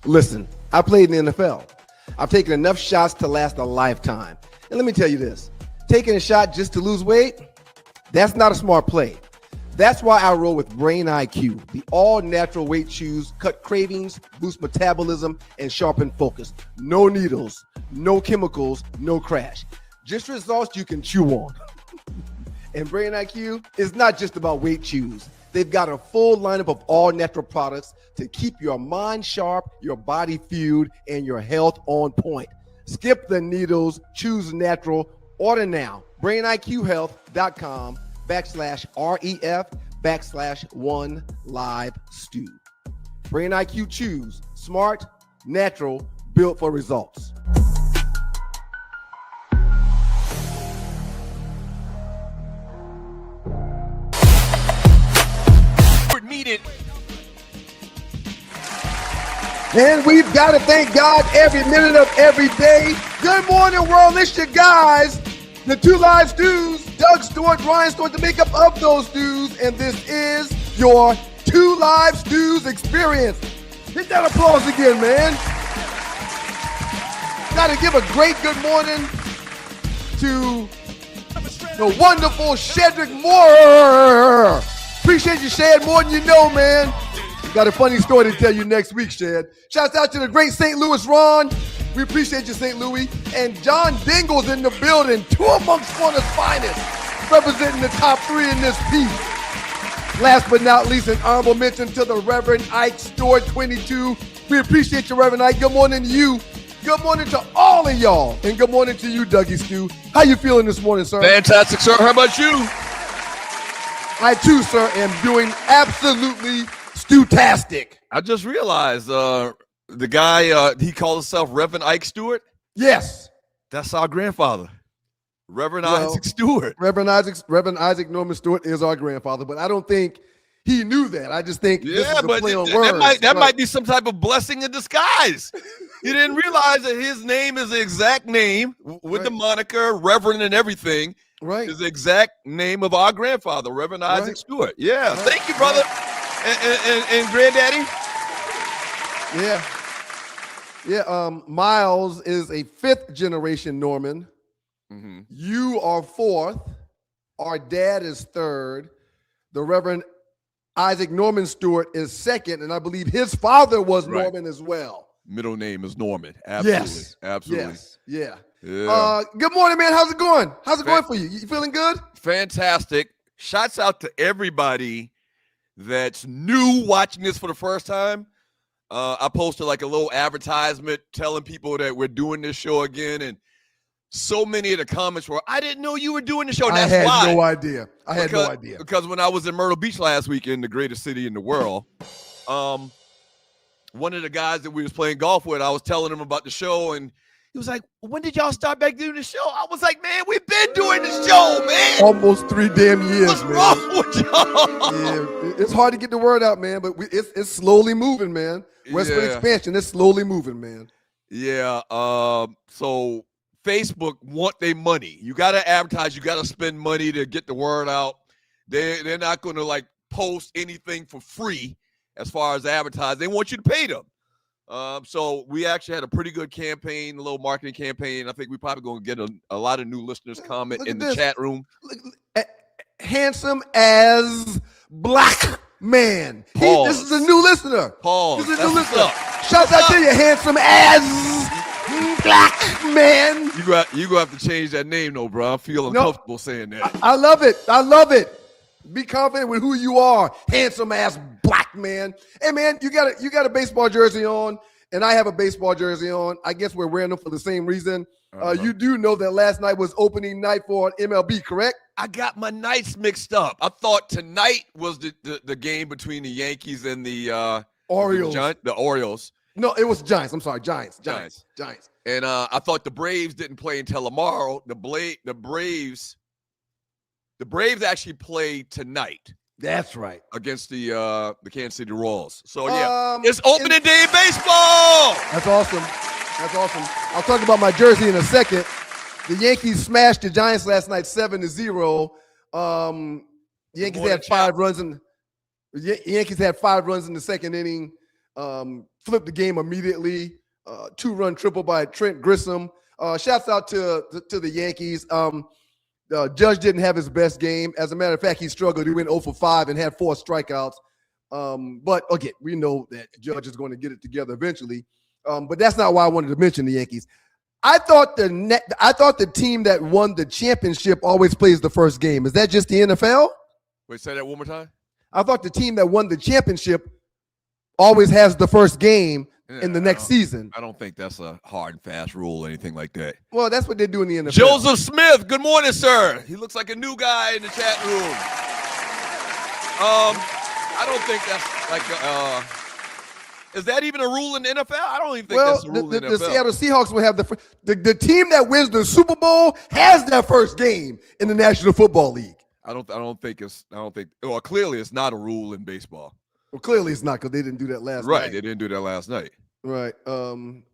Listen, I played in the NFL. I've taken enough shots to last a lifetime. And let me tell you this, taking a shot just to lose weight, that's not a smart play. That's why I roll with Brain IQ. The all-natural weight chews cut cravings, boost metabolism, and sharpen focus. No needles, no chemicals, no crash. Just results you can chew on. And Brain IQ is not just about weight chews. They've got a full lineup of all-natural products to keep your mind sharp, your body fueled, and your health on point. Skip the needles, choose natural. Order now. BrainIQHealth.com/REF/1LiveStew. Brain IQ Chews. Smart, natural, built for results. Needed. And we've got to thank God every minute of every day. Good morning, world. It's your guys, the Two Live Stews, Doug Stewart, Ryan Stewart, the makeup of those stews. And this is your Two Live Stews experience. Hit that applause again, man. Got to give a great good morning to the wonderful Shedrick Moore. Appreciate you, Shad, more than you know, man. Got a funny story to tell you next week, Shad. Shouts out to the great St. Louis Ron. We appreciate you, St. Louis. And John Dingle's in the building, two amongst Florida's finest, representing the top three in this piece. Last but not least, an honorable mention to the Reverend Ike Stewart, 22. We appreciate you, Reverend Ike. Good morning to you. Good morning to all of y'all. And good morning to you, Dougie Stew. How you feeling this morning, sir? Fantastic, sir. How about you? I too, sir, am doing absolutely stewtastic. I just realized the guy, he called himself Reverend Ike Stewart. Yes. That's our grandfather, Reverend Isaac Stewart. Reverend Isaac Norman Stewart is our grandfather, but I don't think he knew that. I just think this is a play on words. That might be some type of blessing in disguise. He didn't realize that his name is the exact name with the moniker, Reverend and everything. Right. Is the exact name of our grandfather, Reverend Isaac Stewart. Yeah. Thank you, brother. And granddaddy. Yeah. Miles is a fifth generation Norman. Mm-hmm. You are fourth. Our dad is third. The Reverend Isaac Norman Stewart is second. And I believe his father was Norman as well. Middle name is Norman. Absolutely. Yes. Absolutely. Yes. Yeah. Yeah. Good morning, man. How's it going? How's it going for you? You feeling good? Fantastic. Shouts out to everybody that's new watching this for the first time. I posted like a little advertisement telling people that we're doing this show again, and so many of the comments were, I didn't know you were doing the show. I had no idea. Because when I was in Myrtle Beach last weekend, the greatest city in the world, one of the guys that we was playing golf with, I was telling him about the show, and he was like, when did y'all start back doing the show? I was like, man, we've been doing the show, man. Almost 3 damn years, What's man. wrong with y'all? Yeah, it's hard to get the word out, man, but it's slowly moving, man. Western expansion, it's slowly moving, man. Yeah. So Facebook want their money. You got to advertise. You got to spend money to get the word out. They're not going to like post anything for free as far as advertise. They want you to pay them. So we actually had a pretty good campaign, a little marketing campaign. I think we probably going to get a lot of new listeners comment in the chat room. Handsome as black man. This is a new listener. Pause. This is a new listener. Shouts out to you, handsome as black man. You going to have to change that name, though, bro. I feel uncomfortable saying that. I love it. I love it. Be confident with who you are, handsome ass black man. Hey man, you got a baseball jersey on, and I have a baseball jersey on. I guess we're wearing them for the same reason. You do know that last night was opening night for MLB, correct? I got my nights mixed up. I thought tonight was the game between the Yankees and the Orioles. The Orioles. No, it was Giants. I'm sorry, Giants. And I thought the Braves didn't play until tomorrow. The Braves actually play tonight. That's right. Against the Kansas City Royals. So yeah, it's opening day baseball. That's awesome. I'll talk about my jersey in a second. The Yankees smashed the Giants last night 7-0. Yankees had 5 runs in the second inning. flipped the game immediately. 2-run triple by Trent Grissom. Shouts out to the Yankees. Judge didn't have his best game. As a matter of fact, he struggled. He went 0 for 5 and had 4 strikeouts. But again, we know that Judge is going to get it together eventually. But that's not why I wanted to mention the Yankees. I thought the team that won the championship always plays the first game. Is that just the NFL? Wait, say that one more time. I thought the team that won the championship always has the first game in the next season. I don't think that's a hard and fast rule or anything like that. Well, that's what they do in the NFL. Joseph Smith, good morning, sir. He looks like a new guy in the chat room. I don't think that's like is that even a rule in the NFL? I don't even think that's a rule in the NFL. The Seattle Seahawks will have the team that wins the Super Bowl has their first game in the National Football League. I don't think well, clearly it's not a rule in baseball. Well, clearly it's not because they didn't do that last night. Right, they didn't do that last night. Right.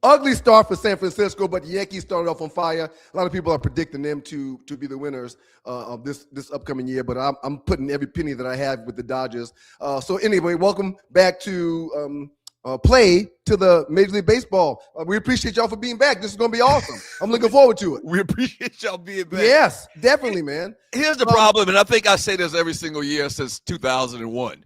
Ugly start for San Francisco, but the Yankees started off on fire. A lot of people are predicting them to be the winners of this upcoming year, but I'm putting every penny that I have with the Dodgers. So anyway, welcome back to play to the Major League Baseball. We appreciate y'all for being back. This is going to be awesome. I'm looking forward to it. We appreciate y'all being back. Yes, definitely, man. Here's the problem, and I think I say this every single year since 2001.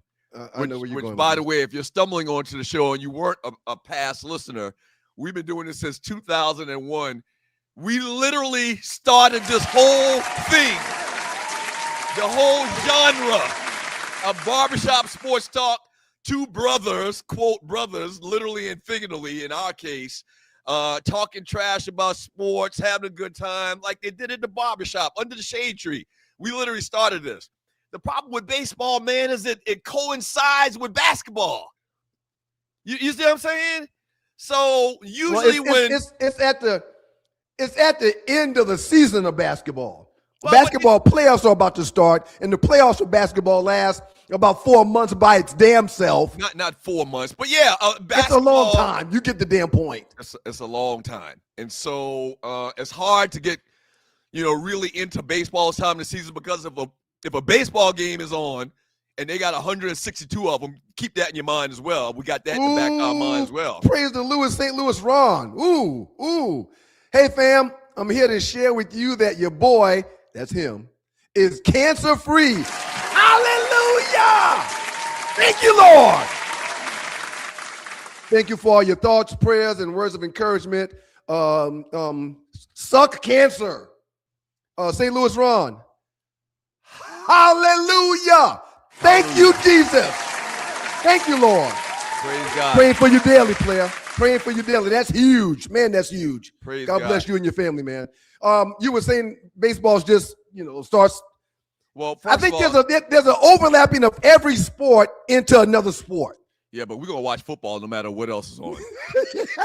I know where you're going. By the way, if you're stumbling onto the show and you weren't a past listener, we've been doing this since 2001. We literally started this whole thing, the whole genre of barbershop sports talk. Two brothers, quote brothers, literally and figuratively in our case, talking trash about sports, having a good time like they did at the barbershop under the shade tree. We literally started this. The problem with baseball, man, is that it coincides with basketball. You see what I'm saying? So usually it's at the end of the season of basketball. Well, basketball playoffs are about to start, and the playoffs for basketball last about 4 months by its damn self. Not 4 months, but yeah, it's a long time. You get the damn point. It's a long time, and so it's hard to get really into baseball this time of the season because if a baseball game is on and they got 162 of them, keep that in your mind as well. We got that in the back of our mind as well. Praise the St. Louis Ron. Ooh. Hey, fam, I'm here to share with you that your boy, that's him, is cancer-free. Hallelujah! Thank you, Lord. Thank you for all your thoughts, prayers, and words of encouragement. Suck cancer. St. Louis Ron. Hallelujah. Thank you, Jesus. Thank you, Lord. Praise God. Praying for you daily, player. Praying for you daily. That's huge. Man, that's huge. Praise God bless you and your family, man. You were saying baseball's just, starts. Well, I think there's an overlapping of every sport into another sport. Yeah, but we're gonna watch football no matter what else is on.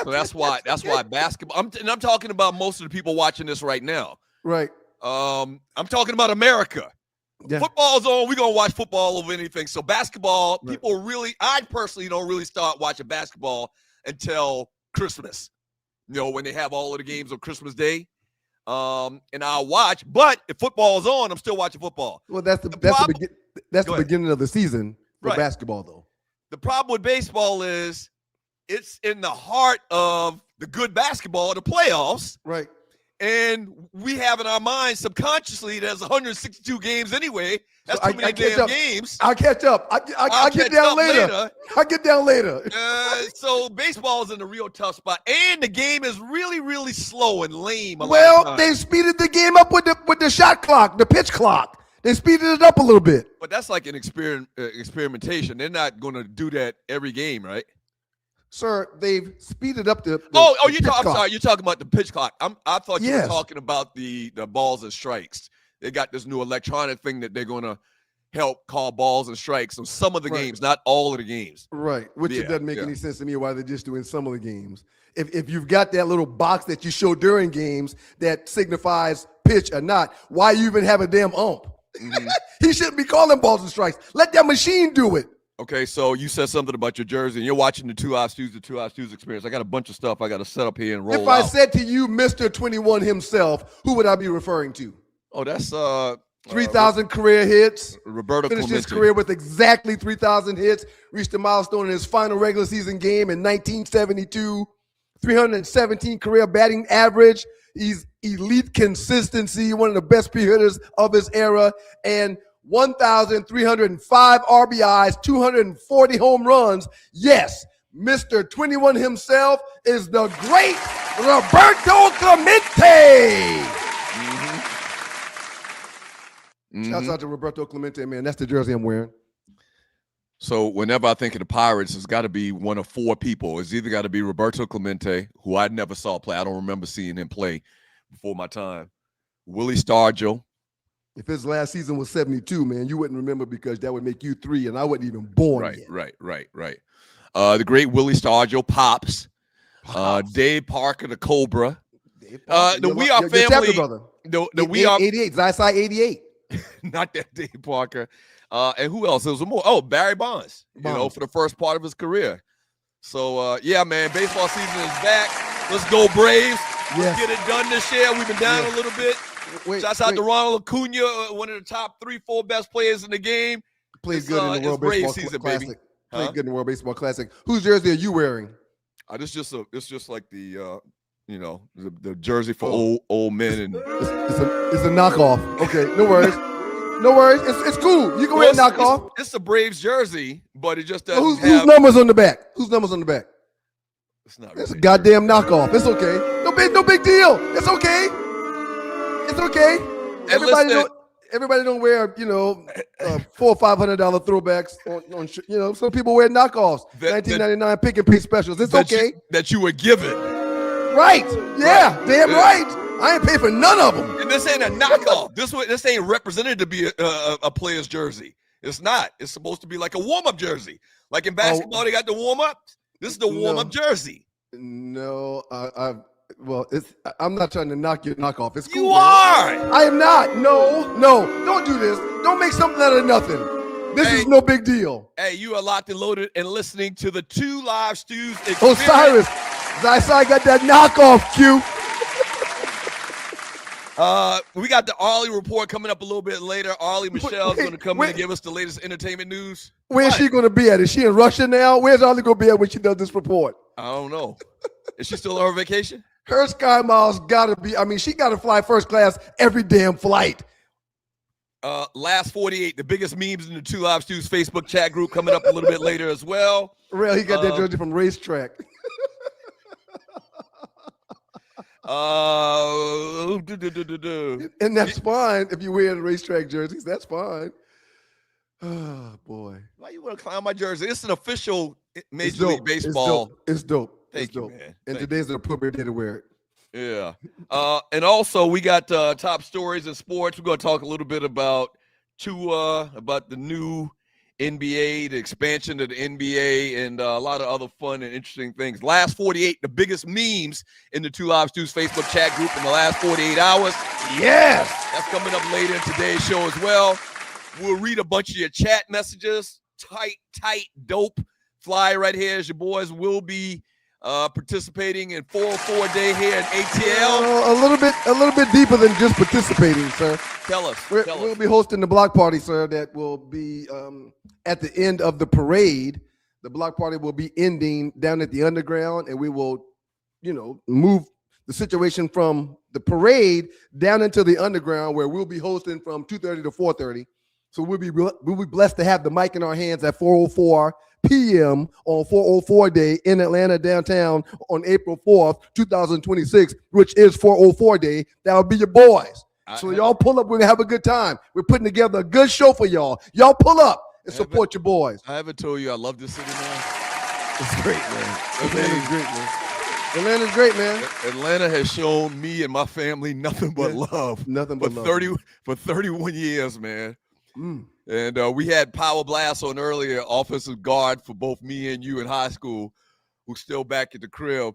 So that's why basketball. I'm talking about most of the people watching this right now. Right. I'm talking about America. Yeah. Football's on. We're going to watch football over anything. So basketball, right. I personally don't really start watching basketball until Christmas, when they have all of the games on Christmas Day. And I'll watch. But if football's on, I'm still watching football. Well, that's the beginning of the season for basketball, though. The problem with baseball is it's in the heart of the good basketball, the playoffs. Right. And we have in our minds subconsciously there's 162 games anyway. That's too many damn games. I'll catch up. I'll get down later. I'll get down later. So baseball is in a real tough spot. And the game is really, really slow and lame. Well, they speeded the game up with the shot clock, the pitch clock. They speeded it up a little bit. But that's like an experimentation. They're not going to do that every game, right? Sir, they've speeded up the I'm sorry, you're talking about the pitch clock. I thought you were talking about the balls and strikes. They got this new electronic thing that they're going to help call balls and strikes on some of the games, not all of the games. Right, which it doesn't make any sense to me why they're just doing some of the games. If you've got that little box that you show during games that signifies pitch or not, why you even have a damn ump? Mm-hmm. He shouldn't be calling balls and strikes. Let that machine do it. Okay, so you said something about your jersey, and you're watching the 2 Hours Tuesday experience. I got a bunch of stuff I got to set up here and roll out. If I said to you, Mr. 21 himself, who would I be referring to? Oh, that's 3,000 career hits. Roberto Finished his Clemente. career with exactly 3,000 hits. Reached a milestone in his final regular season game in 1972. 317 career batting average. He's elite consistency, one of the best hitters of his era, and 1,305 RBIs, 240 home runs. Yes, Mr. 21 himself is the great Roberto Clemente. Shouts out to Roberto Clemente, man. That's the jersey I'm wearing. So whenever I think of the Pirates, it's got to be one of four people. It's either got to be Roberto Clemente, who I never saw play. I don't remember seeing him play before my time. Willie Stargell. If his last season was 72, man, you wouldn't remember because that would make you 3, and I wasn't even born yet. Right. The great Willie Stargell, Pops. Dave Parker, the Cobra. The We Are family. Brother. The We Are 88. Zysai 88. Not that Dave Parker. And who else? There was more. Oh, Barry Bonds. For the first part of his career. So, yeah, man, baseball season is back. Let's go Braves. Let's get it done this year. We've been down a little bit. Shouts out to Ronald Acuna, one of the top 3-4 best players in the game. Played good in the World Baseball season, Classic. baby. Played good in the World Baseball Classic. Whose jersey are you wearing? It's just like the the jersey for old men, and it's a knockoff. Okay, no worries. No worries. It's cool. You can wear a knockoff. It's a Braves jersey, but it just doesn't whose numbers on the back? Whose numbers on the back? It's a goddamn knockoff. It's okay. No big deal. It's okay. It's okay. Everybody don't wear, $400 or $500 throwbacks on some people wear knockoffs. $19.99 pick and pay specials. It's okay. That you were given. Right. Yeah. Right. Damn right. I ain't paid for none of them. And this ain't a knockoff. This ain't represented to be a player's jersey. It's not. It's supposed to be like a warm-up jersey. Like in basketball, they got the warm-ups. This is the warm-up jersey. No, I'm not trying to knock your knockoff. It's cool. You are. I am not. No. Don't do this. Don't make something out of nothing. This is no big deal. Hey, you are locked and loaded and listening to the 2 Live Stews experience. Osiris, I got that knockoff, Q. We got the Arlie report coming up a little bit later. Arlie Michelle's going to come in and give us the latest entertainment news. Where's she going to be at? Is she in Russia now? Where's Arlie going to be at when she does this report? I don't know. Is she still on her vacation? Her Sky Miles got to be. She got to fly first class every damn flight. Last 48, the biggest memes in the 2 Live Stews Facebook chat group coming up a little bit later as well. Real, he got that jersey from Racetrack. And that's fine if you wear the Racetrack jerseys. That's fine. Oh boy, why you want to clown my jersey? It's an official Major League Baseball. It's dope. Thank you, man. And today's the appropriate day to wear it. Yeah. And also we got top stories in sports. We're going to talk a little bit about the new NBA, the expansion of the NBA, and a lot of other fun and interesting things. Last 48, the biggest memes in the 2 Live Stews Facebook chat group in the last 48 hours. Yes. That's coming up later in today's show as well. We'll read a bunch of your chat messages. Tight, dope. Fly right here as your boys will be participating in 404 day here in ATL. A little bit deeper than just participating, sir. Tell us. We'll be hosting the block party, sir. That will be at the end of the parade. The block party will be ending down at the underground, and we will, move the situation from the parade down into the underground, where we'll be hosting from 2:30 to 4:30. So we'll be blessed to have the mic in our hands at 4:04 p.m. on 404 Day in Atlanta downtown on April 4th, 2026, which is 404 Day. That'll be your boys. So y'all pull up. We're going to have a good time. We're putting together a good show for y'all. Y'all pull up and support your boys. I haven't told you I love this city, man. It's great, man. Atlanta's great, man. Atlanta's great, man. Atlanta has shown me and my family nothing but love. Nothing but love. For 31 years, man. And we had Power Blast on earlier, offensive guard for both me and you in high school, who's still back at the crib.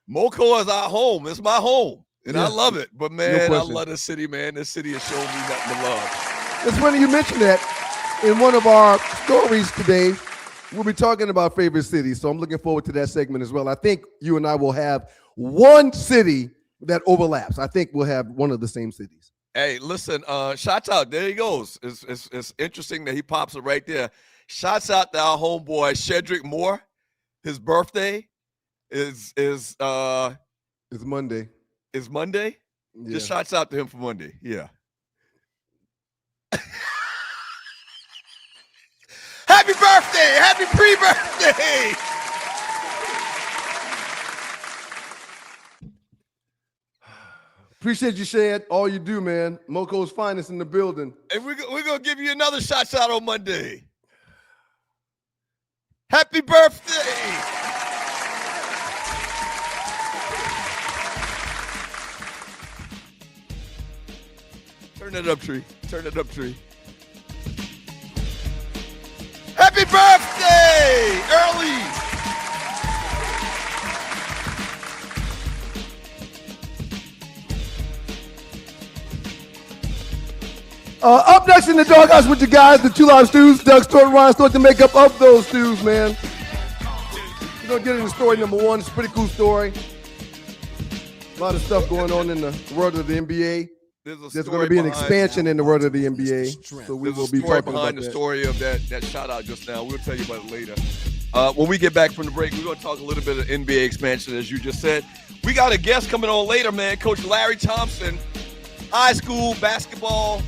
Moco is our home. It's my home. And I love it. But, man, I love this city, man. This city has shown me nothing but love. It's funny you mentioned that. In one of our stories today, we'll be talking about favorite cities. So I'm looking forward to that segment as well. I think you and I will have one city that overlaps. I think we'll have one of the same cities. Hey, listen, shots out. There he goes. It's interesting that he pops it right there. Shots out to our homeboy Shedrick Moore. His birthday is It's Monday. Monday. Yeah. Just shots out to him for Monday. Yeah. Happy birthday! Happy pre-birthday! Appreciate you, Shad. All you do, man. Moco's finest in the building. And we're going to give you another shots out on Monday. Happy birthday! Turn it up, Tree. Turn it up, Tree. Happy birthday! Early! Up next in the doghouse with you guys, the Two Live Stews, Doug Stewart, Ryan Stewart, the makeup of those stews, man. We're going to get into story number one. It's a pretty cool story. A lot of stuff going on in the world of the NBA. There's going to be an expansion in the world of the NBA. So we will be talking behind about the story of that shout out just now. We'll tell you about it later. When we get back from the break, we're going to talk a little bit of NBA expansion, as you just said. We got a guest coming on later, man. Coach Larry Thompson, high school basketball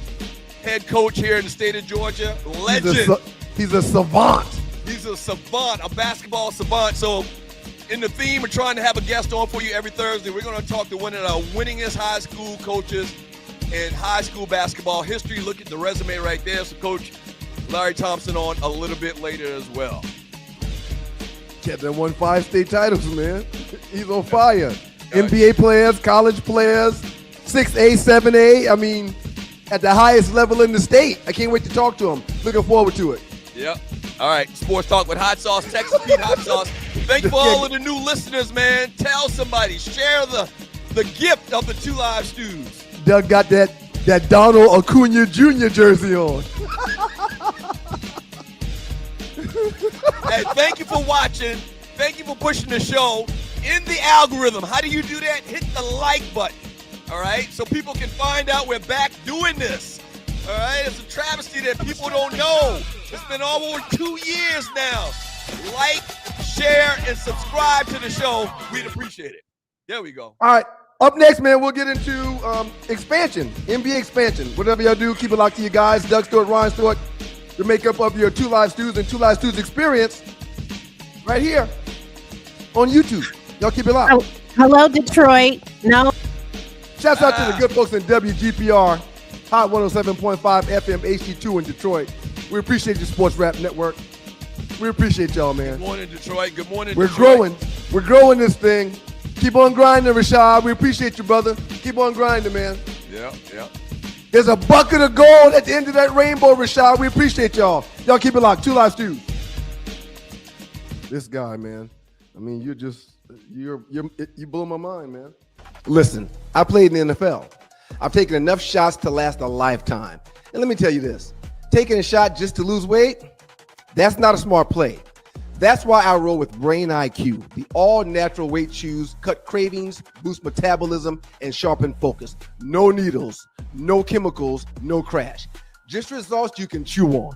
head coach here in the state of Georgia. Legend. He's a savant. He's a savant, a basketball savant. So in the theme of trying to have a guest on for you every Thursday, we're going to talk to one of the winningest high school coaches in high school basketball history. Look at the resume right there. So Coach Larry Thompson on a little bit later as well. Yeah, they won 5 state titles, man. He's on fire. NBA players, college players, 6A, 7A. I mean, at the highest level in the state. I can't wait to talk to him. Looking forward to it. Yep. All right. Sports Talk with Hot Sauce, Texas Pete Hot Sauce. Thank you for all of the new listeners, man. Tell somebody. Share the gift of the Two Live Stews. Doug got that Donald Acuna Jr. jersey on. Hey, thank you for watching. Thank you for pushing the show in the algorithm. How do you do that? Hit the like button. All right, so people can find out we're back doing this. All right, it's a travesty that people don't know. It's been over 2 years now. Like, share, and subscribe to the show. We'd appreciate it. There we go. All right, up next, man, we'll get into expansion, NBA expansion. Whatever y'all do, keep it locked to you guys. Doug Stewart, Ryan Stewart, the makeup of your Two Live Stews and Two Live Stews experience right here on YouTube. Y'all keep it locked. Hello, Detroit. No. Shouts out to the good folks in WGPR, Hot 107.5 FM HD2 in Detroit. We appreciate your Sports Rap Network. We appreciate y'all, man. Good morning, Detroit. Good morning, We're Detroit. growing. We're growing this thing. Keep on grinding, Rashad. We appreciate you, brother. Keep on grinding, man. Yeah. There's a bucket of gold at the end of that rainbow, Rashad. We appreciate y'all. Y'all keep it locked. Two Live Stews. This guy, man. I mean, you blew my mind, man. Listen, I played in the NFL. I've taken enough shots to last a lifetime. And let me tell you this, taking a shot just to lose weight, that's not a smart play. That's why I roll with Brain IQ, the all-natural weight chews, cut cravings, boost metabolism, and sharpen focus. No needles, no chemicals, no crash. Just results you can chew on.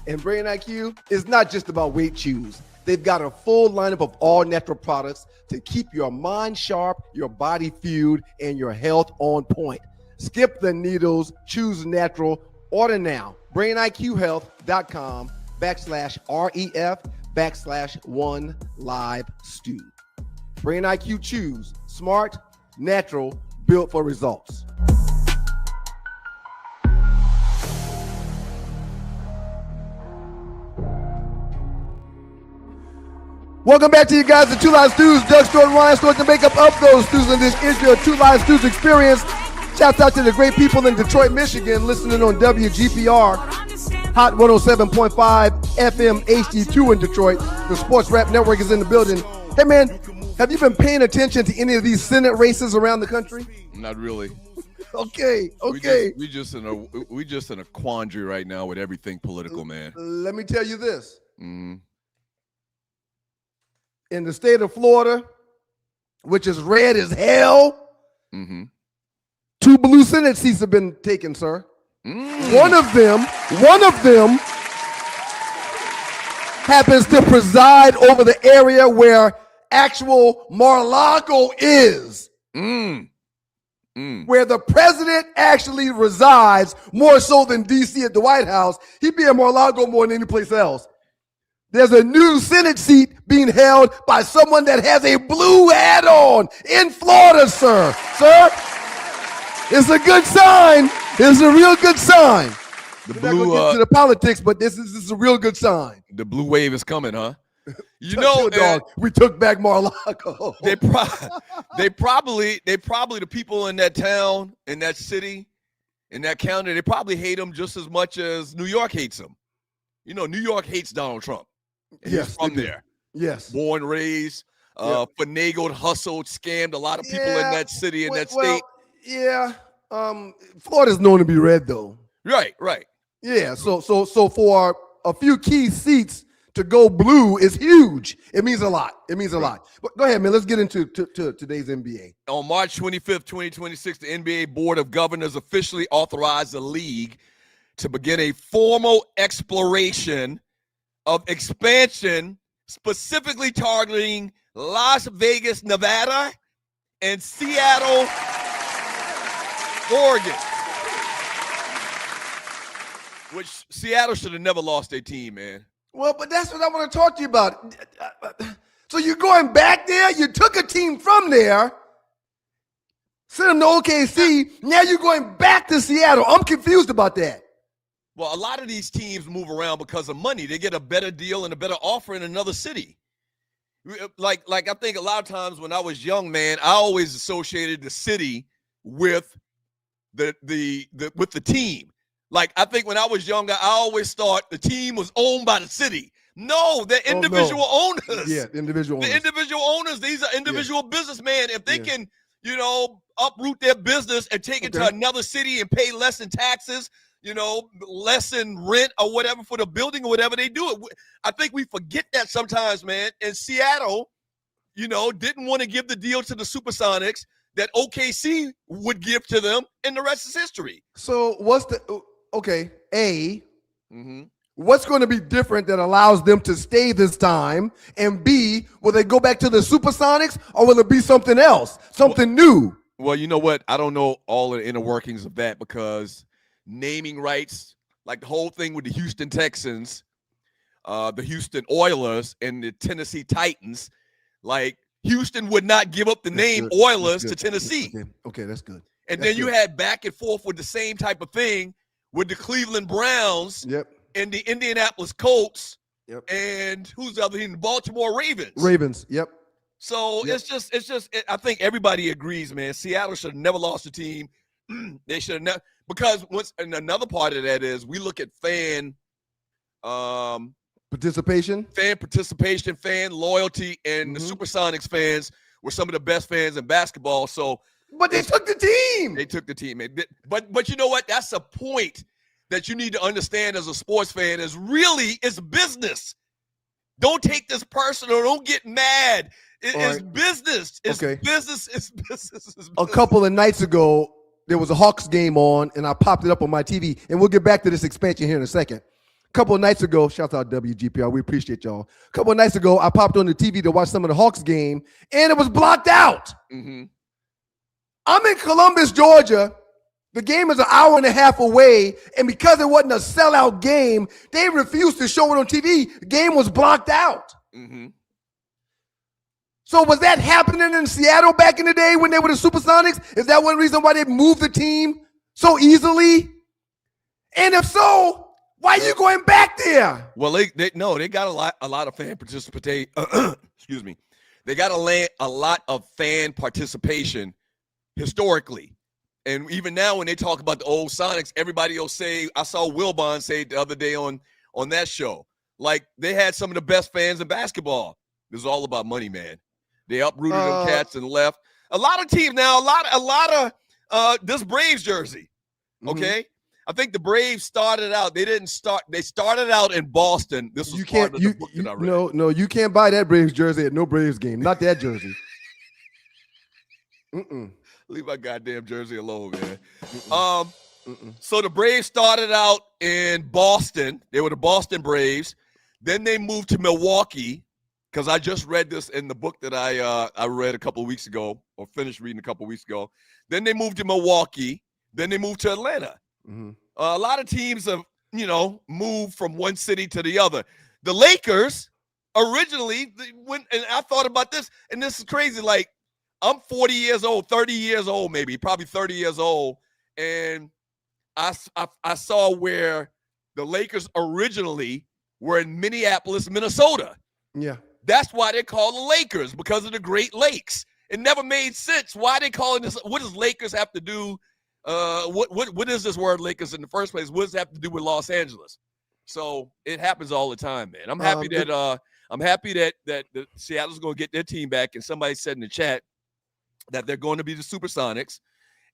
And Brain IQ is not just about weight chews. They've got a full lineup of all-natural products to keep your mind sharp, your body fueled, and your health on point. Skip the needles, choose natural. Order now. BrainIQHealth.com/REF/1LiveStew. Brain IQ Chews. Smart, natural, built for results. Welcome back to you guys, the Two Live Stews. Doug Stewart, Ryan Stewart, the makeup of those stews, and this is your Two Live Stews experience. Shouts out to the great people in Detroit, Michigan, listening on WGPR, Hot 107.5 FM HD2 in Detroit. The Sports Rap Network is in the building. Hey, man, have you been paying attention to any of these Senate races around the country? Not really. Okay. We just in a quandary right now with everything political, man. Let me tell you this. Mm-hmm. In the state of Florida, which is red as hell, Mm-hmm. 2 blue Senate seats have been taken, sir. One of them happens to preside over the area where actual Mar-a-Lago is. Where the president actually resides, more so than D.C. at the White House. He'd be in Mar-a-Lago more than any place else. There's a new Senate seat being held by someone that has a blue hat on in Florida, sir. Sir, it's a good sign. It's a real good sign. We're not going to get to the politics, but this is a real good sign. The blue wave is coming, huh? You know, dog, we took back Mar-a-Lago. They probably the people in that town, in that city, in that county, they probably hate him just as much as New York hates him. You know, New York hates Donald Trump. Yes, he's from there. Yes, born, raised, finagled, hustled, scammed a lot of people in that city, in that state. Yeah, Florida's known to be red, though. Right. Yeah, so for a few key seats to go blue is huge. It means a lot. But go ahead, man. Let's get into today's NBA. On March 25th, 2026, the NBA Board of Governors officially authorized the league to begin a formal exploration of expansion, specifically targeting Las Vegas, Nevada, and Seattle, Oregon. Which Seattle should have never lost their team, man. Well, but that's what I want to talk to you about. So you're going back there? You took a team from there, sent them to OKC. Now you're going back to Seattle. I'm confused about that. Well, a lot of these teams move around because of money. They get a better deal and a better offer in another city. Like I think a lot of times when I was young, man, I always associated the city with the team. Like, I think when I was younger, I always thought the team was owned by the city. No, they're individual owners. Yeah, individual owners. The individual owners, these are individual businessmen. If they can, uproot their business and take it to another city and pay less in taxes, less in rent or whatever for the building or whatever, they do it. I think we forget that sometimes, man. And Seattle, didn't want to give the deal to the Supersonics that OKC would give to them, and the rest is history. So what's what's going to be different that allows them to stay this time? And B, will they go back to the Supersonics, or will it be something else, something new? Well, you know what? I don't know all of the inner workings of that, because naming rights, like the whole thing with the Houston Texans, the Houston Oilers, and the Tennessee Titans, like Houston would not give up the name Oilers to Tennessee. Okay, that's good. And then you had back and forth with the same type of thing with the Cleveland Browns and the Indianapolis Colts and who's the other team? The Baltimore Ravens. So it's just I think everybody agrees, man. Seattle should have never lost a team. They should have never, because and another part of that is we look at fan participation, fan loyalty, and the Supersonics fans were some of the best fans in basketball. So, but they took the team. They took the team, man. But you know what? That's a point that you need to understand as a sports fan. Is really it's business. Don't take this personal. Don't get mad. It's business. It's business. It's business. A couple of nights ago, there was a Hawks game on, and I popped it up on my TV. And we'll get back to this expansion here in a second. A couple of nights ago, shout out WGPR, we appreciate y'all. A couple of nights ago, I popped on the TV to watch some of the Hawks game, and it was blocked out. I'm in Columbus, Georgia. The game is an hour and a half away, and because it wasn't a sellout game, they refused to show it on TV. The game was blocked out. So was that happening in Seattle back in the day when they were the Supersonics? Is that one reason why they moved the team so easily? And if so, why are you going back there? Well, they got a lot of fan participation. Excuse me. They got a lot of fan participation historically. And even now when they talk about the old Sonics, everybody will say, I saw Wilbon say the other day on that show, like they had some of the best fans in basketball. It was all about money, man. They uprooted them cats and left. A lot of teams now, a lot of this Braves jersey. Okay. I think the Braves started out. They started out in Boston. This was part of the book that I read. No, you can't buy that Braves jersey at no Braves game. Not that jersey. Leave my goddamn jersey alone, man. Mm-mm. So the Braves started out in Boston. They were the Boston Braves. Then they moved to Milwaukee, because I just read this in the book that I read a couple of weeks ago, or finished reading a couple of weeks ago. Then they moved to Milwaukee. Then they moved to Atlanta. Mm-hmm. A lot of teams have, moved from one city to the other. The Lakers originally went, and I thought about this, and this is crazy. Like, I'm 40 years old, 30 years old, maybe, probably 30 years old, and I saw where the Lakers originally were in Minneapolis, Minnesota. Yeah. That's why they're called the Lakers, because of the Great Lakes. It never made sense. Why are they calling this? What does Lakers have to do? What is this word Lakers in the first place? What does it have to do with Los Angeles? So it happens all the time, man. I'm happy that Seattle's going to get their team back. And somebody said in the chat that they're going to be the Supersonics.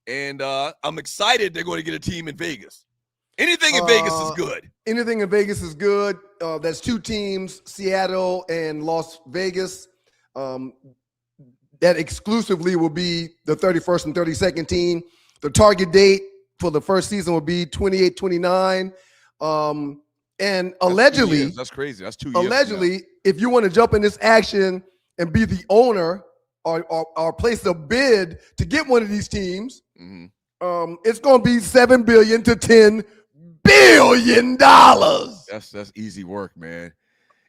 And I'm excited they're going to get a team in Vegas. Anything in Vegas is good. Anything in Vegas is good. That's two teams, Seattle and Las Vegas. That exclusively will be the 31st and 32nd team. The target date for the first season will be 28-29. And allegedly, that's crazy. That's 2 years. Allegedly, if you want to jump in this action and be the owner or place a bid to get one of these teams, it's going to be $7 billion to $10 billion. That's easy work, man.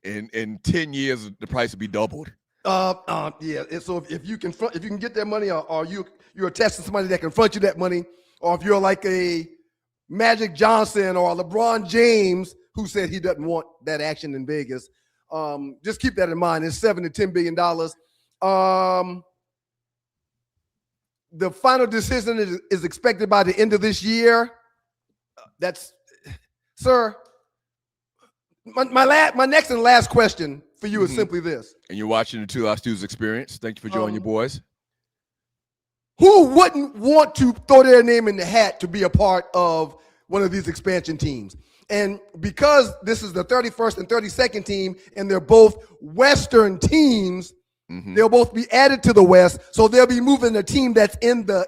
In 10 years, the price will be doubled. Yeah. And so if you can get that money, or you're attached to somebody that can front you that money, or if you're like a Magic Johnson or a LeBron James who said he doesn't want that action in Vegas, just keep that in mind. It's $7 to $10 billion. The final decision is expected by the end of this year. Sir, my next and last question for you is simply this. And you're watching the Two Lost Dudes Experience. Thank you for joining your boys. Who wouldn't want to throw their name in the hat to be a part of one of these expansion teams? And because this is the 31st and 32nd team, and they're both Western teams, they'll both be added to the West. So they'll be moving the team that's in the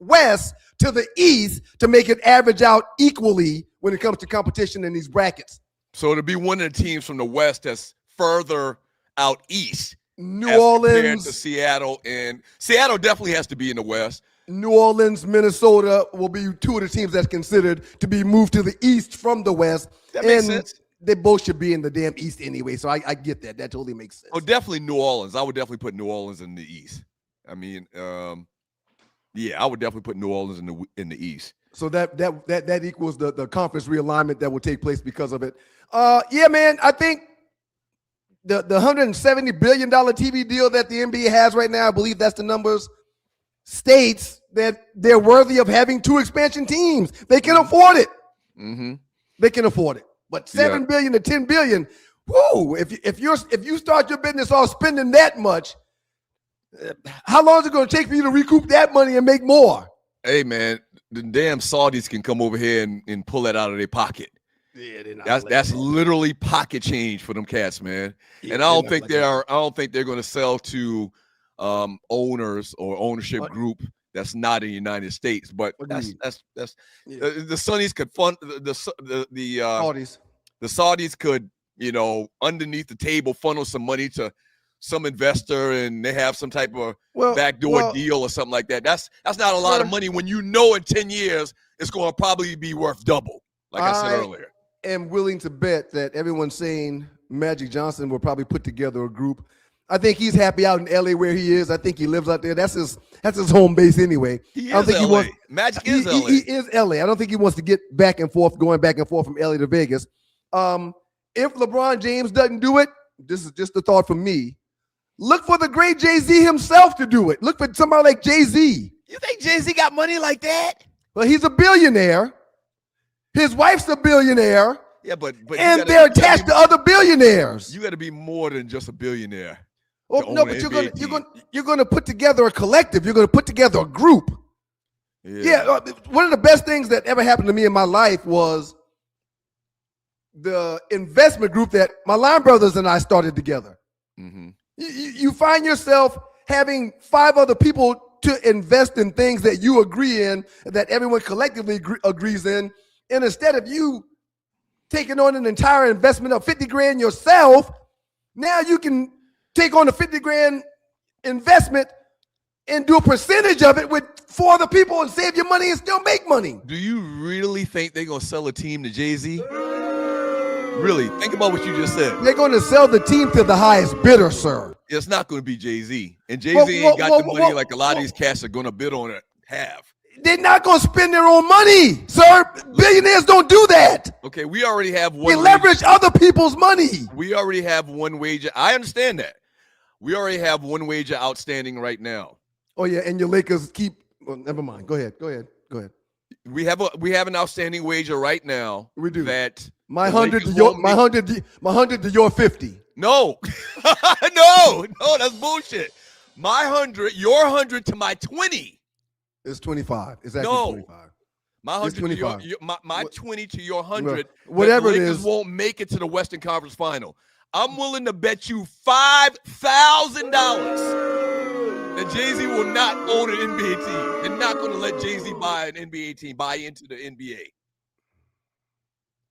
West to the East to make it average out equally when it comes to competition in these brackets. So it'll be one of the teams from the West that's further out east. New Orleans to Seattle, and Seattle definitely has to be in the West. New Orleans, Minnesota will be two of the teams that's considered to be moved to the East from the West. That makes sense. They both should be in the damn East anyway, so I get that. That totally makes sense. Oh, definitely New Orleans. I would definitely put New Orleans in the East. I mean, yeah, I would definitely put New Orleans in the East. So that equals the conference realignment that will take place because of it. Yeah, man, I think the $170 billion TV deal that the NBA has right now, I believe that's the numbers, states that they're worthy of having two expansion teams. They can afford it. They can afford it. But $7 billion to $10 billion, whoo! If you start your business off spending that much, how long is it going to take for you to recoup that money and make more? Hey, man, the damn Saudis can come over here and pull that out of their pocket. Yeah, they're not. That's literally pocket change for them cats, man. Yeah, and I don't think they're going to sell to owners or ownership group that's not in the United States. But that's the Sunnis could fund the Saudis. The Saudis could, underneath the table funnel some money to some investor, and they have some type of backdoor deal or something like that. That's not a lot of money when in 10 years it's going to probably be worth double, like I said earlier. Am willing to bet that everyone's saying Magic Johnson will probably put together a group. I think he's happy out in LA where he is. I think he lives out there. That's his home base anyway. Magic is LA. He is LA. I don't think he wants to get going back and forth from LA to Vegas. If LeBron James doesn't do it, this is just a thought from me. Look for the great Jay-Z himself to do it. Look for somebody like Jay-Z. You think Jay-Z got money like that? Well, he's a billionaire. His wife's a billionaire. Yeah, but and they're attached to other billionaires. You got to be more than just a billionaire. Oh no, but you're gonna put together a collective. You're gonna put together a group. Yeah, one of the best things that ever happened to me in my life was the investment group that my line brothers and I started together. You find yourself having 5 other people to invest in things that you agree in, that everyone collectively agrees in, and instead of you taking on an entire investment of 50 grand yourself, now you can take on a 50 grand investment and do a percentage of it with 4 other people and save your money and still make money. Do you really think they're going to sell a team to Jay-Z? Really? Think about what you just said. They're going to sell the team to the highest bidder, sir. It's not going to be Jay-Z. And Jay-Z ain't got the money like a lot of these cats are going to bid on it have. They're not going to spend their own money, sir. Billionaires don't do that. Okay, we already have one. They leverage other people's money. We already have one wager. I understand that. We already have one wager outstanding right now. Oh, yeah, and your Lakers keep well, never mind. Go ahead. We have an outstanding wager right now. We do. That my 100 to your 100 to your 50. No. no, that's bullshit. My 100, your 100 to my 20. It's 25. It's actually No. 25. My 100 to 25. my 20 to your 100. Whatever the it Lakers is. won't make it to the Western Conference Final. I'm willing to bet you $5,000 that Jay-Z will not own an NBA team. They're not going to let Jay-Z buy an NBA team, buy into the NBA.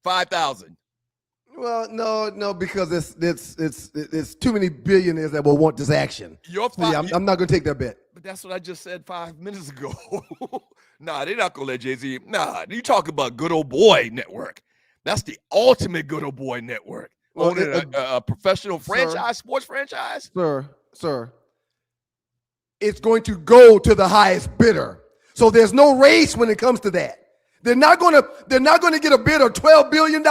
5,000. Well, no, because it's too many billionaires that will want this action. I'm not going to take that bet. But that's what I just said 5 minutes ago. Nah, they're not going to let Jay-Z. Nah, you talk about Good Old Boy Network. That's the ultimate Good Old Boy Network. Well, Owning a professional franchise, sports franchise. Sir, it's going to go to the highest bidder. So there's no race when it comes to that. They're not going to get a bid of $12 billion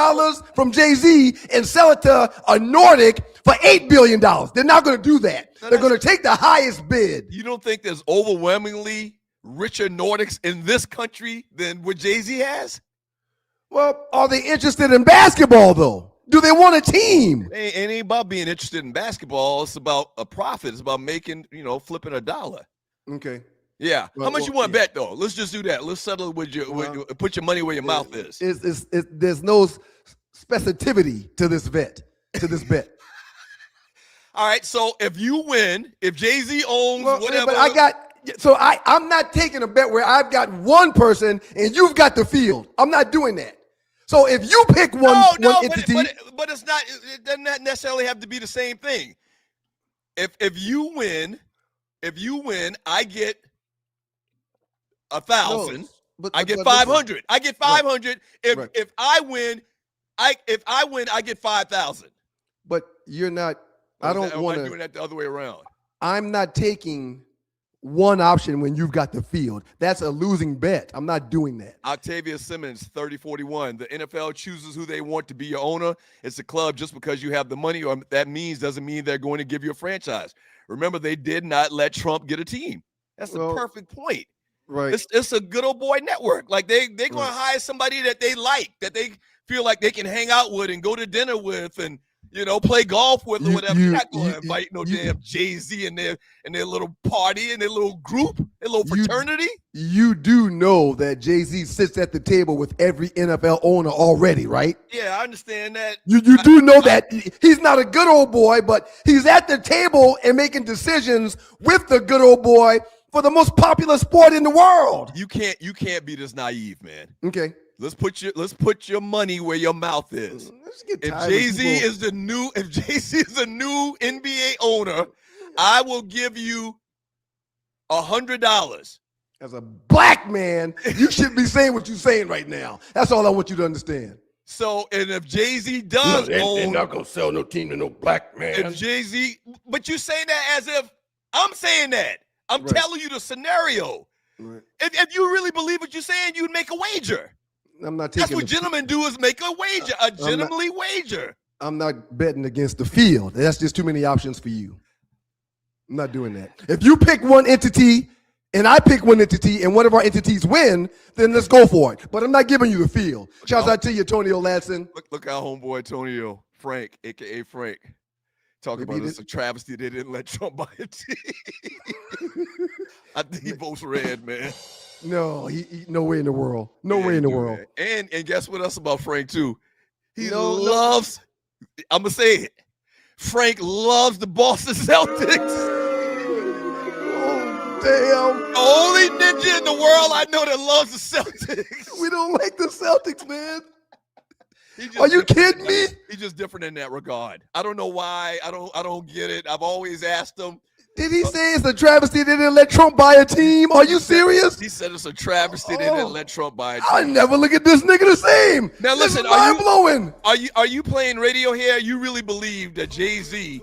from Jay-Z and sell it to a Nordic for $8 billion. They're not going to do that. They're going to take the highest bid. You don't think there's overwhelmingly richer Nordics in this country than what Jay-Z has? Well, are they interested in basketball, though? Do they want a team? It ain't about being interested in basketball. It's about a profit. It's about making, flipping a dollar. Okay. Yeah. How much you want to bet, though? Let's just do that. Let's settle with put your money where your mouth is. There's no specificity to this bet. All right. So if you win, if Jay-Z owns whatever. But I'm not taking a bet where I've got one person and you've got the field. I'm not doing that. So if you pick one entity, but it's not. It doesn't necessarily have to be the same thing. If you win, I get 1,000. I get 500. I get 500. Right. If I win, I get 5,000. But you're not. I don't want to. I'm doing that the other way around. I'm not taking one option when you've got the field. That's a losing bet. I'm not doing that. Octavia Simmons, 30-41. The NFL chooses who they want to be your owner. It's a club just because you have the money, or that doesn't mean they're going to give you a franchise. Remember, they did not let Trump get a team. That's the perfect point. Right. It's a good old boy network. Like they're going to hire somebody that they like, that they feel like they can hang out with and go to dinner with and play golf with or whatever. You're not going to invite no damn Jay-Z in their little party, in their little group, their little fraternity. You do know that Jay-Z sits at the table with every NFL owner already, right? Yeah, I understand that. You do know that he's not a good old boy, but he's at the table and making decisions with the good old boy for the most popular sport in the world. You can't be this naive, man. Okay. Let's put your money where your mouth is. If Jay-Z is the new NBA owner, I will give you $100. As a black man, you shouldn't be saying what you're saying right now. That's all I want you to understand. So, and if Jay-Z does own, they're not gonna sell no team to no black man. If Jay-Z, but you saying that as if I'm saying that. I'm telling you the scenario. Right. If you really believe what you're saying, you'd make a wager. I'm not taking. That's what gentlemen do, is make a wager, a gentlemanly wager. I'm not betting against the field. That's just too many options for you. I'm not doing that. If you pick one entity and I pick one entity and one of our entities win, then let's go for it. But I'm not giving you the field. Shouts out to you, Antonio Ladson. Look our homeboy Antonio, Frank, a.k.a. Frank. Talking about it's a travesty they didn't let Trump buy a team. I think he votes red, man. No, he no way in the world. No way in the world. And guess what else about Frank too? He loves, I'm gonna say it. Frank loves the Boston Celtics. Damn. Only ninja in the world I know that loves the Celtics. We don't like the Celtics, man. Are you kidding me? He's just different in that regard. I don't know why. I don't get it. I've always asked him. Did he say it's a travesty they didn't let Trump buy a team? Are you serious? He said it's a travesty they didn't let Trump buy a team. I never look at this nigga the same. Now listen, mind blowing. Are you playing radio here? You really believe that Jay-Z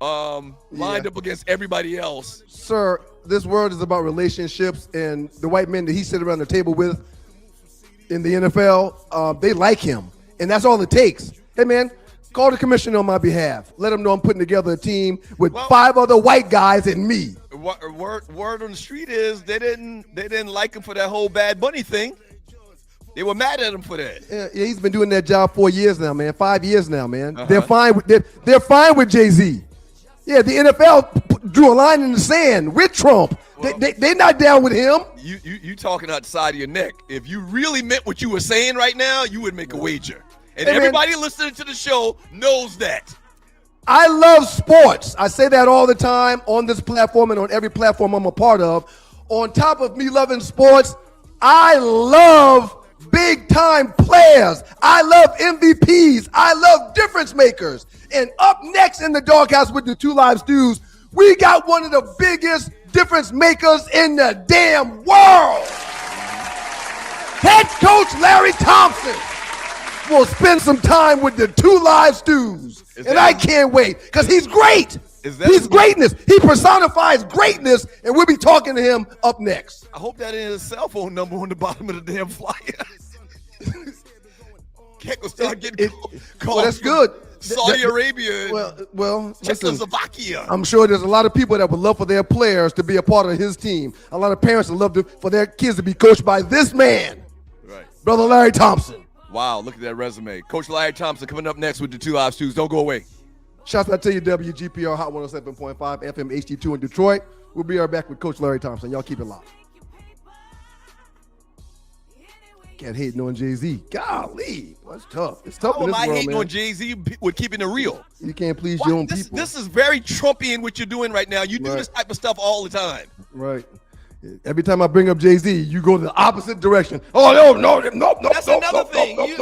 lined up against everybody else? Sir, this world is about relationships, and the white men that he sit around the table with in the NFL, they like him, and that's all it takes. Hey, man, call the commissioner on my behalf. Let him know I'm putting together a team with 5 other white guys and me. Word on the street is they didn't like him for that whole Bad Bunny thing. They were mad at him for that. Yeah, he's been doing that job 4 years now, man. 5 years now, man. Uh-huh. They're fine with Jay-Z. Yeah, the NFL drew a line in the sand with Trump. Well, they're not down with him. You talking outside of your neck. If you really meant what you were saying right now, you would make a wager. And hey, everybody man, listening to the show knows that. I love sports. I say that all the time on this platform and on every platform I'm a part of. On top of me loving sports, I love big-time players. I love MVPs. I love difference makers. And up next in the doghouse with the Two Live Stews, we got one of the biggest difference makers in the damn world. Head coach Larry Thompson will spend some time with the Two Live Stews. And I can't wait because he's great. He's greatness. He personifies greatness, and we'll be talking to him up next. I hope that is his cell phone number on the bottom of the damn flyer. Can't go start getting calls. Well, that's good. Saudi Arabia. Well, Czechoslovakia. Listen, I'm sure there's a lot of people that would love for their players to be a part of his team. A lot of parents would love for their kids to be coached by this man, right, Brother Larry Thompson. Wow, look at that resume. Coach Larry Thompson coming up next with the Two Live Stews. Don't go away. Shouts out to you, WGPR Hot 107.5 FM HD2 in Detroit. We'll be right back with Coach Larry Thompson. Y'all keep it locked. Can't hate on Jay-Z. Golly, that's tough. It's tough in this world, man. How am I hating on Jay-Z with keeping it real? You can't please your own people. This is very Trumpian what you're doing right now. You do this type of stuff all the time. Right. Every time I bring up Jay-Z, you go the opposite direction. Oh no. That's another thing.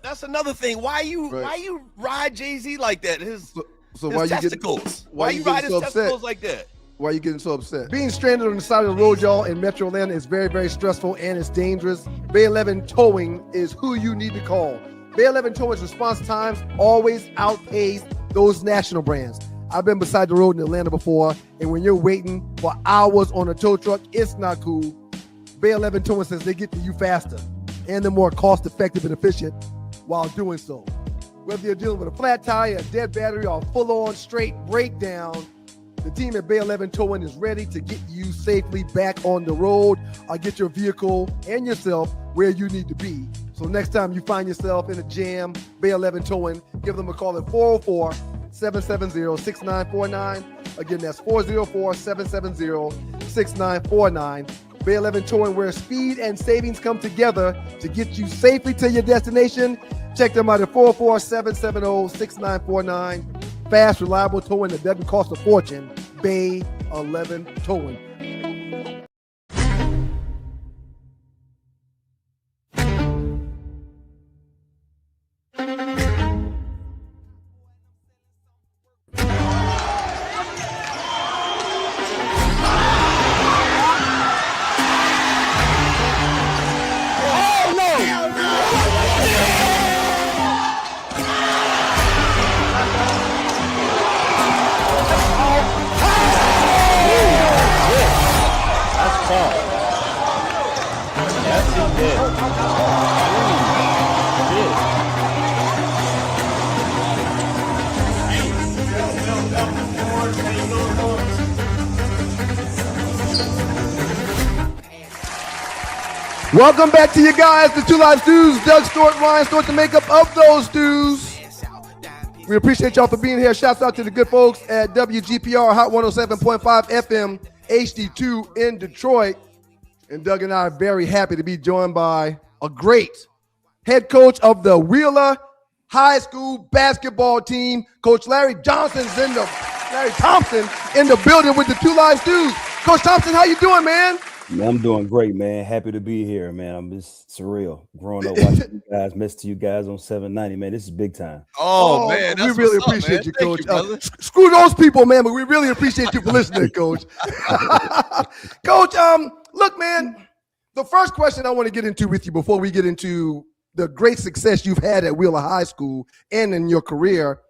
That's another thing. Why you ride Jay-Z like that? His testicles. Why you ride his testicles like that? Why are you getting so upset? Being stranded on the side of the road, y'all, in Metro Atlanta is very, very stressful and it's dangerous. Bay 11 Towing is who you need to call. Bay 11 Towing's response times always outpace those national brands. I've been beside the road in Atlanta before, and when you're waiting for hours on a tow truck, it's not cool. Bay 11 Towing says they get to you faster, and they're more cost-effective and efficient while doing so. Whether you're dealing with a flat tire, a dead battery, or a full-on straight breakdown, the team at Bay 11 Towing is ready to get you safely back on the road or get your vehicle and yourself where you need to be. So next time you find yourself in a jam, Bay 11 Towing, give them a call at 404-770-6949. Again, that's 404-770-6949. Bay 11 Towing, where speed and savings come together to get you safely to your destination. Check them out at 404-770-6949. Fast, reliable towing that doesn't cost a fortune. Bay 11 Towing. Welcome back to you guys, the Two Live Stews. Doug Stewart, Ryan Stewart, the makeup of those stews. We appreciate y'all for being here. Shouts out to the good folks at WGPR Hot 107.5 FM HD2 in Detroit. And Doug and I are very happy to be joined by a great head coach of the Wheeler High School basketball team. Coach Larry Johnson's in the Larry Thompson in the building with the Two Live Stews. Coach Thompson, how you doing, man? Man, I'm doing great, man. Happy to be here, man. I'm just surreal. Growing up watching you guys, mess to you guys on 790, man. This is big time. Oh, man, we that's really what's up, appreciate man. you, Thank Coach. you, brother. Screw those people, man, but we really appreciate you for listening, Coach. Coach, look, man, the first question I want to get into with you before we get into the great success you've had at Wheeler High School and in your career,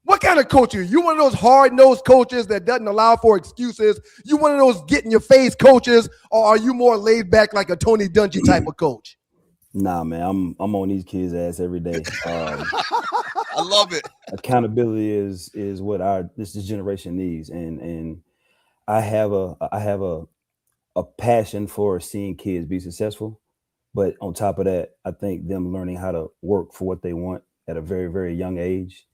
what kind of coach are you? You one of those hard-nosed coaches that doesn't allow for excuses? You one of those get-in-your-face coaches, or are you more laid back like a Tony Dungy type of coach? Nah, man, I'm on these kids' ass every day. I love it. Accountability is what this generation needs, and I have a passion for seeing kids be successful. But on top of that, I think them learning how to work for what they want at a very, very young age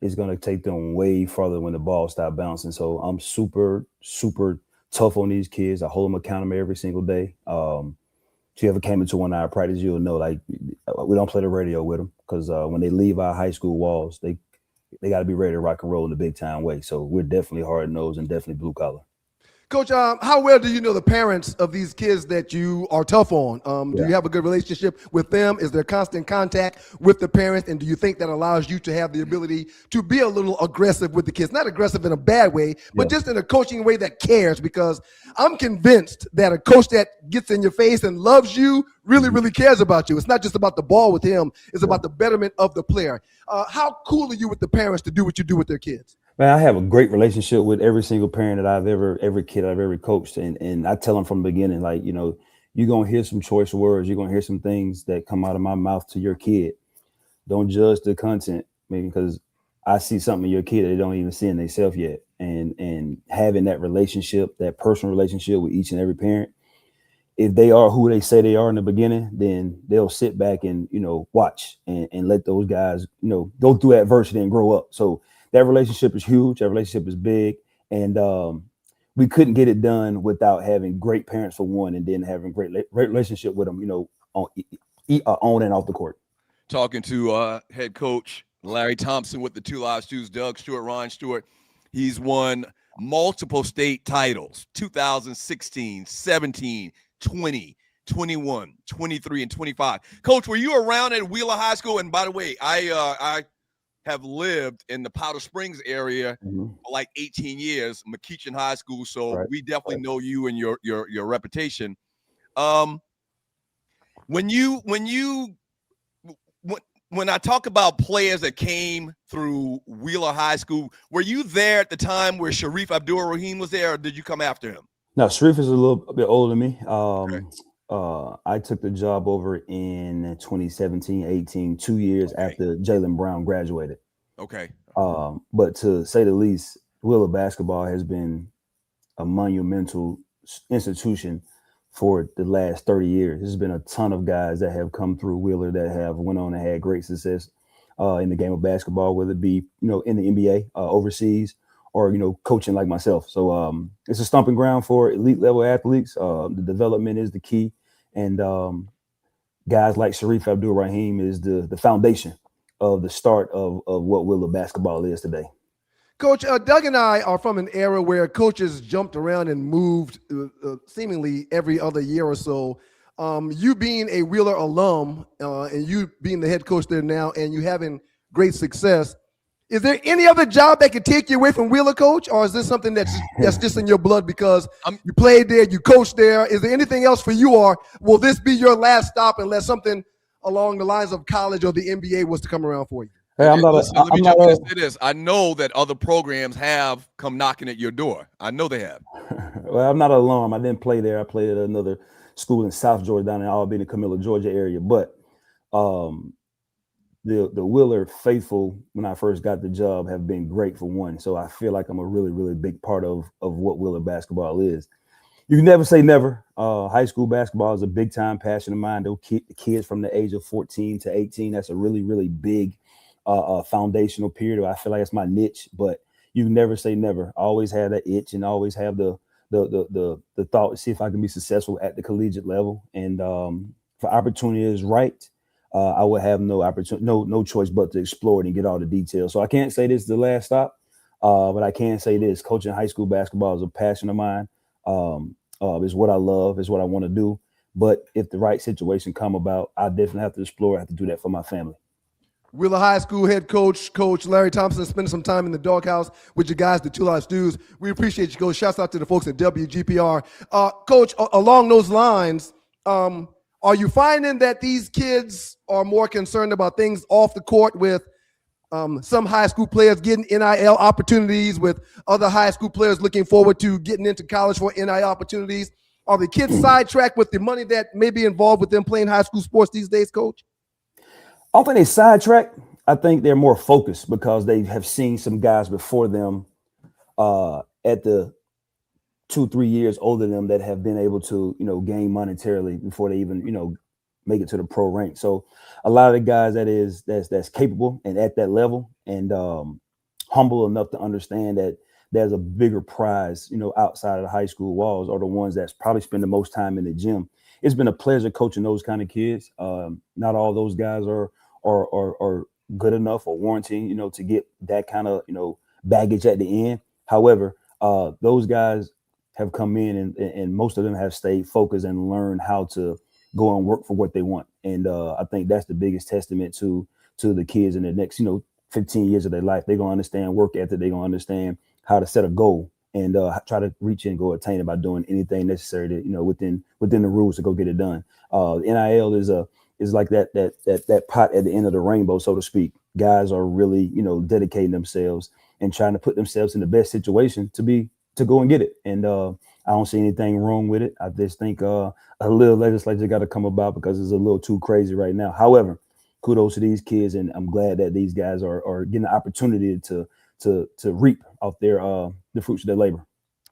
is going to take them way farther when the ball stops bouncing. So I'm super, super tough on these kids. I hold them accountable every single day. If you ever came into one of our practice, you'll know, like, we don't play the radio with them because when they leave our high school walls, they got to be ready to rock and roll in the big time way. So we're definitely hard-nosed and definitely blue collar. Coach, how well do you know the parents of these kids that you are tough on? Do you have a good relationship with them? Is there constant contact with the parents? And do you think that allows you to have the ability to be a little aggressive with the kids? Not aggressive in a bad way, but just in a coaching way that cares, because I'm convinced that a coach that gets in your face and loves you really, really cares about you. It's not just about the ball with him. It's about the betterment of the player. How cool are you with the parents to do what you do with their kids? Man, I have a great relationship with every single parent that every kid I've ever coached. And I tell them from the beginning, like, you know, you're going to hear some choice words. You're going to hear some things that come out of my mouth to your kid. Don't judge the content, maybe because I see something in your kid that they don't even see in themselves yet. And having that relationship, that personal relationship with each and every parent, if they are who they say they are in the beginning, then they'll sit back and, you know, watch and let those guys, you know, go through adversity and grow up. So that relationship is huge. That relationship is big. And we couldn't get it done without having great parents for one, and then having great relationship with them, you know, on and off the court. Talking to head coach Larry Thompson with the Two Live Stews, Doug Stewart, Ron Stewart. He's won multiple state titles, 2016, 17, 20, 21, 23, and 25. Coach, were you around at Wheeler High School? And by the way, I have lived in the Powder Springs area for like 18 years, McKeachin High School. So we definitely know you and your reputation. When I talk about players that came through Wheeler High School, were you there at the time where Sharif Abdul-Rahim was there, or did you come after him? No, Sharif is a little bit older than me. I took the job over in 2017-18, 2 years after Jaylen Brown graduated. Okay. But to say the least, Wheeler basketball has been a monumental institution for the last 30 years. There's been a ton of guys that have come through Wheeler that have went on and had great success in the game of basketball, whether it be, you know, in the NBA, overseas, or, you know, coaching like myself. So it's a stomping ground for elite level athletes. The development is the key. And guys like Sharif Abdul-Rahim is the foundation of the start of what Wheeler basketball is today. Coach, Doug and I are from an era where coaches jumped around and moved seemingly every other year or so. You being a Wheeler alum and you being the head coach there now and you having great success, is there any other job that could take you away from Wheeler, Coach? Or is this something that's just in your blood because you played there, you coached there? Is there anything else for you, or will this be your last stop unless something along the lines of college or the NBA was to come around for you? Hey, let me jump in and say this. I know that other programs have come knocking at your door. I know they have. Well, I'm not an alum. I didn't play there. I played at another school in South Georgia, down in Albany, Camilla, Georgia area. But the Wheeler faithful, when I first got the job, have been great for one. So I feel like I'm a really, really big part of what Wheeler basketball is. You can never say never. High school basketball is a big time passion of mine. Those kids from the age of 14 to 18, that's a really, really big foundational period. I feel like it's my niche, but you can never say never. I always have that itch and always have the thought to see if I can be successful at the collegiate level. And if opportunity is right, I would have no choice but to explore it and get all the details. So I can't say this is the last stop. But I can say this: coaching high school basketball is a passion of mine. Is what I love, is what I want to do. But if the right situation come about, I definitely have to explore. I have to do that for my family. Wheeler High School head coach Larry Thompson, spending some time in the doghouse with you guys, the Two Live Stews. We appreciate you, Coach. Shouts out to the folks at WGPR. Coach, along those lines, are you finding that these kids are more concerned about things off the court with some high school players getting NIL opportunities, with other high school players looking forward to getting into college for NIL opportunities? Are the kids sidetracked with the money that may be involved with them playing high school sports these days, Coach? I don't think they sidetrack. I think they're more focused because they have seen some guys before them at the 2-3 years older than them that have been able to, gain monetarily before they even, make it to the pro rank. So a lot of the guys that's capable and at that level and humble enough to understand that there's a bigger prize, outside of the high school walls, are the ones that's probably spend the most time in the gym. It's been a pleasure coaching those kind of kids. Not all those guys are good enough or warranting, to get that kind of, baggage at the end. However, those guys have come in and most of them have stayed focused and learned how to go and work for what they want. And I think that's the biggest testament to the kids in the next, 15 years of their life. They're going to understand work ethic. They're going to understand how to set a goal and try to reach and go attain it by doing anything necessary to, within the rules to go get it done. NIL is like that pot at the end of the rainbow, so to speak. Guys are really, dedicating themselves and trying to put themselves in the best situation to go and get it. And I don't see anything wrong with it. I just think a little legislature got to come about because it's a little too crazy right now. However, kudos to these kids, and I'm glad that these guys are getting the opportunity to reap off the fruits of their labor.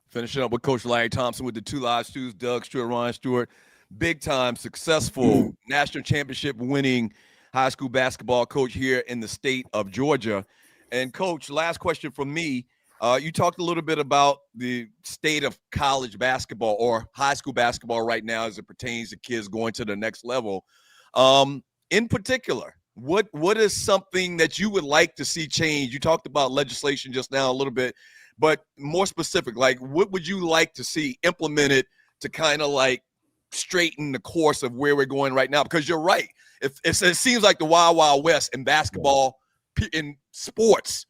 Finishing up with Coach Larry Thompson with the Two Live Stews, Doug Stewart, Ryan Stewart, big time successful national championship winning high school basketball coach here in the state of Georgia. And Coach, last question from me. You talked a little bit about the state of college basketball or high school basketball right now as it pertains to kids going to the next level. In particular, what is something that you would like to see change? You talked about legislation just now a little bit, but more specific, like what would you like to see implemented to kind of like straighten the course of where we're going right now? Because you're right. It seems like the wild, wild west in basketball, in sports,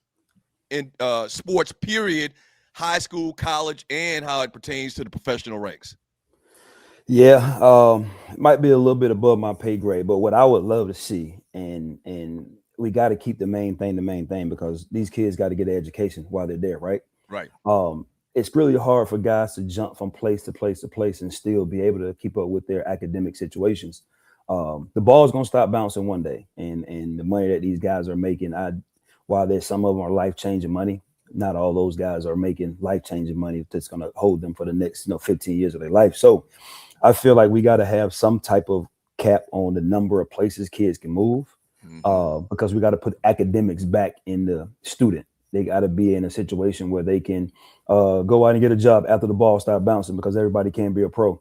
period, high school, college, and how it pertains to the professional ranks. Yeah, it might be a little bit above my pay grade, but what I would love to see, and we got to keep the main thing because these kids got to get an education while they're there, right? Right. It's really hard for guys to jump from place to place to place and still be able to keep up with their academic situations. The ball is going to stop bouncing one day, and the money that these guys are making, while there's some of them are life-changing money, not all those guys are making life-changing money that's going to hold them for the next 15 years of their life. So I feel like we got to have some type of cap on the number of places kids can move, because we got to put academics back in the student. They got to be in a situation where they can go out and get a job after the ball start bouncing, because everybody can't be a pro.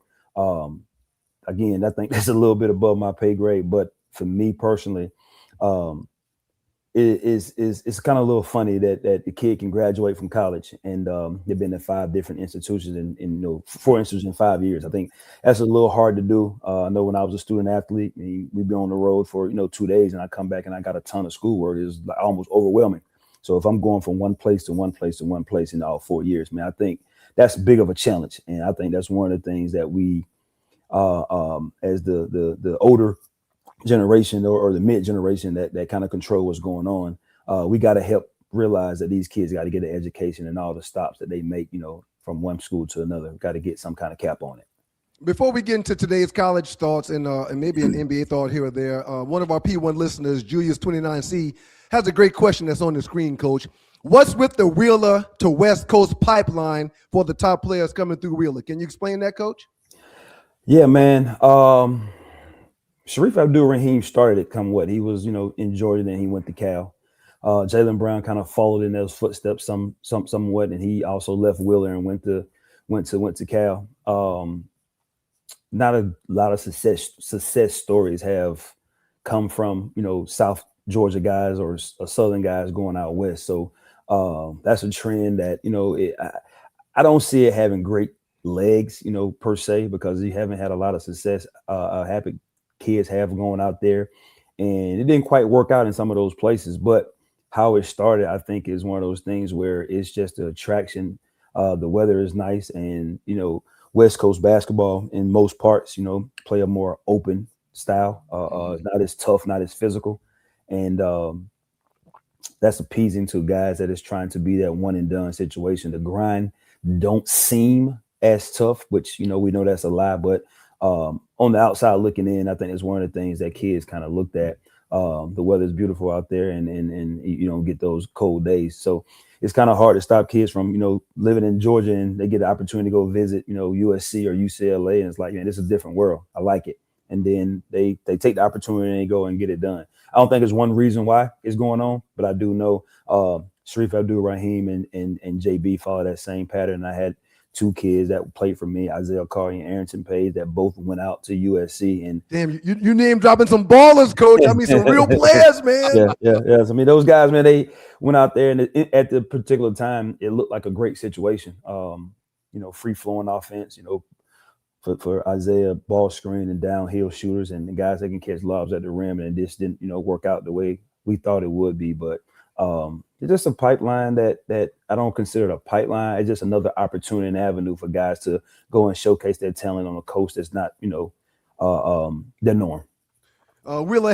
Again, I think that's a little bit above my pay grade, but for me personally, it's kind of a little funny that the kid can graduate from college and they've been at 5 different institutions in 4 institutions in 5 years. I think that's a little hard to do. I know when I was a student athlete, we'd be on the road for 2 days, and I come back and I got a ton of schoolwork. It's like almost overwhelming. So if I'm going from one place to one place to one place in all 4 years, man, I think that's big of a challenge, and I think that's one of the things that we, as the older generation or the mid generation that kind of control what's going on, we got to help realize that these kids got to get an education, and all the stops that they make, from one school to another, got to get some kind of cap on it. Before we get into today's college thoughts and maybe an NBA thought here or there, one of our P1 listeners, Julius29C, has a great question that's on the screen, Coach. What's with the Wheeler to West Coast pipeline for the top players coming through Wheeler? Can you explain that, Coach? Yeah, man. Sharif Abdul-Rahim started it he was, in Georgia, then he went to Cal. Jaylen Brown kind of followed in those footsteps somewhat, and he also left Wheeler and went to Cal. Not a lot of success stories have come from, South Georgia guys or Southern guys going out west. So That's a trend that, I don't see it having great legs, per se, because you haven't had a lot of success. Happy kids have going out there, and it didn't quite work out in some of those places. But how it started, I think, is one of those things where it's just an attraction. The weather is nice, and West Coast basketball in most parts, play a more open style. Not as tough, not as physical, and that's appeasing to guys that is trying to be that one and done situation. The grind don't seem as tough, which we know that's a lie. But on the outside looking in, I think it's one of the things that kids kind of looked at. The weather's beautiful out there, and you don't get those cold days, so it's kind of hard to stop kids from living in Georgia and they get the opportunity to go visit USC or UCLA, and it's like, man, this is a different world. I like it, and then they take the opportunity and they go and get it done. I don't think there's one reason why it's going on, but I do know Sharif Abdul-Rahim and JB follow that same pattern. I had two kids that played for me, Isaiah Carey and Arrington Page, that both went out to USC. And damn, you name dropping some ballers, coach. I mean, some real players, man. Yeah. I mean, those guys, man, they went out there, and at the particular time, it looked like a great situation. Free flowing offense, for Isaiah, ball screen and downhill shooters, and the guys that can catch lobs at the rim, and this didn't, work out the way we thought it would be. But it's just a pipeline that I don't consider it a pipeline. It's just another opportunity and avenue for guys to go and showcase their talent on a coast that's not, their norm. Wheeler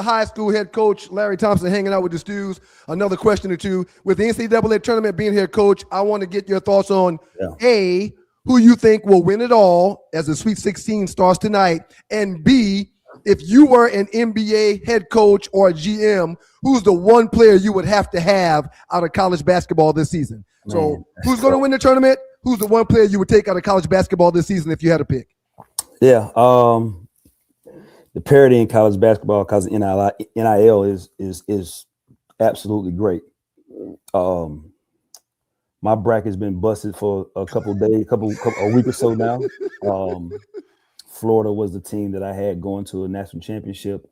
High School head coach Larry Thompson hanging out with the Stews. Another question or two. With the NCAA tournament being here, coach, I want to get your thoughts on A, who you think will win it all as the Sweet 16 starts tonight, and B, if you were an NBA head coach or a GM, who's the one player you would have to have out of college basketball this season? Man, so who's going to win the tournament? Who's the one player you would take out of college basketball this season if you had to pick? Yeah. The parity in college basketball because NIL is absolutely great. My bracket's been busted for a couple of days, a week or so now. Florida was the team that I had going to a national championship.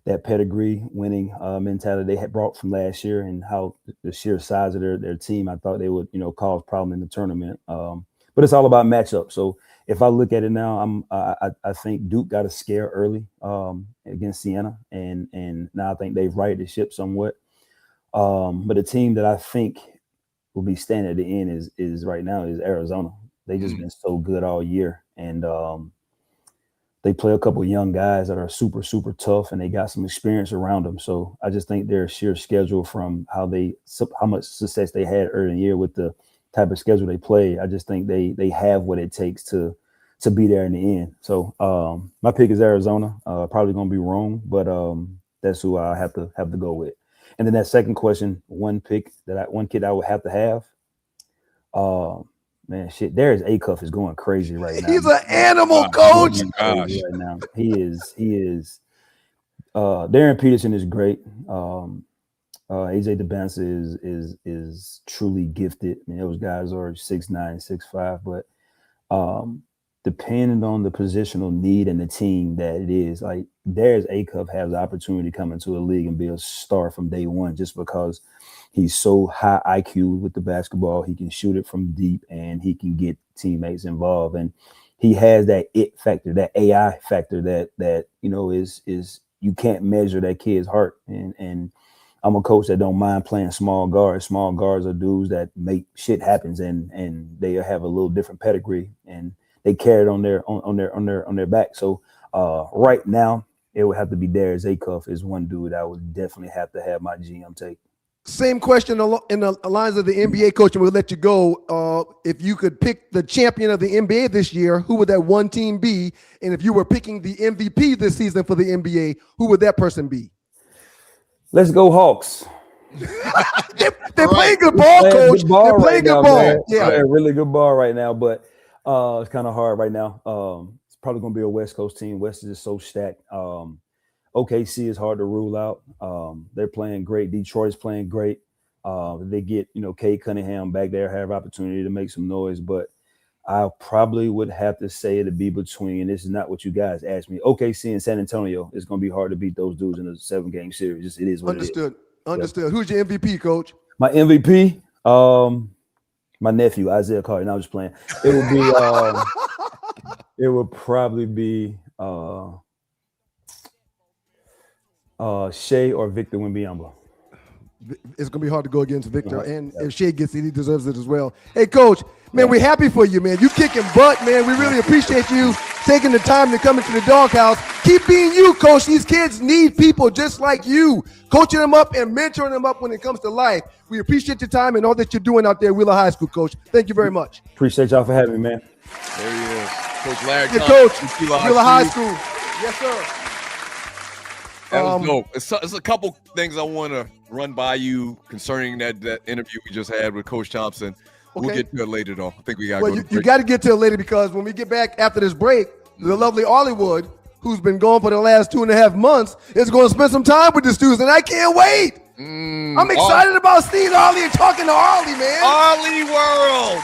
That pedigree, winning mentality they had brought from last year, and how the sheer size of their team, I thought they would, cause problem in the tournament. But it's all about matchup. So if I look at it now, I think Duke got a scare early against Siena, and now I think they've righted the ship somewhat. But the team that I think will be standing at the end is right now is Arizona. They just been so good all year, and they play a couple of young guys that are super, super tough, and they got some experience around them. So I just think their sheer schedule, from how much success they had early in the year with the type of schedule they play, I just think they have what it takes to be there in the end. So my pick is Arizona. Probably gonna be wrong, but that's who I have to go with. And then that second question, one kid I would have to have. Man, shit, Darius Acuff is going crazy right now. He's an animal, coach. Right now. He is. Darren Peterson is great. AJ DeBanza is truly gifted. I mean, those guys are 6'9", 6'5", but depending on the positional need and the team that it is, like Darius Acuff has the opportunity to come into a league and be a star from day one, just because he's so high IQ with the basketball. He can shoot it from deep, and he can get teammates involved. And he has that it factor, that AI factor that is you can't measure that kid's heart. And I'm a coach that don't mind playing small guards. Small guards are dudes that make shit happens, and they have a little different pedigree, and they carry it on their back. So right now, it would have to be Darius Acuff is one dude I would definitely have to have my GM take. Same question in the lines of the NBA coach, and we'll let you go. If you could pick the champion of the NBA this year, who would that one team be? And if you were picking the MVP this season for the NBA, who would that person be? Let's go Hawks. They're playing good ball, coach. They're playing good ball. Man. Yeah, they're really good ball right now, but it's kind of hard right now. It's probably going to be a West Coast team. West is just so stacked. OKC is hard to rule out. They're playing great. Detroit's playing great. They get, Cade Cunningham back there, have opportunity to make some noise, but I probably would have to say it'd be between, this is not what you guys asked me, OKC and San Antonio. It's going to be hard to beat those dudes in a 7-game series. It is what Understood. It is. Understood. Who's your MVP, Coach? My MVP, my nephew Isaiah Carter. Now I'm just playing. It would be, it would probably be Shea or Victor Wembanyama. It's gonna be hard to go against Victor, and if Shea gets it, he deserves it as well. Hey, Coach, man, we're happy for you, man. You kicking butt, man. We really appreciate you taking the time to come into the doghouse. Keep being you, Coach. These kids need people just like you, coaching them up and mentoring them up when it comes to life. We appreciate your time and all that you're doing out there at Wheeler High School, Coach. Thank you very much. Appreciate y'all for having me, man. There he is, Coach Larry Your Thompson, coach, Wheeler High School. Yes, sir. That was dope. It's a couple things I want to run by you concerning that interview we just had with Coach Thompson. Okay. We'll get to it later, though. I think we got to Well, go. you got to get to it later because when we get back after this break, the lovely Hollywood, who's been gone for the last 2.5 months, is going to spend some time with the students, and I can't wait. I'm excited about seeing Ollie and talking to Ollie, man. Ollie World.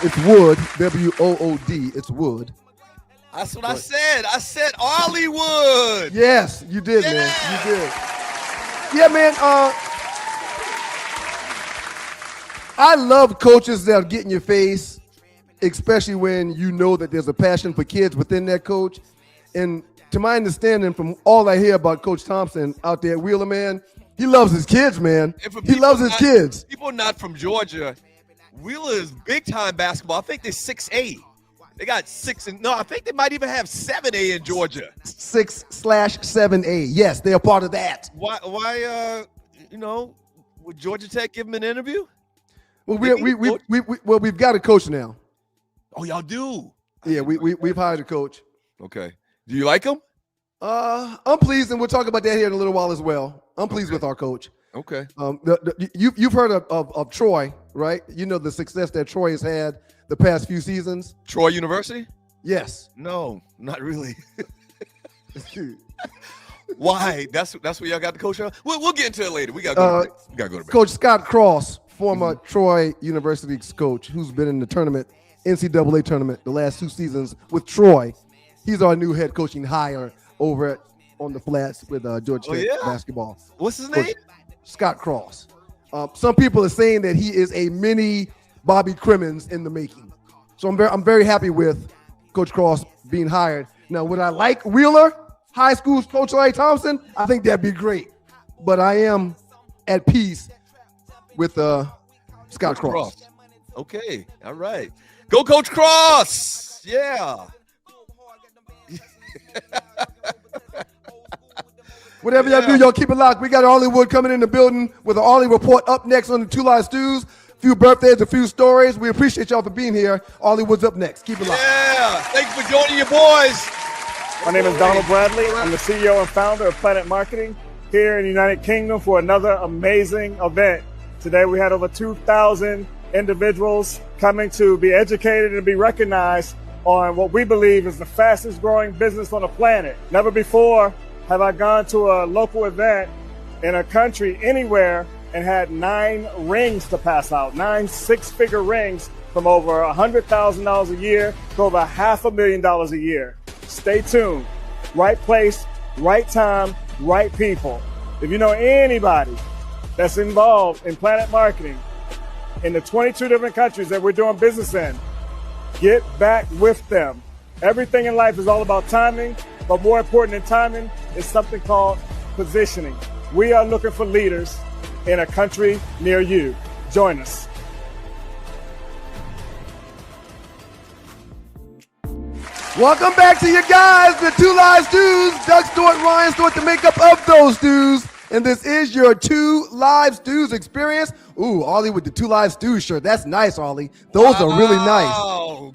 It's Wood, W-O-O-D. It's Wood. That's what I said. I said Hollywood. Yes, you did, man. You did. Yeah, man. I love coaches that get in your face, especially when you know that there's a passion for kids within that coach. And to my understanding, from all I hear about Coach Thompson out there at Wheeler, man, he loves his kids, man. He loves his kids. People not from Georgia, Wheeler is big time basketball. I think they're 6A. They got 6 and no, I think they might even have 7A in Georgia. 6/7A. Yes, they're part of that. Why would Georgia Tech give them an interview? Well, we've got a coach now. Oh, y'all do? Yeah, we've hired a coach. Okay. Do you like him? I'm pleased, and we'll talk about that here in a little while as well. I'm pleased with our coach. Okay. You've heard of Troy, right? You know the success that Troy has had the past few seasons. Troy University? Yes. No, not really. Why? That's where y'all got the coach on? We'll get into it later. We gotta go to break. Coach Scott Cross, former Troy University's coach, who's been in the tournament, NCAA tournament, the last 2 seasons with Troy. He's our new head coaching hire over on the flats with Georgia Tech basketball. What's his name? Scott Cross. Some people are saying that he is a mini Bobby Crimmins in the making. So I'm very happy with Coach Cross being hired. Now, would I like Wheeler High School's Coach Larry Thompson? I think that'd be great. But I am at peace with Scott Cross. Okay. All right. Go Coach Cross. Yeah. Whatever y'all do, y'all keep it locked. We got Hollywood coming in the building with an Ollie report up next on the Two Live Stews. Few birthdays, a few stories. We appreciate y'all for being here. Hollywood's up next. Keep it locked. Yeah. Thanks for joining your boys. My name is Donald Bradley. I'm the CEO and founder of Planet Marketing here in the United Kingdom for another amazing event. Today we had over 2,000 individuals coming to be educated and be recognized on what we believe is the fastest growing business on the planet. Never before have I gone to a local event in a country anywhere and had 9 rings to pass out, 9 six-figure rings from over $100,000 a year to over $500,000 a year. Stay tuned. Right place, right time, right people. If you know anybody that's involved in Planet Marketing in the 22 different countries that we're doing business in, get back with them. Everything in life is all about timing, but more important than timing is something called positioning. We are looking for leaders in a country near you. Join us. Welcome back to you guys, the Two Live Stews. Doug Stewart, Ryan Stewart, the makeup of those stews. And this is your Two Live Stews experience. Ooh, Ollie with the Two Live Stews shirt. That's nice, Ollie. Those are really nice.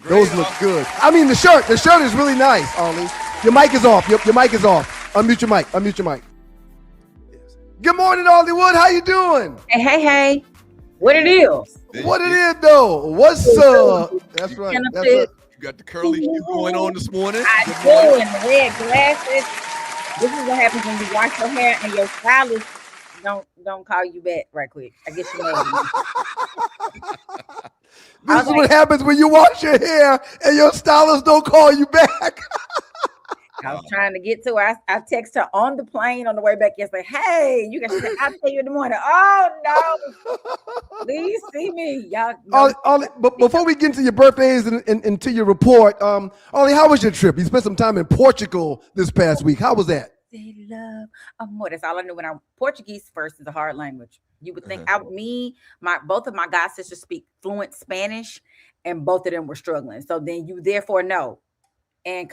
Those look good. I mean, the shirt is really nice, Ollie. Your mic is off. Your mic is off. Unmute your mic. Unmute your mic. Good morning, Hollywood. How you doing? Hey. What it is? What it is, though? What's up? That's right. That's it. You got the curly hue going on this morning. I do, and the red glasses. This is what happens when you wash your hair and your stylist don't call you back right quick. I guess you know. This is what happens when you wash your hair and your stylist don't call you back. I was trying to get to her. I text her on the plane on the way back yesterday. Hey, you guys, I'll tell you in the morning. Oh no, please see me, y'all. Ollie, but before we get into your birthdays and into your report, Ollie, how was your trip? You spent some time in Portugal this past week. How was that? They love amor. That's all I knew when Portuguese first is a hard language. You would think both of my god sisters speak fluent Spanish, and both of them were struggling. So then you therefore know. And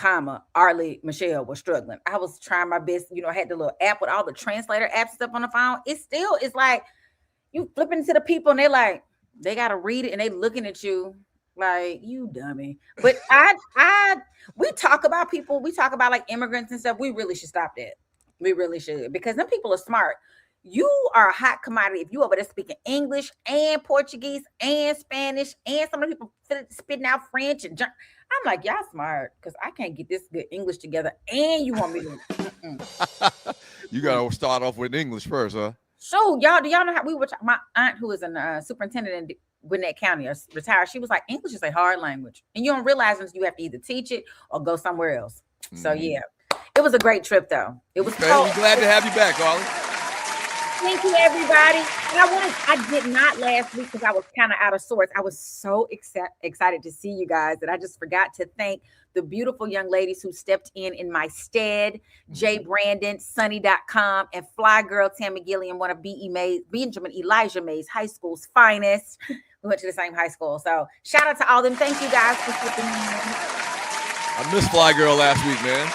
Arlie Michelle was struggling. I was trying my best. I had the little app with all the translator apps stuff on the phone. It's like you flipping to the people and they got to read it and they looking at you like, you dummy. But we talk about people. We talk about like immigrants and stuff. We really should stop that. We really should, because them people are smart. You are a hot commodity if you over there speaking English and Portuguese and Spanish and some of the people spitting out French and I'm like, y'all smart, because I can't get this good English together. And you want me to? You gotta start off with English first, huh? So y'all, do y'all know how we were? My aunt, who is a superintendent in Gwinnett County, retired, she was like, English is a hard language, and you don't realize until you have to either teach it or go somewhere else. So yeah, it was a great trip though. It was. Okay, we're glad to have you back, Ollie. Thank you, everybody. And I did not last week because I was kind of out of sorts. I was so excited to see you guys that I just forgot to thank the beautiful young ladies who stepped in my stead. Jay Brandon, Sunny.com, and Fly Girl Tammy Gilliam, one of Benjamin Elijah May's high school's finest. We went to the same high school. So shout out to all them. Thank you guys for stepping in. I missed Fly Girl last week, man.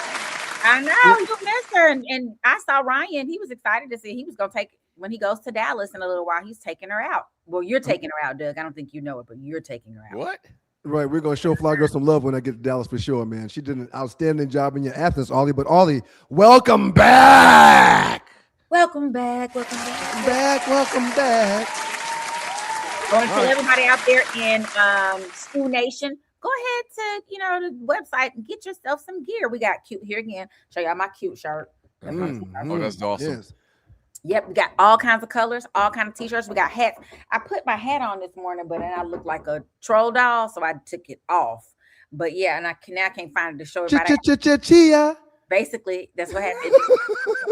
I know you missed her, and I saw Ryan. He was excited to see he was gonna take when he goes to Dallas in a little while. He's taking her out. Well, you're taking her out, Doug. I don't think you know it, but you're taking her out. What? Right, we're gonna show Fly Girl some love when I get to Dallas for sure, man. She did an outstanding job in your absence, Ollie. But Ollie, welcome back. Welcome back. Welcome back. Welcome back. I want to tell everybody out there in School Nation, go ahead to the website and get yourself some gear. We got cute here again. Show y'all my cute shirt. Oh, that's awesome. Yes. Yep, we got all kinds of colors, all kinds of t-shirts. We got hats. I put my hat on this morning, but then I look like a troll doll, so I took it off. But yeah, and I can't find it to show everybody. Chia. Basically, that's what happened.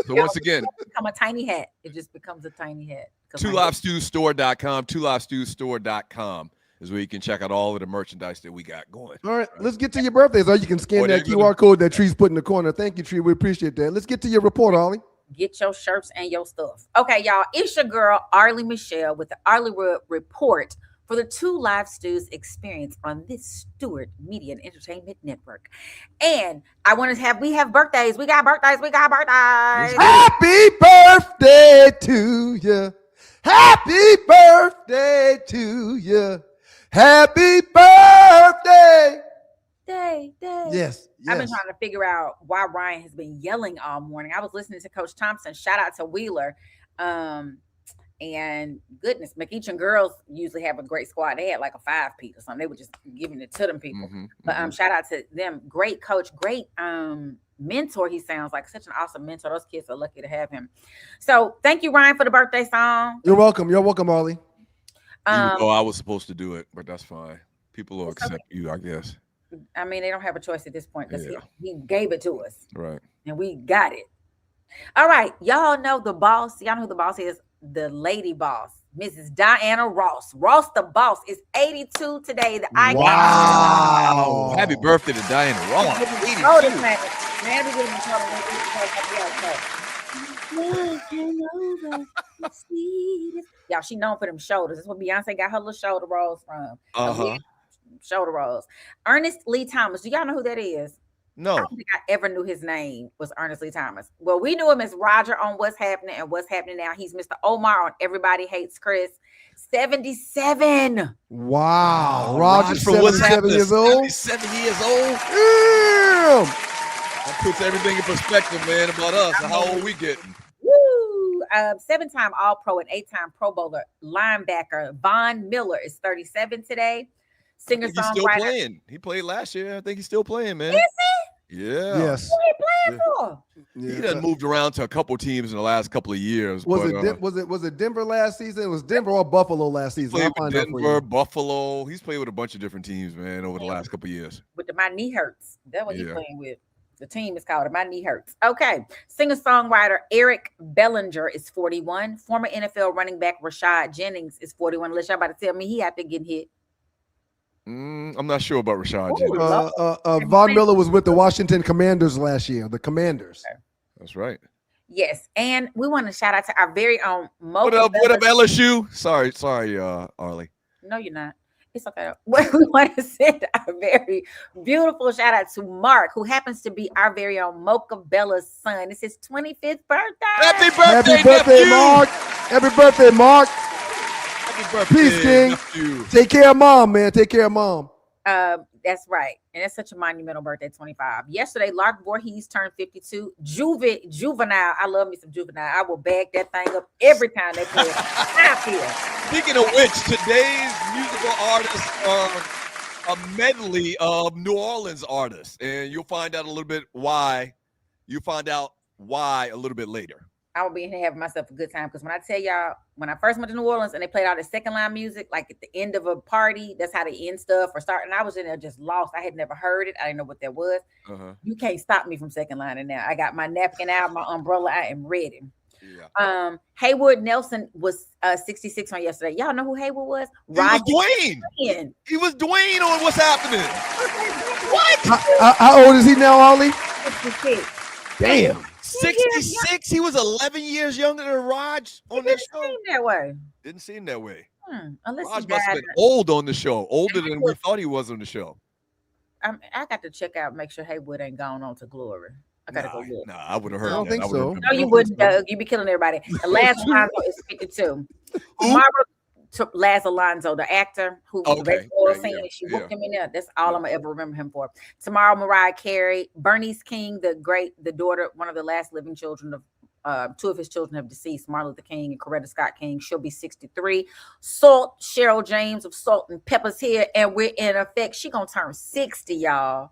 So once again, become a tiny hat. It just becomes a tiny hat. 2livestewstore.com, 2livestewstore.com is where you can check out all of the merchandise that we got going. All right, let's get to your birthdays. Or you can scan that QR code that Tree's put in the corner. Thank you, Tree. We appreciate that. Let's get to your report, Ollie. Get your shirts and your stuff. Okay, y'all. It's your girl, Arlie Michelle, with the Arlie Report for the Two Live Stews experience on this Stewart Media and Entertainment Network. And we have birthdays. We got birthdays. Happy birthday to you. Happy birthday to you. Happy birthday. Day. Yes. I've been trying to figure out why Ryan has been yelling all morning. I was listening to Coach Thompson. Shout out to Wheeler. And goodness, McEachin girls usually have a great squad. They had like a 5-peat or something. They were just giving it to them people. But shout out to them. Great coach, great mentor. He sounds like such an awesome mentor. Those kids are lucky to have him. So thank you, Ryan, for the birthday song. You're welcome. You're welcome, Ollie. I was supposed to do it, but that's fine. People will accept you, I guess. I mean, they don't have a choice at this point because he gave it to us. Right. And we got it. All right. Y'all know the boss. Y'all know who the boss is? The lady boss, Mrs. Diana Ross. Ross the boss is 82 today. Wow. Happy birthday to Diana Ross. 82. Y'all, she known for them shoulders. That's what Beyonce got her little shoulder rolls from. Shoulder rolls. Ernest Lee Thomas. Do y'all know who that is? No. I don't think I ever knew his name was Ernest Lee Thomas. Well, we knew him as Roger on What's Happening and What's Happening Now. He's Mr. Omar on Everybody Hates Chris. 77. Wow. Roger's 77 years old. 77 years old. Damn. That puts everything in perspective, man, about us and how old we getting. Woo! 7-time All-Pro and 8-time Pro Bowler linebacker Von Miller is 37 today. Singer-songwriter. He's still playing. He played last year. I think he's still playing, man. Is he? Yeah. Yes. Who he playing for? Yeah. He done moved around to a couple teams in the last couple of years. Was it Denver last season? It was Denver or Buffalo last season. Played with Denver, Buffalo. He's played with a bunch of different teams, man, over the last couple of years. My knee hurts. That's what he's playing with. The team is called My Knee Hurts. Okay. Singer-songwriter Eric Bellinger is 41. Former NFL running back Rashad Jennings is 41. Unless y'all about to tell me he after getting hit. I'm not sure about Rashad Jennings. Von Miller was with the Washington Commanders last year. The Commanders. That's right. Yes, and we want to shout out to our very own What up, LSU? Sorry, Arlie. No, you're not. It's okay. We want to send a very beautiful shout out to Mark, who happens to be our very own Mocha Bella's son. It's his 25th birthday. Happy birthday, Happy birthday, nephew. Mark. Happy birthday, Mark. Happy birthday, Peace, King. nephew. Take care of mom, man. Take care of mom. That's right. And that's such a monumental birthday, 25. Yesterday, Lark Voorhees turned 52. Juvenile. I love me some Juvenile. I will bag that thing up every time they play it. I feel. Speaking of which, today's musical artists are a medley of New Orleans artists, and you'll find out a little bit why. You'll find out why a little bit later. I will be in here having myself a good time because when I tell y'all, when I first went to New Orleans and they played all the second line music, like at the end of a party, that's how they end stuff or start. And I was in there just lost. I had never heard it. I didn't know what that was. You can't stop me from second line. And now I got my napkin out, my umbrella. I am ready. Yeah. Haywood Nelson was 66 on yesterday. Y'all know who Haywood was? Roger Dwayne. He was Dwayne on What's Happening. What? How old is he now, Ollie? 66. Damn. 66. He was 11 years younger than Raj on that show. Didn't seem that way. Didn't seem that way. Unless Raj must have been old on the show, older than we thought he was on the show. I got to check out, make sure Haywood ain't gone on to glory. I gotta go look. Nah, I would have heard. I don't think so. No, you wouldn't, Doug. You be killing everybody. The last Alonzo is 52. Tomorrow, Laz Alonso, the actor who was the scene, she whooped him in there. That's all I'm gonna ever remember him for. Tomorrow, Mariah Carey, Bernice King, the daughter, one of the last living children of two of his children have deceased, Martin Luther King and Coretta Scott King. She'll be 63. Salt, Cheryl James of Salt and Pepper's here, and we're in effect. She gonna turn 60, y'all.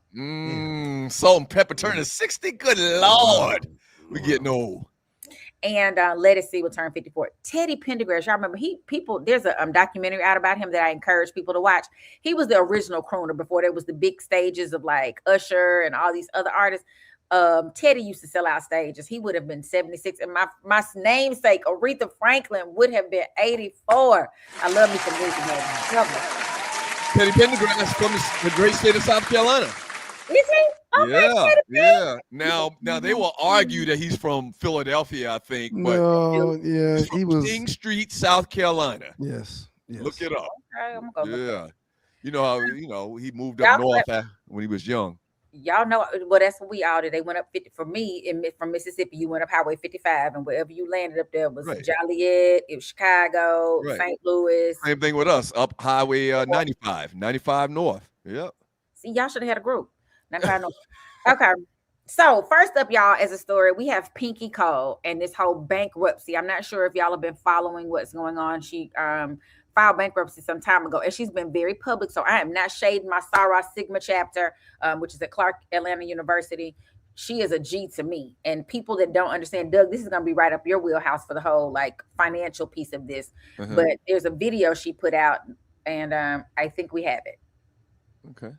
Salt and Pepper turning 60. Good Lord, we getting old. And Let It See will turn 54. Teddy Pendergrass, y'all remember there's a documentary out about him that I encourage people to watch. He was the original crooner before there was the big stages of like Usher and all these other artists. Teddy used to sell out stages. He would have been 76. And my namesake, Aretha Franklin, would have been 84. I love me some music. Teddy Pendergrass from the great state of South Carolina. Is he? Okay, yeah. Now they will argue that he's from Philadelphia, I think. But he was King Street, South Carolina. Yes. Look it up. Okay, I'm gonna go look. You know how he moved up north when he was young. Y'all know, well, that's what we all did. They went up 50 for me from Mississippi. You went up Highway 55, and wherever you landed up there was Joliet, it was Chicago, St. Louis. Same thing with us up Highway 95 north. Yep. See, y'all should have had a group. 95 north. Okay. So first up, y'all, as a story, we have Pinky Cole and this whole bankruptcy. I'm not sure if y'all have been following what's going on. She filed bankruptcy some time ago, and she's been very public. So I am not shading my Soror Sigma chapter, which is at Clark Atlanta University. She is a G to me. And people that don't understand, Doug, this is going to be right up your wheelhouse for the whole like financial piece of this. But there's a video she put out, and I think we have it. Okay.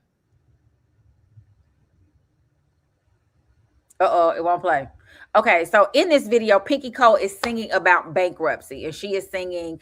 It won't play. Okay, so in this video, Pinky Cole is singing about bankruptcy, and she is singing,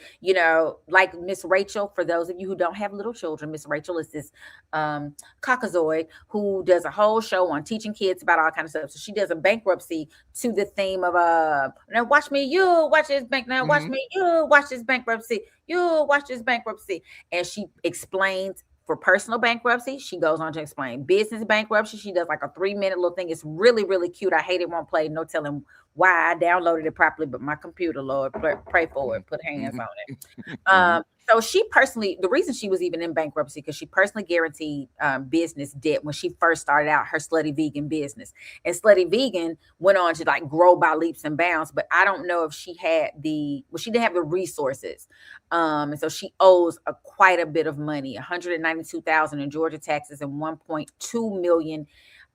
like Miss Rachel. For those of you who don't have little children, Miss Rachel is this caucasoid who does a whole show on teaching kids about all kinds of stuff. So she does a bankruptcy to the theme of now watch me, you watch this bank. Now watch me, you watch this bankruptcy. You watch this bankruptcy, and she explains. For personal bankruptcy, she goes on to explain business bankruptcy. She does like a 3-minute little thing. It's really, really cute. I hate it won't play. No telling why. I downloaded it properly, but my computer, Lord, pray for it. Put hands on it. So she personally, the reason she was even in bankruptcy, because she personally guaranteed business debt when she first started out her Slutty Vegan business. And Slutty Vegan went on to like grow by leaps and bounds, but I don't know if she had she didn't have the resources. And so she owes quite a bit of money, $192,000 in Georgia taxes and $1.2 million,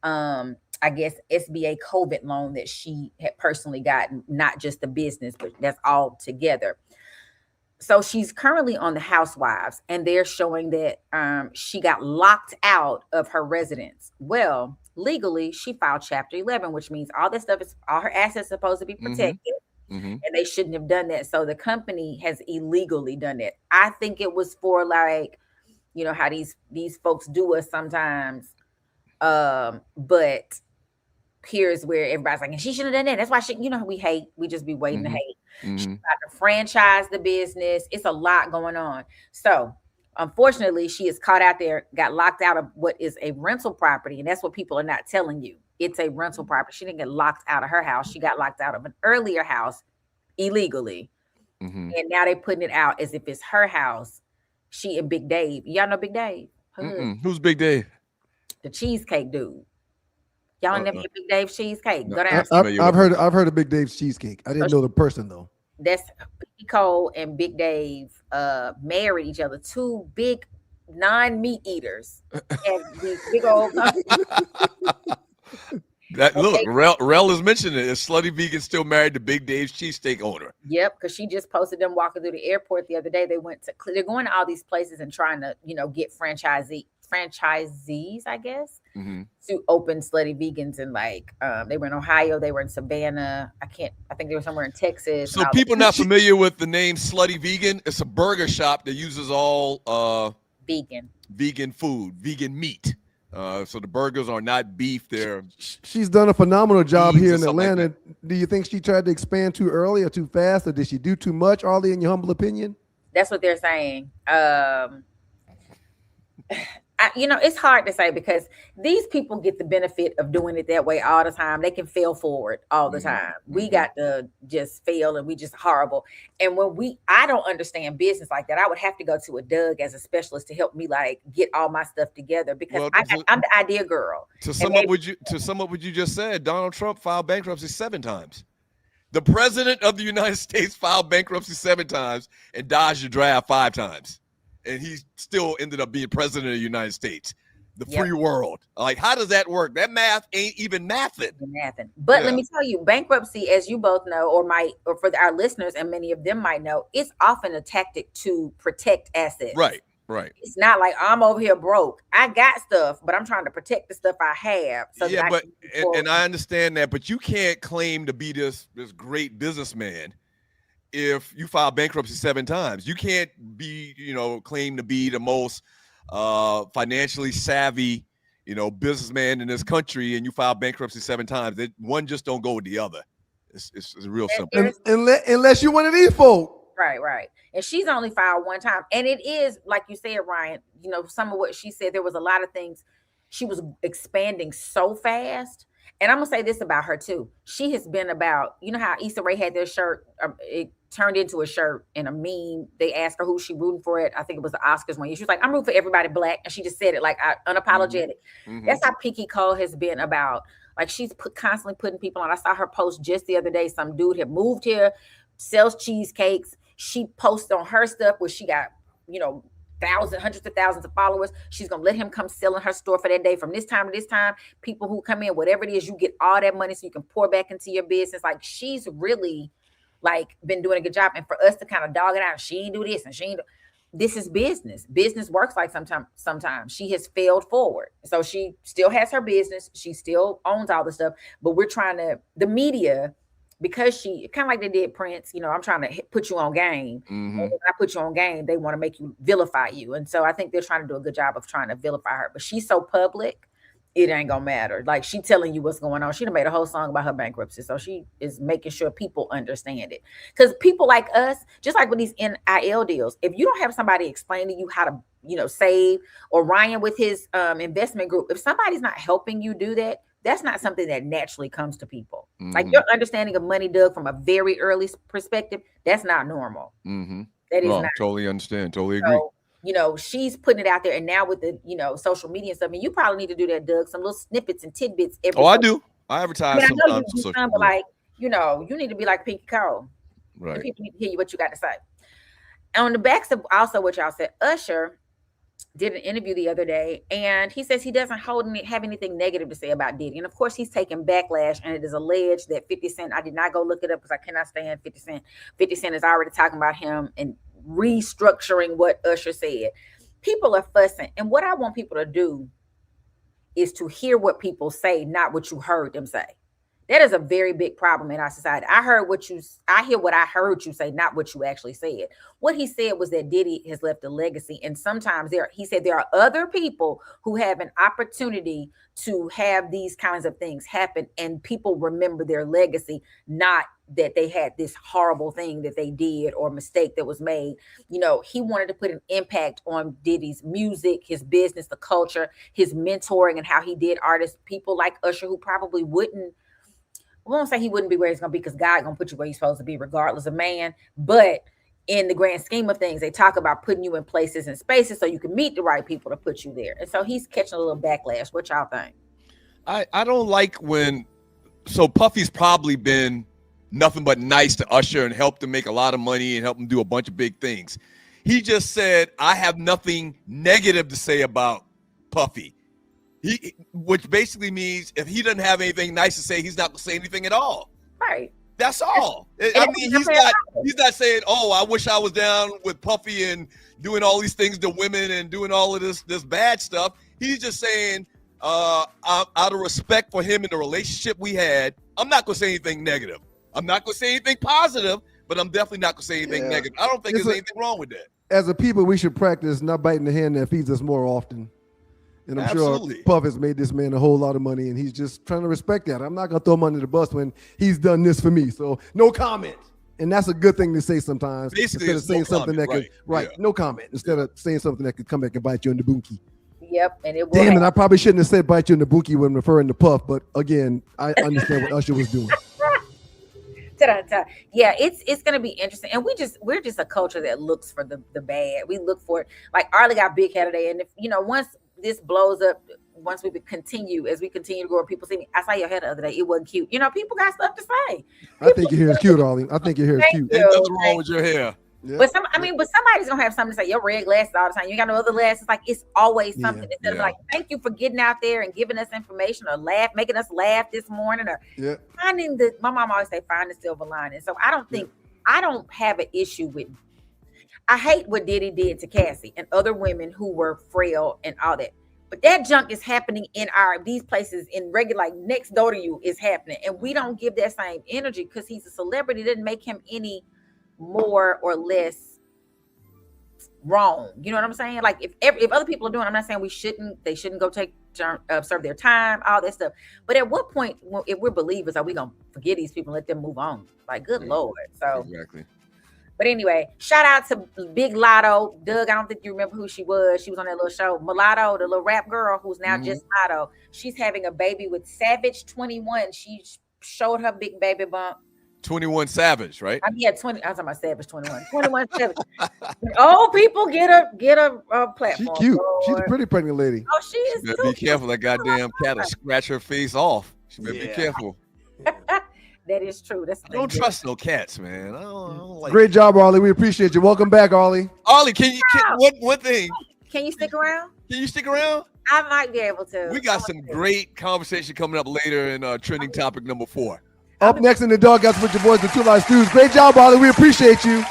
I guess, SBA COVID loan that she had personally gotten, not just the business, but that's all together. So she's currently on the Housewives, and they're showing that she got locked out of her residence. Well, legally she filed Chapter 11, which means all this stuff is all her assets supposed to be protected, and they shouldn't have done that. So the company has illegally done that. I think it was for like, you know how these folks do us sometimes, but here's where everybody's like, and she shouldn't have done that. That's why she, you know, we just be waiting to hate. She got to franchise the business. It's a lot going on. So unfortunately, she is caught out there, got locked out of what is a rental property. And that's what people are not telling you. It's a rental property. She didn't get locked out of her house. She got locked out of an earlier house illegally. And now they're putting it out as if it's her house. She and Big Dave. Y'all know Big Dave? Who's Big Dave? The cheesecake dude. Y'all never get Big Dave's cheesecake. No, Go down. I've heard of Big Dave's cheesecake. I didn't know the person though. That's Big Cole and Big Dave married each other. Two big non-meat eaters. And these big old Look, Rel is mentioning it. Is Slutty Vegan still married to Big Dave's cheesesteak owner? Yep, because she just posted them walking through the airport the other day. They're going to all these places and trying to, you know, get franchisees, I guess, to open Slutty Vegans. And like, they were in Ohio, they were in Savannah. I think they were somewhere in Texas. So people not familiar with the name Slutty Vegan, it's a burger shop that uses all vegan food, vegan meat. So the burgers are not beef. She's done a phenomenal job here in Atlanta. Like, do you think she tried to expand too early or too fast, or did she do too much, Arlie, in your humble opinion? That's what they're saying. You know, it's hard to say because these people get the benefit of doing it that way all the time. They can fail forward all the time. We got to just fail and we just horrible. And I don't understand business like that. I would have to go to a Doug as a specialist to help me like get all my stuff together because I'm the idea girl. To sum up what you just said, Donald Trump filed bankruptcy 7 times. The president of the United States filed bankruptcy 7 times and dodged the draft 5 times. And he still ended up being president of the United States, the free world. Like, how does that work? That math ain't even mathing. But let me tell you, bankruptcy, as you both know, or for our listeners, and many of them might know, it's often a tactic to protect assets. Right. It's not like I'm over here broke. I got stuff, but I'm trying to protect the stuff I have. So and I understand that, but you can't claim to be this great businessman if you file bankruptcy 7 times. You can't be, claim to be the most financially savvy, businessman in this country, and you file bankruptcy 7 times. One just don't go with the other. It's real simple. Unless you're one of these folks. Right. And she's only filed 1 time. And it is, like you said, Ryan, some of what she said, there was a lot of things. She was expanding so fast. And I'm going to say this about her, too. She has been about, how Issa Rae had their shirt, it turned into a shirt and a meme. They asked her who she rooting for it. I think it was the Oscars one year. She was like, I'm rooting for everybody black. And she just said it like unapologetic. That's how Pinky Cole has been about. Like, she's constantly putting people on. I saw her post just the other day. Some dude had moved here, sells cheesecakes. She posted on her stuff where she got, hundreds of thousands of followers. She's going to let him come sell in her store for that day from this time to this time. People who come in, whatever it is, you get all that money so you can pour back into your business. Like, she's really been doing a good job. And for us to kind of dog it out, she ain't do this and she ain't this is business. Business works like sometimes. She has failed forward. So she still has her business. She still owns all the stuff, but we're trying to, the media, because she kind of like they did Prince, I'm trying to put you on game. And when I put you on game, they want to make you vilify you. And so I think they're trying to do a good job of trying to vilify her, but she's so public, it ain't gonna matter. Like, she telling you what's going on. She done made a whole song about her bankruptcy. So she is making sure people understand it. Because people like us, just like with these NIL deals, if you don't have somebody explaining you how to, save, or Ryan with his investment group, if somebody's not helping you do that, that's not something that naturally comes to people. Like, your understanding of money, Doug, from a very early perspective, that's not normal. That is not. Totally understand. Totally agree. So, she's putting it out there, and now with the, social media and stuff, and you probably need to do that, Doug, some little snippets and tidbits. I do. I advertise sometimes. But like, you need to be like Pinky Cole. Right. And people need to hear you what you got to say. And on the backs of also what y'all said, Usher did an interview the other day, and he says he doesn't have anything negative to say about Diddy. And of course, he's taking backlash, and it is alleged that 50 Cent, I did not go look it up because I cannot stand 50 Cent. 50 Cent is already talking about him and restructuring what Usher said. People are fussing. And what I want people to do is to hear what people say, not what you heard them say. That is a very big problem in our society. I hear what I heard you say, not what you actually said. What he said was that Diddy has left a legacy. And sometimes he said there are other people who have an opportunity to have these kinds of things happen. And people remember their legacy, not that they had this horrible thing that they did or mistake that was made. You know, he wanted to put an impact on Diddy's music, his business, the culture, his mentoring, and how he did artists, people like Usher, who probably wouldn't. We won't say he wouldn't be where he's going to be, because God going to put you where you're supposed to be regardless of man. But in the grand scheme of things, they talk about putting you in places and spaces so you can meet the right people to put you there. And so he's catching a little backlash. What y'all think? I don't like when, so Puffy's probably been nothing but nice to Usher and helped him make a lot of money and helped him do a bunch of big things. He just said, I have nothing negative to say about Puffy. Which basically means if he doesn't have anything nice to say, he's not going to say anything at all. Right. That's all. I mean, he's not saying, oh, I wish I was down with Puffy and doing all these things to women and doing all of this bad stuff. He's just saying, out of respect for him and the relationship we had, I'm not going to say anything negative. I'm not going to say anything positive, but I'm definitely not going to say anything negative. I don't think there's anything wrong with that. As a people, we should practice not biting the hand that feeds us more often. And I'm sure Puff has made this man a whole lot of money, and he's just trying to respect that. I'm not going to throw him under the bus when he's done this for me. So no comment. And that's a good thing to say sometimes. Basically, instead of saying something that could, no comment. Instead of saying something that could come back and bite you in the bookie. Yep. And it Damn it, I probably shouldn't have said bite you in the bookie when referring to Puff. But again, I understand what Usher was doing. Yeah, it's gonna be interesting, and we're just a culture that looks for the bad. We look for it. Like Arlie got big head today, and if once this blows up, once we continue to grow, people see me. I saw your hair the other day; it wasn't cute. People got stuff to say. I think your hair is cute, Arlie. I think your hair is cute. Ain't nothing wrong with your hair. Yeah. But somebody's gonna have something to say. Your red glasses all the time. You got no other glasses. Like, it's always something. Instead of like, thank you for getting out there and giving us information, or making us laugh this morning, or finding my mom always say, find the silver lining. So I don't have an issue with. I hate what Diddy did to Cassie and other women who were frail and all that. But that junk is happening in these places in regular, like next door to you is happening, and we don't give that same energy because he's a celebrity. It didn't make him any more or less wrong. You know what I'm saying? Like if other people are doing, I'm not saying they shouldn't go serve their time, all that stuff. But at what point, if we're believers, are we gonna forget these people and let them move on? Like, good Lord. So exactly. But anyway, shout out to Big Lotto. Doug, I don't think you remember who she was. She was on that little show. Mulatto, the little rap girl who's now just Lotto. She's having a baby with Savage 21. She showed her big baby bump. 21 Savage, right? I mean, 20. I was talking about Savage 21. 21 Savage. Old people get a platform. She's cute. Lord. She's a pretty pregnant lady. Oh, she is. You better be careful. That goddamn cat will scratch her face off. She better be careful. That is true. I don't trust no cats, man. I don't like. Great job, Arlie. We appreciate you. Welcome back, Arlie. Arlie, one thing? Can you stick around? Can you stick around? I might be able to. We got some great conversation coming up later in trending topic number 4. Up next in the Doghouse with your boys, the Two Live Stews. Great job, Arlie. We appreciate you. Wait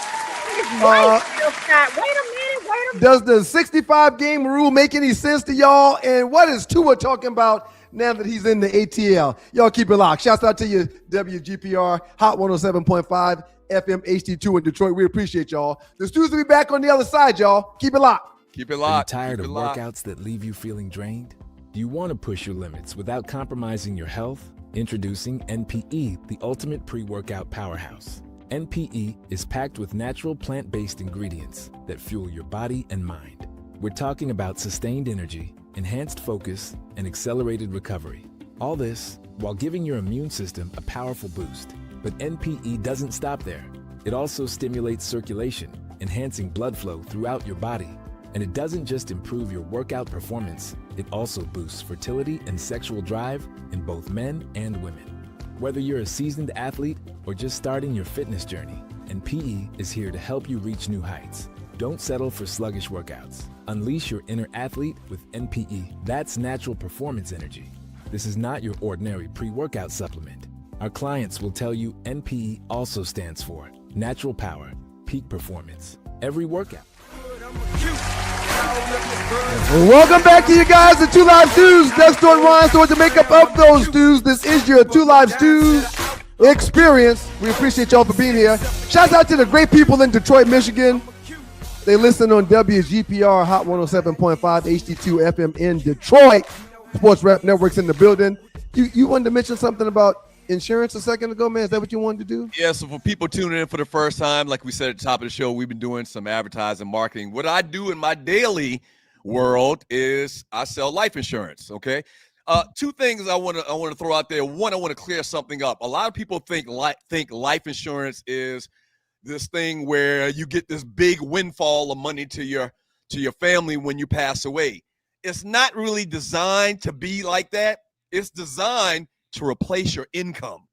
a minute. Does the 65 game rule make any sense to y'all? And what is Tua talking about now that he's in the ATL? Y'all keep it locked. Shouts out to you, WGPR, Hot 107.5 FM HD2 in Detroit. We appreciate y'all. The Stews will be back on the other side, y'all. Keep it locked. Keep it locked. Are you tired of workouts that leave you feeling drained? Do you want to push your limits without compromising your health? Introducing NPE, the ultimate pre-workout powerhouse. NPE is packed with natural plant-based ingredients that fuel your body and mind. We're talking about sustained energy, enhanced focus, and accelerated recovery. All this while giving your immune system a powerful boost. But NPE doesn't stop there. It also stimulates circulation, enhancing blood flow throughout your body. And it doesn't just improve your workout performance, it also boosts fertility and sexual drive in both men and women. Whether you're a seasoned athlete or just starting your fitness journey, NPE is here to help you reach new heights. Don't settle for sluggish workouts. Unleash your inner athlete with NPE. That's natural performance energy. This is not your ordinary pre-workout supplement. Our clients will tell you NPE also stands for natural power, peak performance. Every workout. Welcome back to you guys, the Two Live Stews. Next door and Ryan Stewart, the makeup of those stews. This is your Two Live Stews experience. We appreciate y'all for being here. Shout out to the great people in Detroit, Michigan. They listen on WGPR Hot 107.5 HD2 FM in Detroit. Sports Rep Networks in the building. You wanted to mention something about insurance a second ago, man. Is that what you wanted to do? Yeah, so for people tuning in for the first time, like we said at the top of the show, we've been doing some advertising marketing. What I do in my daily world is I sell life insurance, okay? Two things I want to throw out there. One, I want to clear something up. A lot of people think life insurance is this thing where you get this big windfall of money to your family when you pass away. It's not really designed to be like that. It's designed to replace your income.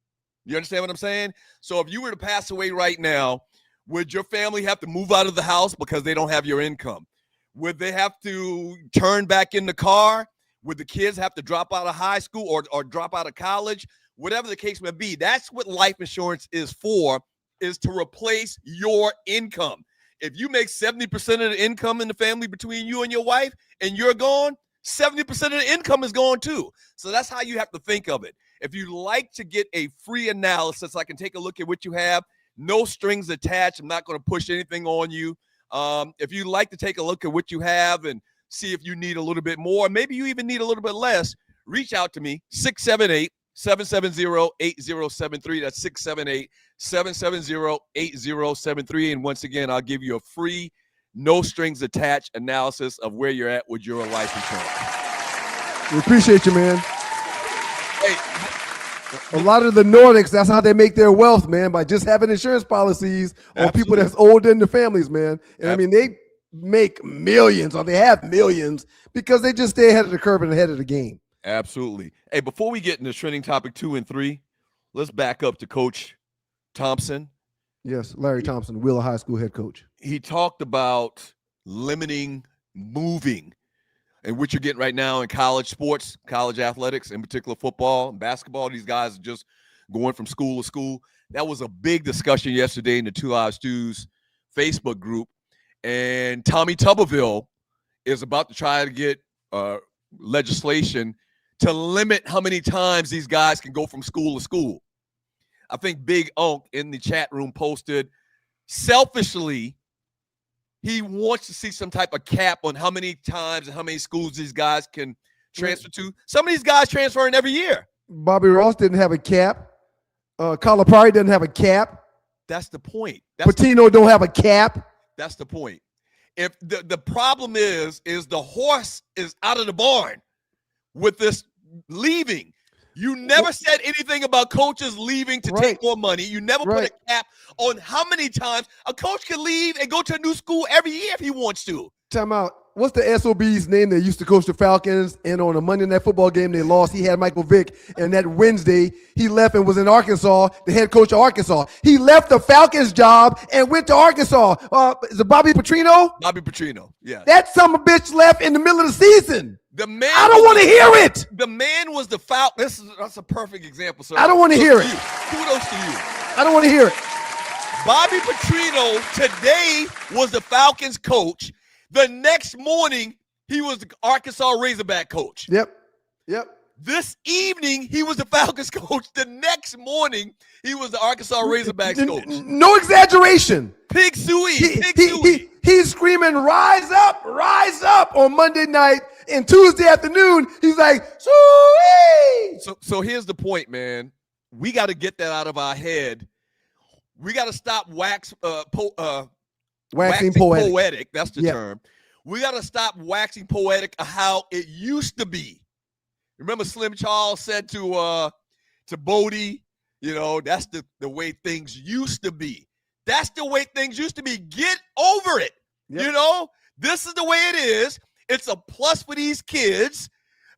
You understand what I'm saying? So if you were to pass away right now, would your family have to move out of the house because they don't have your income? Would they have to turn back in the car? Would the kids have to drop out of high school or drop out of college? Whatever the case may be, that's what life insurance is for, is to replace your income. If you make 70% of the income in the family between you and your wife and you're gone, 70% of the income is gone too. So that's how you have to think of it. If you like to get a free analysis, I can take a look at what you have. No strings attached. I'm not going to push anything on you. If you'd like to take a look at what you have and see if you need a little bit more, maybe you even need a little bit less, reach out to me, 678-770-8073. That's 678-770-8073. And once again, I'll give you a free, no strings attached analysis of where you're at with your life insurance. We appreciate you, man. Hey, a lot of the Nordics, that's how they make their wealth, man, by just having insurance policies on people that's older in the families, man. And I mean, they make millions, or they have millions, because they just stay ahead of the curve and ahead of the game. Absolutely. Hey, before we get into trending topic 2 and 3, let's back up to Coach Thompson. Yes, Larry Thompson, Wheeler High School head coach. He talked about limiting moving, and what you're getting right now in college sports, college athletics, in particular football and basketball. These guys are just going from school to school. That was a big discussion yesterday in the Two Live Stews Facebook group. And Tommy Tuberville is about to try to get legislation to limit how many times these guys can go from school to school. I think Big Unk in the chat room posted, selfishly, he wants to see some type of cap on how many times and how many schools these guys can transfer to. Some of these guys transferring every year. Bobby Ross didn't have a cap. Calipari doesn't have a cap. That's the point. Patino don't have a cap. That's the point. If the problem is the horse is out of the barn with this leaving. You never said anything about coaches leaving to take more money. You never put a cap on how many times a coach can leave and go to a new school every year if he wants to. Time out. What's the SOB's name that used to coach the Falcons, and on a Monday Night Football game they lost? He had Michael Vick, and that Wednesday he left and was in Arkansas, the head coach of Arkansas. He left the Falcons job and went to Arkansas. Is it Bobby Petrino? Bobby Petrino, yeah. That son of a bitch left in the middle of the season. The man, I don't want to hear it. The man was the Falcon. That's a perfect example. So I don't want to hear it. Kudos to you. I don't want to hear it. Bobby Petrino today was the Falcons coach. The next morning, he was the Arkansas Razorback coach. Yep. This evening, he was the Falcons coach. The next morning, he was the Arkansas Razorbacks coach. No exaggeration. Pig Suey. He's screaming, rise up on Monday night, and Tuesday afternoon, he's like, Suey. So here's the point, man. We got to get that out of our head. We got to stop waxing poetic. That's the term. We got to stop waxing poetic of how it used to be. Remember Slim Charles said to Bodie, that's the way things used to be. That's the way things used to be. Get over it. Yep. This is the way it is. It's a plus for these kids.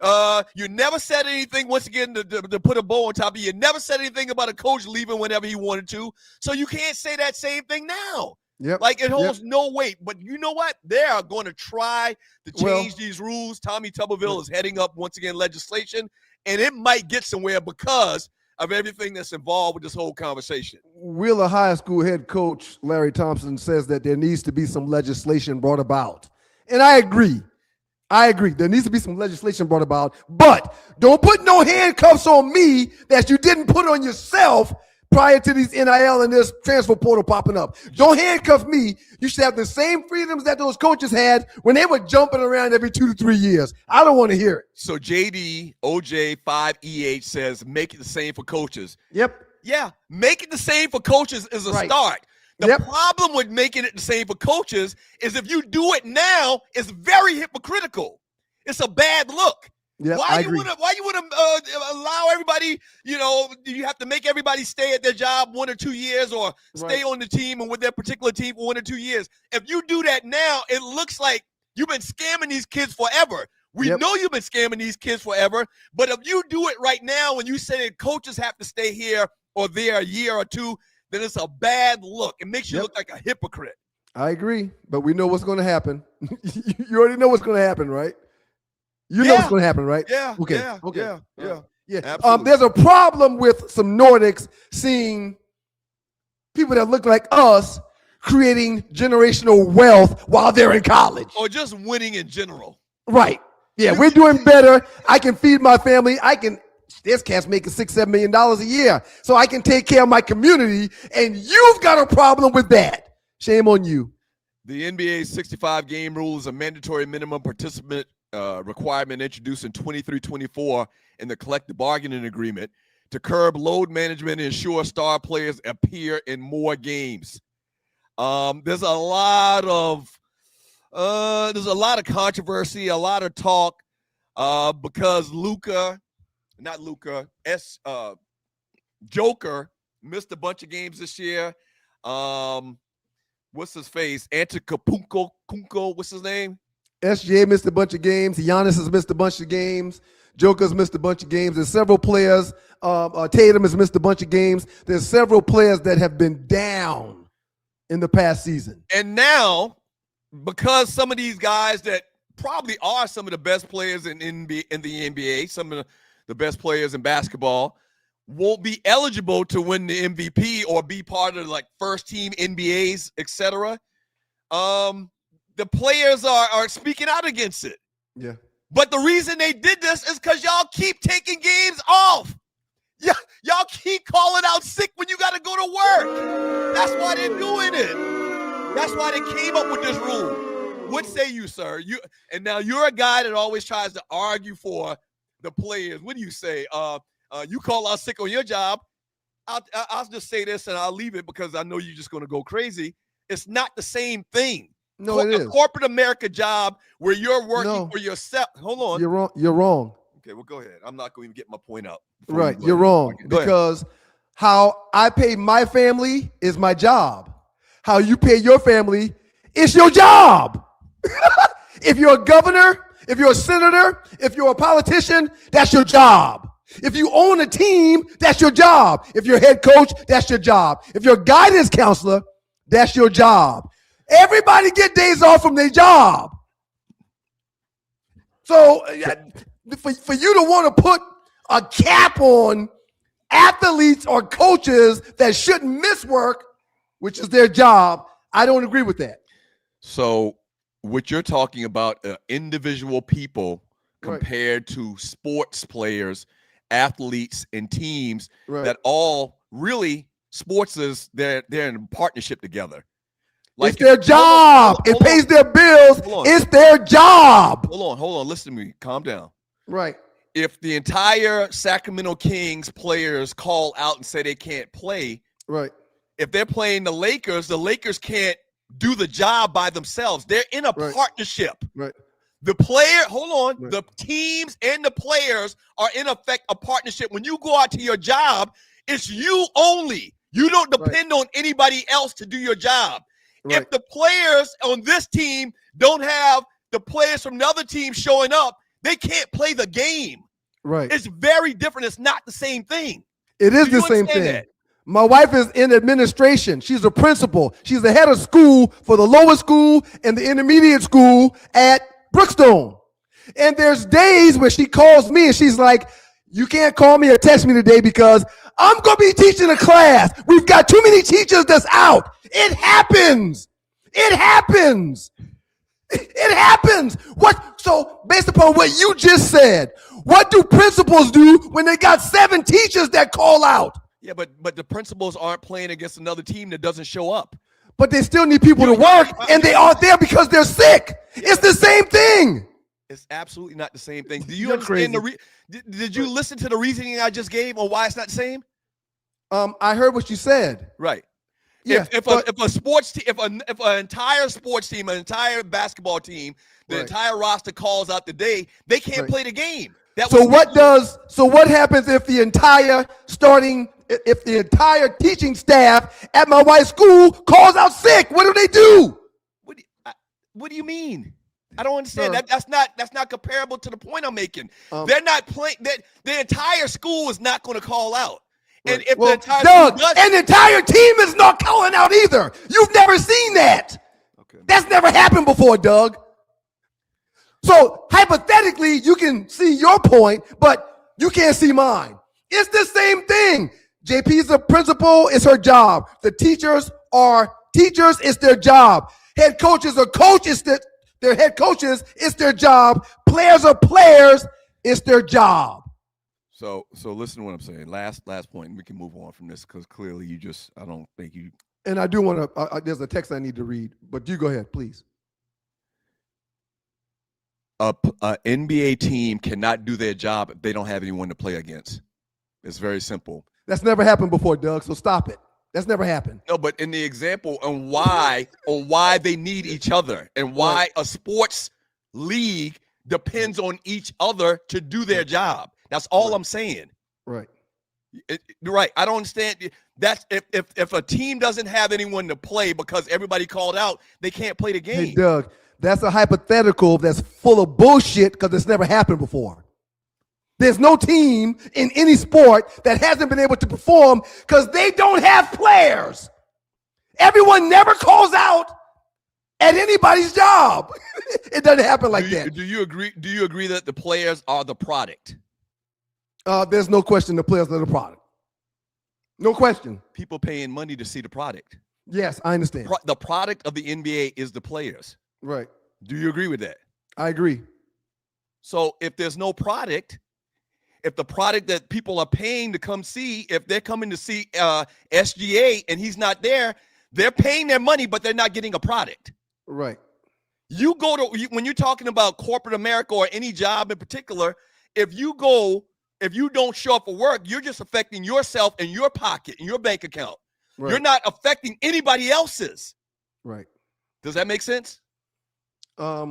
You never said anything, once again, to put a bow on top of it. You never said anything about a coach leaving whenever he wanted to. So you can't say that same thing now. Yep. Like, it holds no weight. But you know what? They are going to try to change these rules. Tommy Tuberville is heading up, once again, legislation. And it might get somewhere because of everything that's involved with this whole conversation. Wheeler High School head coach Larry Thompson says that there needs to be some legislation brought about. And I agree. There needs to be some legislation brought about, but don't put no handcuffs on me that you didn't put on yourself prior to these NIL and this transfer portal popping up. Don't handcuff me. You should have the same freedoms that those coaches had when they were jumping around every 2 to 3 years. I don't want to hear it. So JD, OJ, 5EH says, make it the same for coaches. Yep. Yeah, make it the same for coaches is a start. The problem with making it the same for coaches is if you do it now, it's very hypocritical. It's a bad look. Yep, Why you want to allow everybody, you have to make everybody stay at their job 1 or 2 years or stay on the team and with their particular team for 1 or 2 years. If you do that now, it looks like you've been scamming these kids forever. We know you've been scamming these kids forever, but if you do it right now and you say that coaches have to stay here or there a year or two, then it's a bad look. It makes you look like a hypocrite. I agree, but we know what's going to happen. You already know what's going to happen, right? You know what's going to happen, right? Yeah. Okay. Yeah. There's a problem with some Nordics seeing people that look like us creating generational wealth while they're in college. Or just winning in general. Right. Yeah, we're doing better. I can feed my family. This cat's making $6-7 million a year, so I can take care of my community, and you've got a problem with that. Shame on you. The NBA's 65-game rule is a mandatory minimum participant requirement introduced in 23-24 in the collective bargaining agreement to curb load management and ensure star players appear in more games. There's a lot of controversy, a lot of talk because Joker missed a bunch of games this year. What's his face? Antetokounmpo, what's his name? SGA missed a bunch of games. Giannis has missed a bunch of games. Joker's missed a bunch of games. There's several players. Tatum has missed a bunch of games. There's several players that have been down in the past season. And now, because some of these guys that probably are some of the best players in the NBA, some of the best players in basketball, won't be eligible to win the MVP or be part of like first team NBAs, etc. The players are speaking out against it. Yeah. But the reason they did this is because y'all keep taking games off. Yeah, y'all keep calling out sick when you got to go to work. That's why they're doing it. That's why they came up with this rule. What say you, sir? And now you're a guy that always tries to argue for the players. What do you say? You call out sick on your job. I'll just say this and I'll leave it because I know you're just going to go crazy. It's not the same thing. No, it is. A corporate America job where you're working for yourself. Hold on. You're wrong. Okay, well, go ahead. I'm not going to even get my point out. Right, you're wrong. Because how I pay my family is my job. How you pay your family is your job. If you're a governor, if you're a senator, if you're a politician, that's your job. If you own a team, that's your job. If you're a head coach, that's your job. If you're a guidance counselor, that's your job. Everybody get days off from their job. So for you to want to put a cap on athletes or coaches that shouldn't miss work, which is their job, I don't agree with that. So what you're talking about, individual people compared to sports players, athletes, and teams that all really sports is they're in partnership together. Like it's their job. It pays their bills. It's their job. Hold on. Listen to me. Calm down. Right. If the entire Sacramento Kings players call out and say they can't play, right. If they're playing the Lakers can't do the job by themselves. They're in a partnership. Right. The teams and the players are in effect a partnership. When you go out to your job, it's you only. You don't depend on anybody else to do your job. Right. If the players on this team don't have the players from the other team showing up, they can't play the game. Right. It's very different. It's not the same thing. It is the same thing. My wife is in administration. She's a principal. She's the head of school for the lower school and the intermediate school at Brookstone. And there's days where she calls me and she's like, you can't call me or text me today because I'm going to be teaching a class. We've got too many teachers that's out. It happens. It happens. It happens. So based upon what you just said, what do principals do when they got 7 teachers that call out? Yeah, but the principals aren't playing against another team that doesn't show up. But they still need people to work, and they aren't there because they're sick. It's the same thing. It's absolutely not the same thing. Do you understand did you listen to the reasoning I just gave on why it's not the same? I heard what you said. Right. Yeah, if a sports team, if an entire sports team, an entire basketball team, the entire roster calls out today, they can't play the game. So what happens if the entire teaching staff at my wife's school calls out sick? What do they do? What do you mean? I don't understand. That's not comparable to the point I'm making. They're not playing. The entire school is not going to call out. And if the entire team is not calling out either. You've never seen that. Okay. That's never happened before, Doug. So hypothetically, you can see your point, but you can't see mine. It's the same thing. JP's the principal, it's her job. The teachers are teachers, it's their job. Head coaches are coaches, they're head coaches, it's their job. Players are players, it's their job. So listen to what I'm saying. Last point, and we can move on from this because clearly I don't think you. And I do want to, there's a text I need to read, but you go ahead, please. A NBA team cannot do their job if they don't have anyone to play against. It's very simple. That's never happened before, Doug, so stop it. That's never happened. No, but in the example on why they need each other and why a sports league depends on each other to do their job. That's all I'm saying. Right. Right. I don't understand. That's if a team doesn't have anyone to play because everybody called out, they can't play the game. Hey, Doug, that's a hypothetical that's full of bullshit because it's never happened before. There's no team in any sport that hasn't been able to perform because they don't have players. Everyone never calls out at anybody's job. It doesn't happen like that. Do you agree? Do you agree that the players are the product? There's no question the players are the product. No question. People paying money to see the product. Yes, I understand. The product of the NBA is the players. Right. Do you agree with that? I agree. So if there's no product, if the product that people are paying to come see, if they're coming to see SGA and he's not there, they're paying their money, but they're not getting a product. Right. You go to, when you're talking about corporate America or any job in particular, if you don't show up for work, you're just affecting yourself and your pocket and your bank account. Right. You're not affecting anybody else's. Right. Does that make sense? At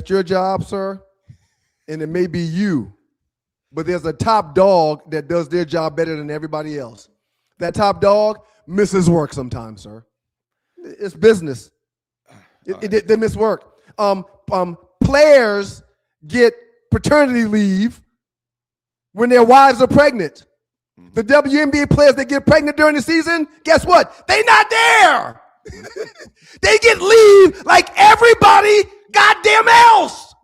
your job, sir, and it may be you, but there's a top dog that does their job better than everybody else. That top dog misses work sometimes, sir. It's business. They miss work. Players get paternity leave when their wives are pregnant. The WNBA players that get pregnant during the season, guess what? They not there. They get leave like everybody goddamn else.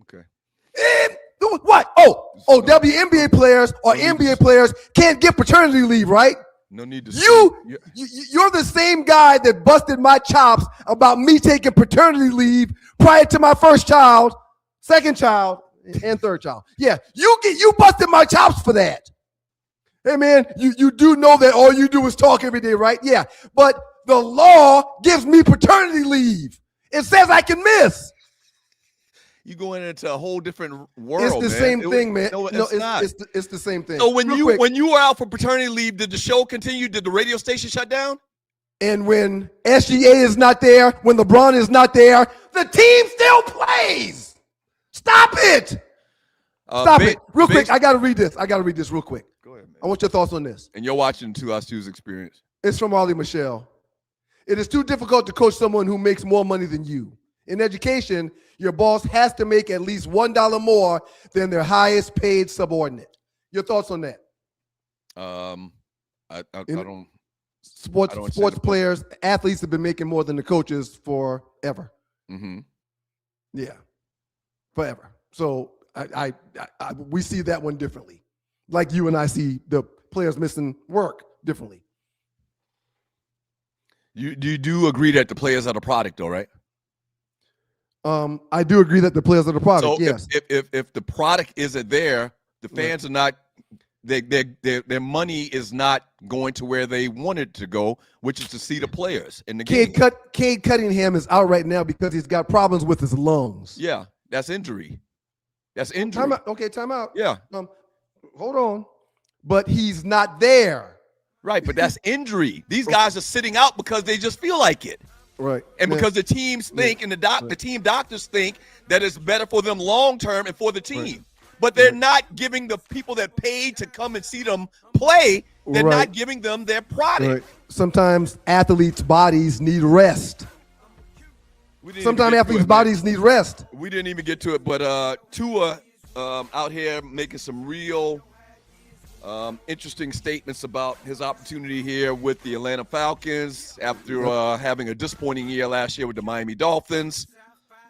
Okay. What? WNBA players or NBA players can't get paternity leave, right? No need to. You're the same guy that busted my chops about me taking paternity leave prior to my first child, second child, and third child. Yeah, you busted my chops for that. Hey man, you do know that all you do is talk every day, right? Yeah, but the law gives me paternity leave. It says I can miss. You going into a whole different world. It's the same thing, man. No, it's not. It's the same thing. So when you were out for paternity leave, did the show continue? Did the radio station shut down? And when SGA is not there, when LeBron is not there, the team still plays. Stop it. Stop it. Real quick, I got to read this real quick. Go ahead, man. I want your thoughts on this. And you're watching 2Us2's experience. It's from Ollie Michelle. It is too difficult to coach someone who makes more money than you. In education, your boss has to make at least $1 more than their highest paid subordinate. Your thoughts on that? I don't. Sports players, athletes have been making more than the coaches forever. Mm-hmm. Yeah, forever. So we see that one differently. Like you and I see the players missing work differently. You do agree that the players are the product, though, right? I do agree that the players are the product. So yes. if the product isn't there, the fans are not. Their money is not going to where they wanted to go, which is to see the players in the game. Cade Cunningham is out right now because he's got problems with his lungs. Yeah, that's injury. That's injury. Time out. Okay, time out. Yeah. Hold on. But he's not there. Right, but that's injury. These guys are sitting out because they just feel like it. Right. And because the teams think and the team doctors think that it's better for them long term and for the team. Right. But they're not giving the people that paid to come and see them play, they're not giving them their product. Right. Sometimes athletes' bodies need rest. Sometimes athletes' bodies need rest. We didn't even get to it, but Tua out here making some real interesting statements about his opportunity here with the Atlanta Falcons after having a disappointing year last year with the Miami Dolphins.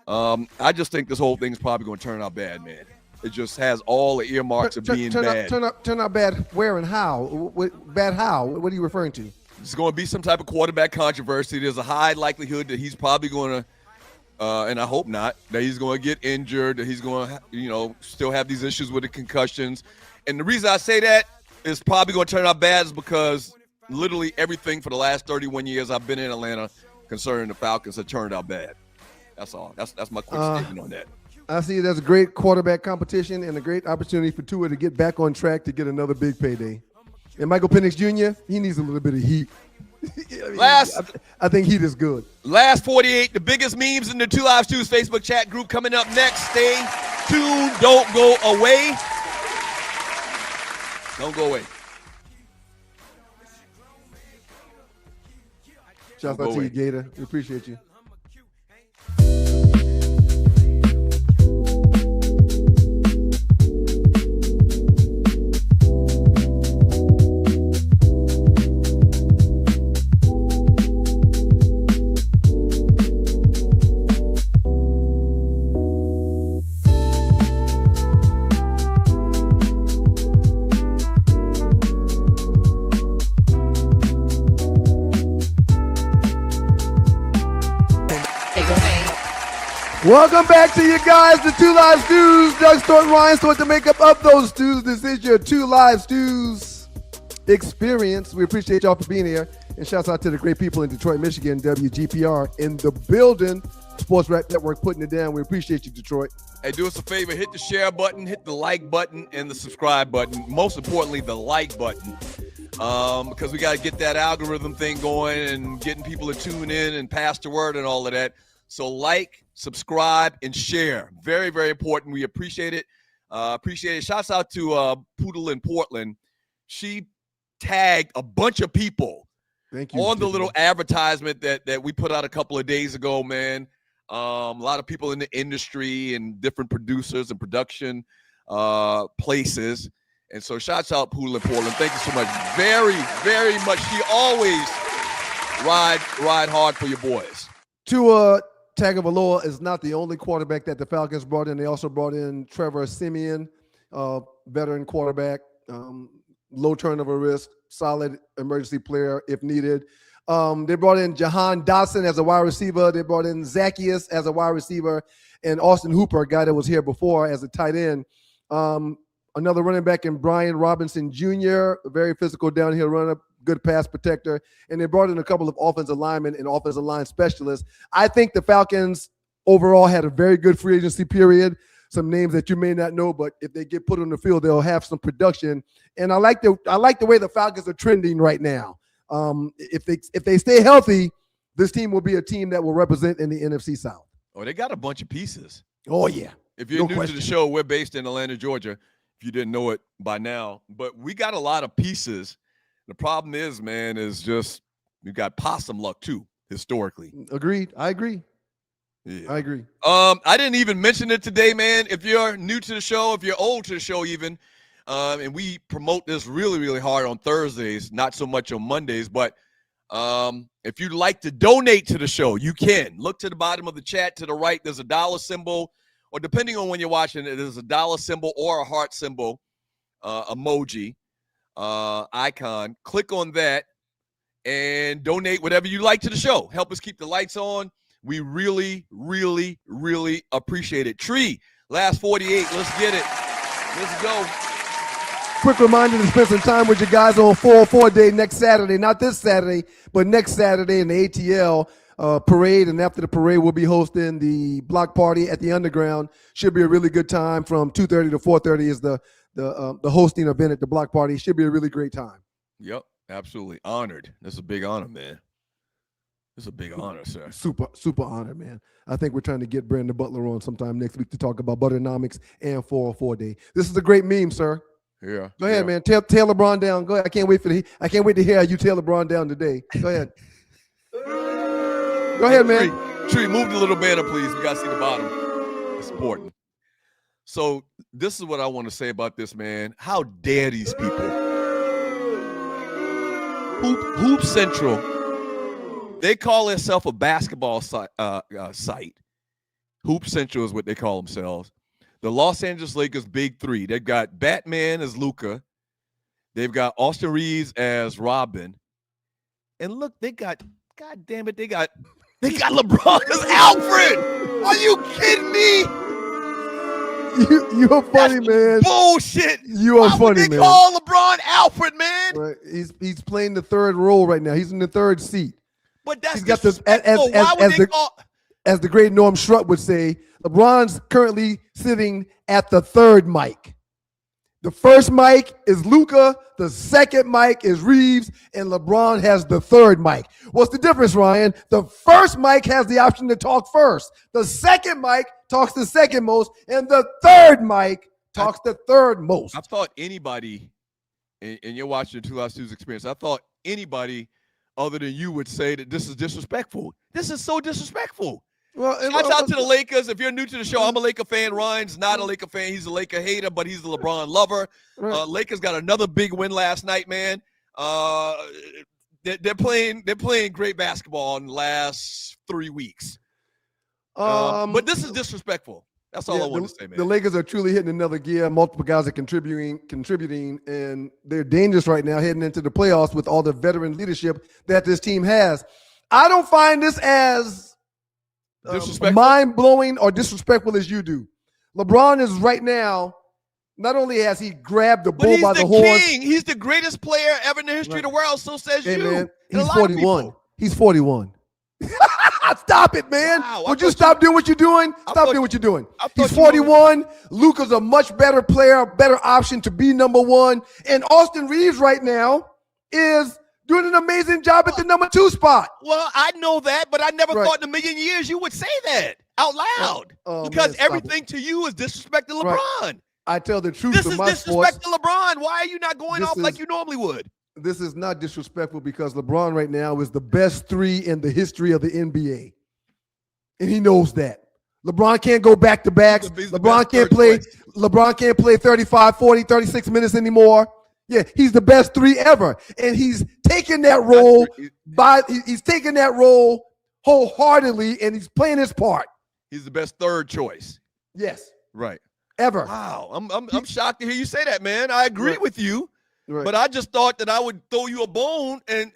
I just think this whole thing's probably going to turn out bad, man. It just has all the earmarks of being bad. Turn out bad where and how? Bad how? What are you referring to? There's going to be some type of quarterback controversy. There's a high likelihood that he's probably going to, and I hope not, that he's going to get injured, that he's going to, still have these issues with the concussions. And the reason I say that is probably going to turn out bad is because literally everything for the last 31 years I've been in Atlanta concerning the Falcons have turned out bad. That's all. That's my quick statement on that. I see there's a great quarterback competition and a great opportunity for Tua to get back on track to get another big payday. And Michael Penix Jr., he needs a little bit of heat. I think heat is good. Last 48, the biggest memes in the Two Live Stews Facebook chat group coming up next. Stay tuned. Don't go away. Don't go away. Shout out to you, Gator. We appreciate you. Welcome back to you guys, the Two Live Stews. Doug Thornton, Ryan Stewart, the makeup of those stews. This is your Two Live Stews experience. We appreciate y'all for being here. And shouts out to the great people in Detroit, Michigan, WGPR in the building. Sports Rap Network putting it down. We appreciate you, Detroit. Hey, do us a favor. Hit the share button, hit the like button, and the subscribe button. Most importantly, the like button. Because we got to get that algorithm thing going and getting people to tune in and pass the word and all of that. So like, subscribe, and share. Very, very important. We appreciate it. Appreciate it. Shouts out to Poodle in Portland. She tagged a bunch of people on the little advertisement that we put out a couple of days ago, man. A lot of people in the industry and different producers and production places. And so shouts out Poodle in Portland. Thank you so much. Very, very much. She always ride hard for your boys. Tagovailoa is not the only quarterback that the Falcons brought in. They also brought in Trevor Siemian, veteran quarterback, low turnover risk, solid emergency player if needed. They brought in Jahan Dotson as a wide receiver. They brought in Zacchaeus as a wide receiver, and Austin Hooper, a guy that was here before, as a tight end. Another running back in Brian Robinson Jr., a very physical downhill runner, good pass protector. And they brought in a couple of offensive linemen and offensive line specialists. I think the Falcons overall had a very good free agency period. Some names that you may not know, but if they get put on the field, they'll have some production. And I like the way the Falcons are trending right now. If they stay healthy, this team will be a team that will represent in the NFC South. Oh, they got a bunch of pieces. Oh, yeah. If you're new to the show, we're based in Atlanta, Georgia, if you didn't know it by now. But we got a lot of pieces. The problem is, man, is just we've got possum luck, too, historically. Agreed. I agree. Yeah. I agree. I didn't even mention it today, man. If you're new to the show, if you're old to the show even, and we promote this really, really hard on Thursdays, not so much on Mondays, but if you'd like to donate to the show, you can. Look to the bottom of the chat to the right. There's a dollar symbol, or depending on when you're watching it, there's a dollar symbol or a heart symbol emoji icon. Click on that, and donate whatever you like to the show. Help us keep the lights on. We really, really, really appreciate it. Tree, last 48. Let's get it. Let's go. Quick reminder to spend some time with your guys on 404 Day next Saturday. Not this Saturday, but next Saturday in the ATL parade. And after the parade, we'll be hosting the block party at the Underground. Should be a really good time. From 2:30 to 4:30 is the hosting event at the block party. Should be a really great time. Yep, absolutely. Honored. That's a big honor, man. It's a big honor, sir. Super honor, man. I think we're trying to get Brandon Butler on sometime next week to talk about Butternomics and 404 Day. This is a great meme, sir. Yeah. Go ahead, man. Tear LeBron down. Go ahead. I can't wait to hear how you tear LeBron down today. Go ahead. Go ahead, man. Tree, move the little banner, please. We got to see the bottom. It's important. So this is what I want to say about this, man. How dare these people? Hoop Central. They call themselves a basketball site. Hoop Central is what they call themselves. The Los Angeles Lakers Big Three. They've got Batman as Luka. They've got Austin Reeves as Robin. And look, they got, God damn it, they got LeBron as Alfred. Are you kidding me? You are funny, man. Bullshit. You are funny, man. They call LeBron Alfred, man. Right. He's playing the third role right now. He's in the third seat. But that's he's got disrespectful. Why would they call? As the great Norm Shrut would say, LeBron's currently sitting at the third mic. The first mic is Luka, the second mic is Reeves, and LeBron has the third mic. What's the difference, Ryan? The first mic has the option to talk first. The second mic talks the second most, and the third mic talks the third most. I thought anybody, and you're watching the 2 Live Studios experience, I thought anybody other than you would say that this is disrespectful. This is so disrespectful. Well, Shout out to the Lakers. If you're new to the show, I'm a Laker fan. Ryan's not a Laker fan. He's a Laker hater, but he's a LeBron lover. Right. Lakers got another big win last night, man. They're playing great basketball in the last 3 weeks. But this is disrespectful. That's all I want to say, man. The Lakers are truly hitting another gear. Multiple guys are contributing, and they're dangerous right now heading into the playoffs with all the veteran leadership that this team has. I don't find this as mind-blowing or disrespectful as you do. LeBron is right now, not only has he grabbed the bull by the horns. He's the greatest player ever in the history of the world, so says you. Man, he's 41. He's 41. Stop it, man. Wow, would you stop doing what you're doing? Stop doing what you're doing. He's 41. Luka's a much better player, a better option to be number one. And Austin Reeves right now is doing an amazing job at the number 2 spot. Well, I know that, but I never thought in a million years you would say that out loud. Because everything to you is disrespecting LeBron. Right. I tell the truth. This is disrespecting LeBron. Why are you not going off like you normally would? This is not disrespectful because LeBron right now is the best 3 in the history of the NBA. And he knows that. LeBron can't go back to backs. LeBron can't play 35, 40, 36 minutes anymore. Yeah, he's the best 3 ever. And he's taking that role he's taking that role wholeheartedly, and he's playing his part. He's the best 3rd choice. Yes. Right. Ever. Wow. I'm shocked to hear you say that, man. I agree with you. Right. But I just thought that I would throw you a bone and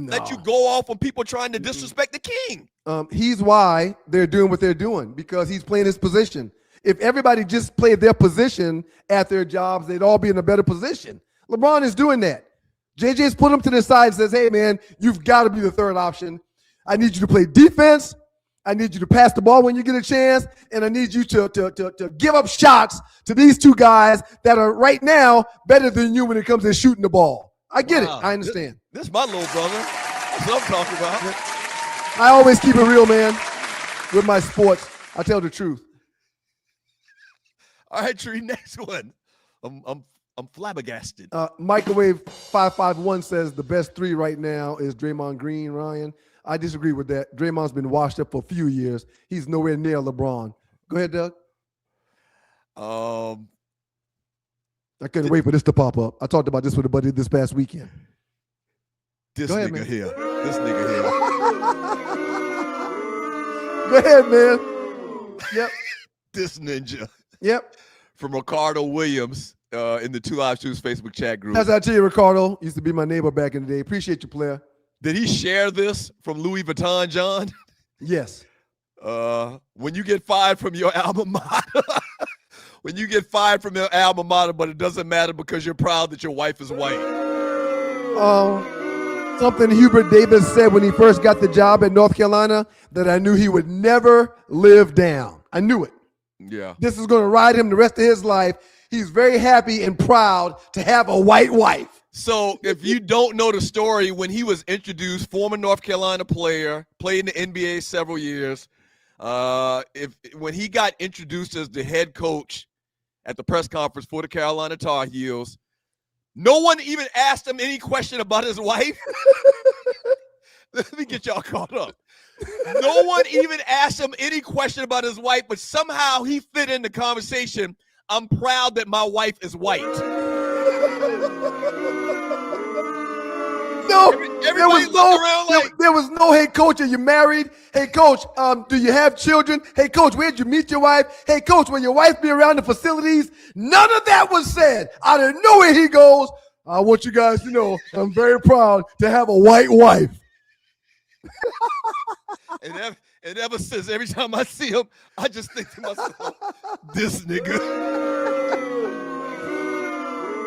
let you go off on people trying to disrespect the king. He's why they're doing what they're doing, because he's playing his position. If everybody just played their position at their jobs, they'd all be in a better position. LeBron is doing that. JJ's put him to the side and says, hey, man, you've got to be the 3rd option. I need you to play defense. I need you to pass the ball when you get a chance, and I need you to give up shots to these 2 guys that are right now better than you when it comes to shooting the ball. I get it. I understand. This is my little brother. That's what I'm talking about. I always keep it real, man, with my sports. I tell the truth. All right, Tree, next one. I'm flabbergasted. Microwave 551 says the best 3 right now is Draymond Green, Ryan. I disagree with that. Draymond's been washed up for a few years. He's nowhere near LeBron. Go ahead, Doug. I couldn't wait for this to pop up. I talked about this with a buddy this past weekend. This Go ahead, nigga man. here. This nigga here. Go ahead, man. Yep. This ninja. Yep. From Ricardo Williams in the 2 Live Shoes Facebook chat group. As I tell you, Ricardo used to be my neighbor back in the day. Appreciate you, player. Did he share this from Louis Vuitton, John? Yes. When you get fired from your alma mater, when you get fired from your alma mater, but it doesn't matter because you're proud that your wife is white. Something Hubert Davis said when he first got the job at North Carolina that I knew he would never live down. I knew it. Yeah. This is going to ride him the rest of his life. He's very happy and proud to have a white wife. So if you don't know the story, when he was introduced, former North Carolina player, played in the NBA several years. When he got introduced as the head coach at the press conference for the Carolina Tar Heels, no one even asked him any question about his wife. Let me get y'all caught up. No one even asked him any question about his wife, but somehow he fit in the conversation. I'm proud that my wife is white. No, Everybody there was no, hey, coach, are you married? Hey, coach, do you have children? Hey, coach, where'd you meet your wife? Hey, coach, will your wife be around the facilities? None of that was said. Out of nowhere he goes, I want you guys to know I'm very proud to have a white wife. And ever since, every time I see him, I just think to myself, this nigga.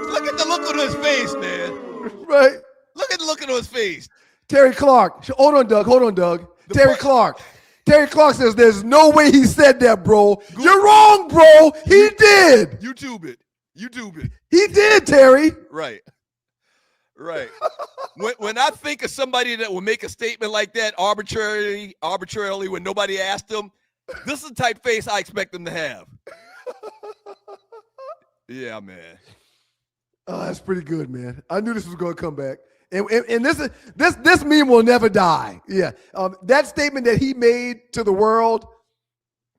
Look at the look on his face, man. Right. Look at the look on his face. Terry Clark. Hold on, Doug. Terry Clark says there's no way he said that, bro. You're wrong, bro. He did. YouTube it. He did, Terry. Right. When I think of somebody that will make a statement like that arbitrarily when nobody asked them, this is the type face I expect them to have. Yeah, man. Oh, that's pretty good, man. I knew this was going to come back. And this meme will never die. Yeah. That statement that he made to the world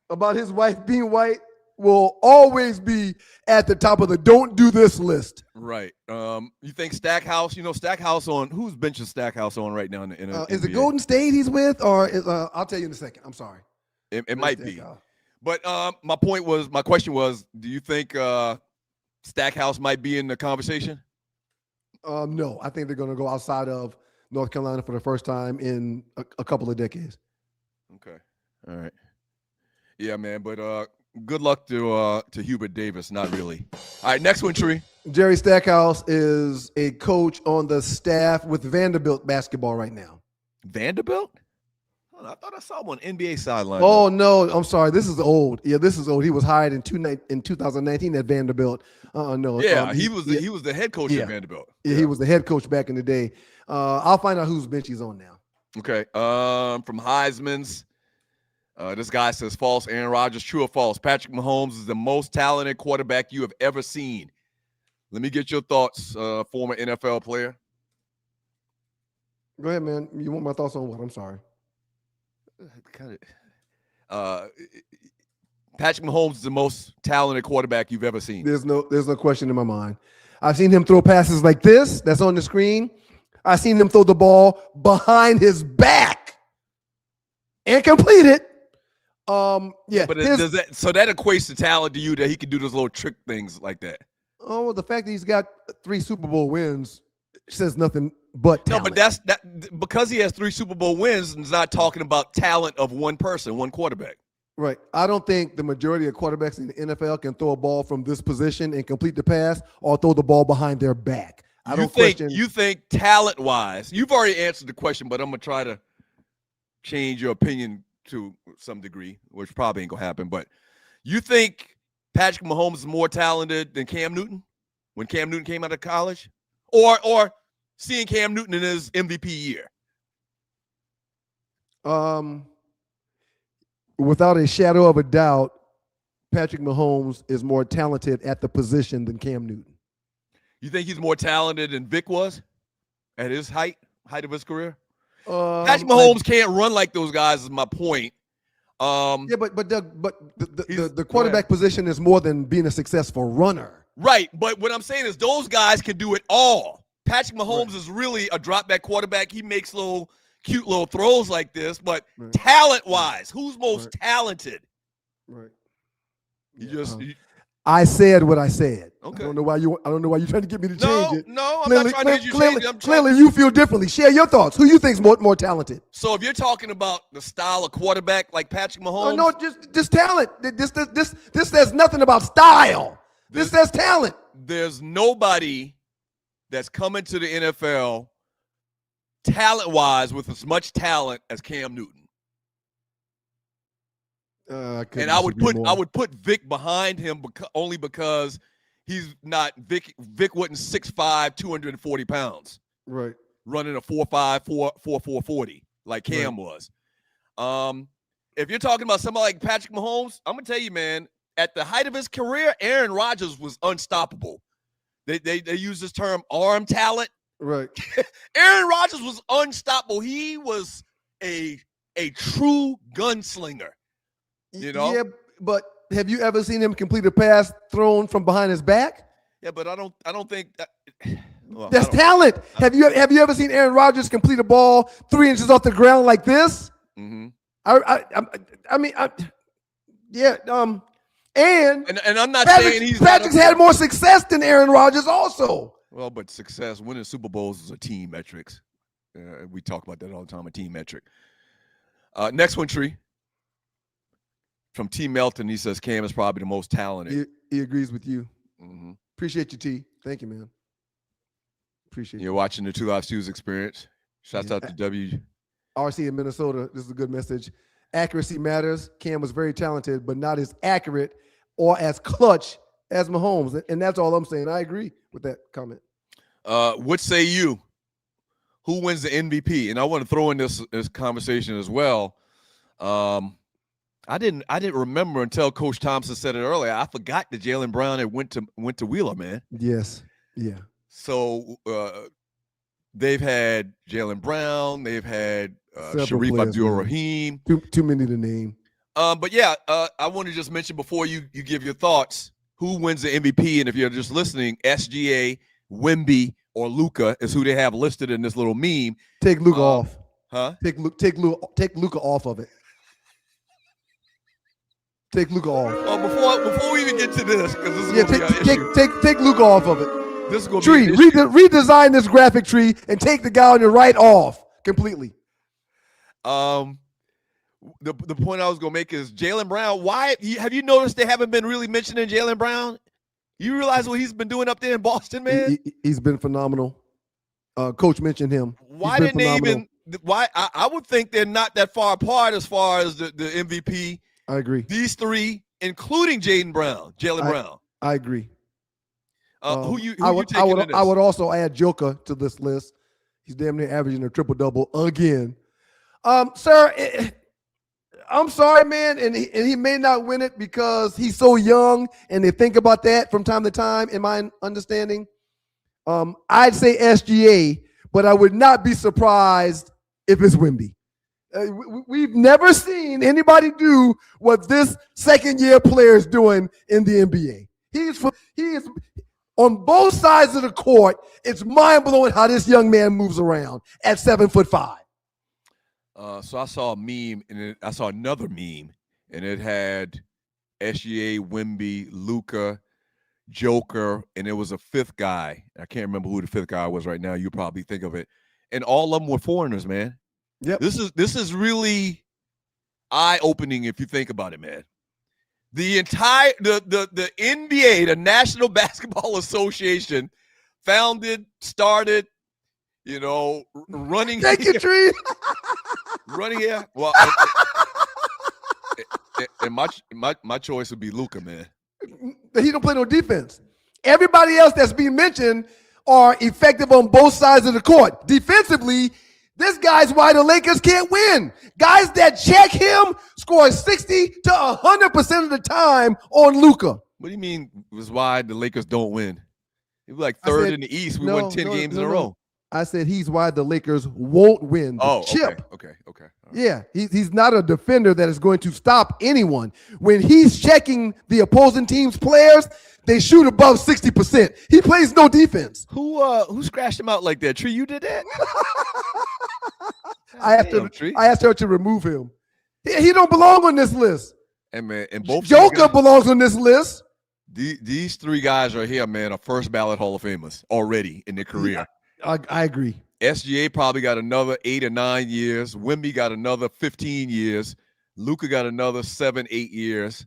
about his wife being white will always be at the top of the don't do this list. Right. You think Stackhouse, Stackhouse on, whose bench is Stackhouse on right now in the NBA? Is it Golden State he's with, or I'll tell you in a second. I'm sorry. It might be. But my question was, do you think Stackhouse might be in the conversation? No, I think they're going to go outside of North Carolina for the first time in a couple of decades. Okay. All right. Yeah, man. But good luck to Hubert Davis. Not really. All right. Next one, Tree. Jerry Stackhouse is a coach on the staff with Vanderbilt basketball right now. Vanderbilt? Oh, I thought I saw him on NBA sideline. Oh, no. I'm sorry. This is old. Yeah, this is old. He was hired in 2019 at Vanderbilt. No. Yeah, he was the head coach at Vanderbilt. Yeah, he was the head coach back in the day. I'll find out whose bench he's on now. Okay. From Heisman's, this guy says false. Aaron Rodgers, true or false? Patrick Mahomes is the most talented quarterback you have ever seen. Let me get your thoughts, former NFL player. Go ahead, man. You want my thoughts on what? I'm sorry. Patrick Mahomes is the most talented quarterback you've ever seen. There's no question in my mind. I've seen him throw passes like this. That's on the screen. I've seen him throw the ball behind his back and complete it. Yeah. But so that equates to talent to you that he can do those little trick things like that. Oh, the fact that he's got 3 Super Bowl wins says nothing but talent. No, but that's because he has 3 Super Bowl wins. It's not talking about talent of one person, one quarterback. Right. I don't think the majority of quarterbacks in the NFL can throw a ball from this position and complete the pass or throw the ball behind their back. You think talent-wise, you've already answered the question, but I'm going to try to change your opinion to some degree, which probably ain't going to happen. But you think Patrick Mahomes is more talented than Cam Newton when Cam Newton came out of college? Or seeing Cam Newton in his MVP year? Without a shadow of a doubt, Patrick Mahomes is more talented at the position than Cam Newton. You think he's more talented than Vic was at his height of his career? Patrick Mahomes can't run like those guys is my point. Yeah, but Doug, the quarterback position is more than being a successful runner. Right, but what I'm saying is those guys can do it all. Patrick Mahomes is really a drop back quarterback. He makes cute little throws like this, but talent-wise, who's most talented? Right. I said what I said. Okay. I don't know why you're trying to get me to change it. No, I'm not trying to get you change it. Clearly, you feel differently. Share your thoughts. Who you think's more talented? So if you're talking about the style of quarterback like Patrick Mahomes, No, just talent. This says nothing about style. This says talent. There's nobody that's coming to the NFL talent-wise with as much talent as Cam Newton. And I would put Vic behind him only because he's not Vic. Vic wasn't 6'5", 240 pounds. Right. Running a 4.5, 4.40 like Cam was. If you're talking about somebody like Patrick Mahomes, I'm gonna tell you, man, at the height of his career, Aaron Rodgers was unstoppable. They use this term arm talent. Right. Aaron Rodgers was unstoppable. He was a true gunslinger. You know? Yeah, but have you ever seen him complete a pass thrown from behind his back? Yeah, but I don't think that, well, that's talent. Have you ever seen Aaron Rodgers complete a ball 3 inches off the ground like this? Mm-hmm. And I'm not saying he's Patrick's had more success than Aaron Rodgers also. Well, but success, winning Super Bowls is a team metrics. We talk about that all the time, a team metric. Next one, Tree. From T. Melton, he says Cam is probably the most talented. He agrees with you. Mm-hmm. Appreciate you, T. Thank you, man. Appreciate You're watching the 2 Live Stews experience. Shouts out to W. RC in Minnesota. This is a good message. Accuracy matters. Cam was very talented, but not as accurate or as clutch as Mahomes. And that's all I'm saying. I agree with that comment. What say you? Who wins the MVP? And I want to throw in this conversation as well. I didn't remember until Coach Thompson said it earlier. I forgot that Jaylen Brown had went to Wheeler, man. Yes. Yeah. So they've had Jaylen Brown, they've had Sharif Abdul-Rahim. Too many to name. But yeah, I want to just mention before you give your thoughts, who wins the MVP? And if you're just listening, SGA, Wemby, or Luka is who they have listed in this little meme. Take Luka off. Huh? Take Luka off of it. Take Luka off. Before we even get to this, because this is going to be an issue. Take Luka off of it. This is going to be an issue. Redesign this graphic tree and take the guy on your right off completely. The point I was going to make is Jaylen Brown. Why have you noticed they haven't been really mentioning Jaylen Brown? You realize what he's been doing up there in Boston, man? He's been phenomenal. Coach mentioned him. Why didn't they even? Why I would think they're not that far apart as far as the MVP. I agree. These three, including Jaylen Brown. I agree. I would also add Joker to this list. He's damn near averaging a triple-double again. Sir, I'm sorry, man, and he may not win it because he's so young, and they think about that from time to time, in my understanding. I'd say SGA, but I would not be surprised if it's Wemby. We've never seen anybody do what this second-year player is doing in the NBA. He is on both sides of the court. It's mind-blowing how this young man moves around at 7'5". So I saw a meme, and I saw another meme, and it had SGA, Wemby, Luka, Joker, and there was a fifth guy. I can't remember who the fifth guy was right now. You probably think of it. And all of them were foreigners, man. Yep. This is really eye-opening if you think about it, man. The entire the NBA, the National Basketball Association, started, running. Thank you, Tree. Running here. Well, and my choice would be Luka, man. He don't play no defense. Everybody else that's being mentioned are effective on both sides of the court. Defensively, this guy's why the Lakers can't win. Guys that check him score 60 to 100% of the time on Luka. What do you mean was why the Lakers don't win? It was like third in the East. We won 10 games in a row. I said he's why the Lakers won't win the chip. Okay. Right. Yeah, he's not a defender that is going to stop anyone. When he's checking the opposing team's players, they shoot above 60%. He plays no defense. Who scratched him out like that? Tree, you did that? I asked her to remove him. He don't belong on this list. And man, and both Joker belongs on this list. These three guys right here, man, are first ballot Hall of Famers already in their career. I agree. SGA probably got another 8 or 9 years. Wemby got another 15 years. Luka got another 7, 8 years.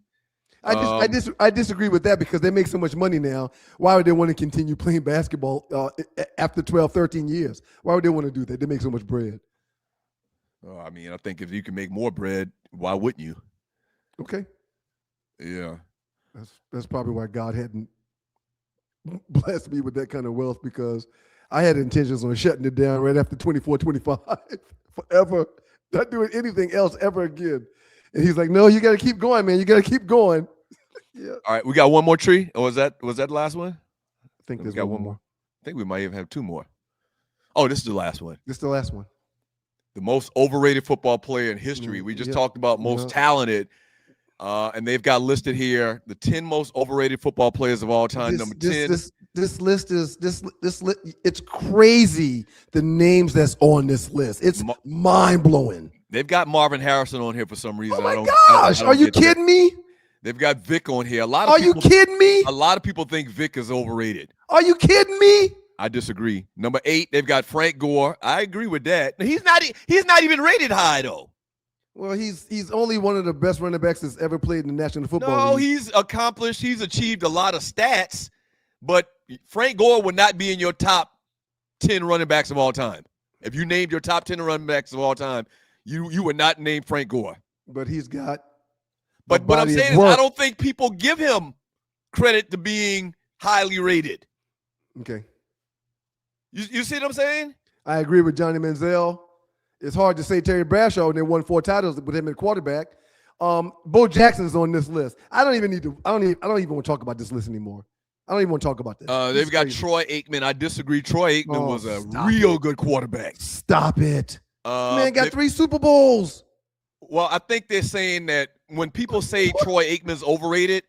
I disagree with that because they make so much money now. Why would they want to continue playing basketball after 12, 13 years? Why would they want to do that? They make so much bread. I mean, I think if you can make more bread, why wouldn't you? Okay. Yeah. That's probably why God hadn't blessed me with that kind of wealth, because I had intentions on shutting it down right after 24, 25 forever, not doing anything else ever again. And he's like, no, you got to keep going, man. You got to keep going. Yeah. All right, we got one more tree. Or was that the last one? I think we got one more. I think we might even have two more. Oh, this is the last one. This is the last one. The most overrated football player in history. We just talked about most talented. And they've got listed here the 10 most overrated football players of all time. Number 10. This list is it's crazy, the names that's on this list. It's mind-blowing. They've got Marvin Harrison on here for some reason. Oh my gosh, are you kidding me? They've got Vic on here. Are you kidding me? A lot of people think Vic is overrated. Are you kidding me? I disagree. Number 8, they've got Frank Gore. I agree with that. He's not even rated high though. Well, he's only one of the best running backs that's ever played in the National Football League. No, he's accomplished. He's achieved a lot of stats, but Frank Gore would not be in your top 10 running backs of all time. If you named your top 10 running backs of all time, you would not name Frank Gore. But he's got. But what I'm saying is, I don't think people give him credit to being highly rated. Okay. You see what I'm saying? I agree with Johnny Manziel. It's hard to say Terry Bradshaw, and they won 4 titles with him at quarterback. Bo Jackson's on this list. I don't even want to talk about this list anymore. I don't even want to talk about this. They've got Troy Aikman. I disagree. Troy Aikman was a real good quarterback. Stop it. Man got 3 Super Bowls. Well, I think they're saying that when people say Troy Aikman's overrated,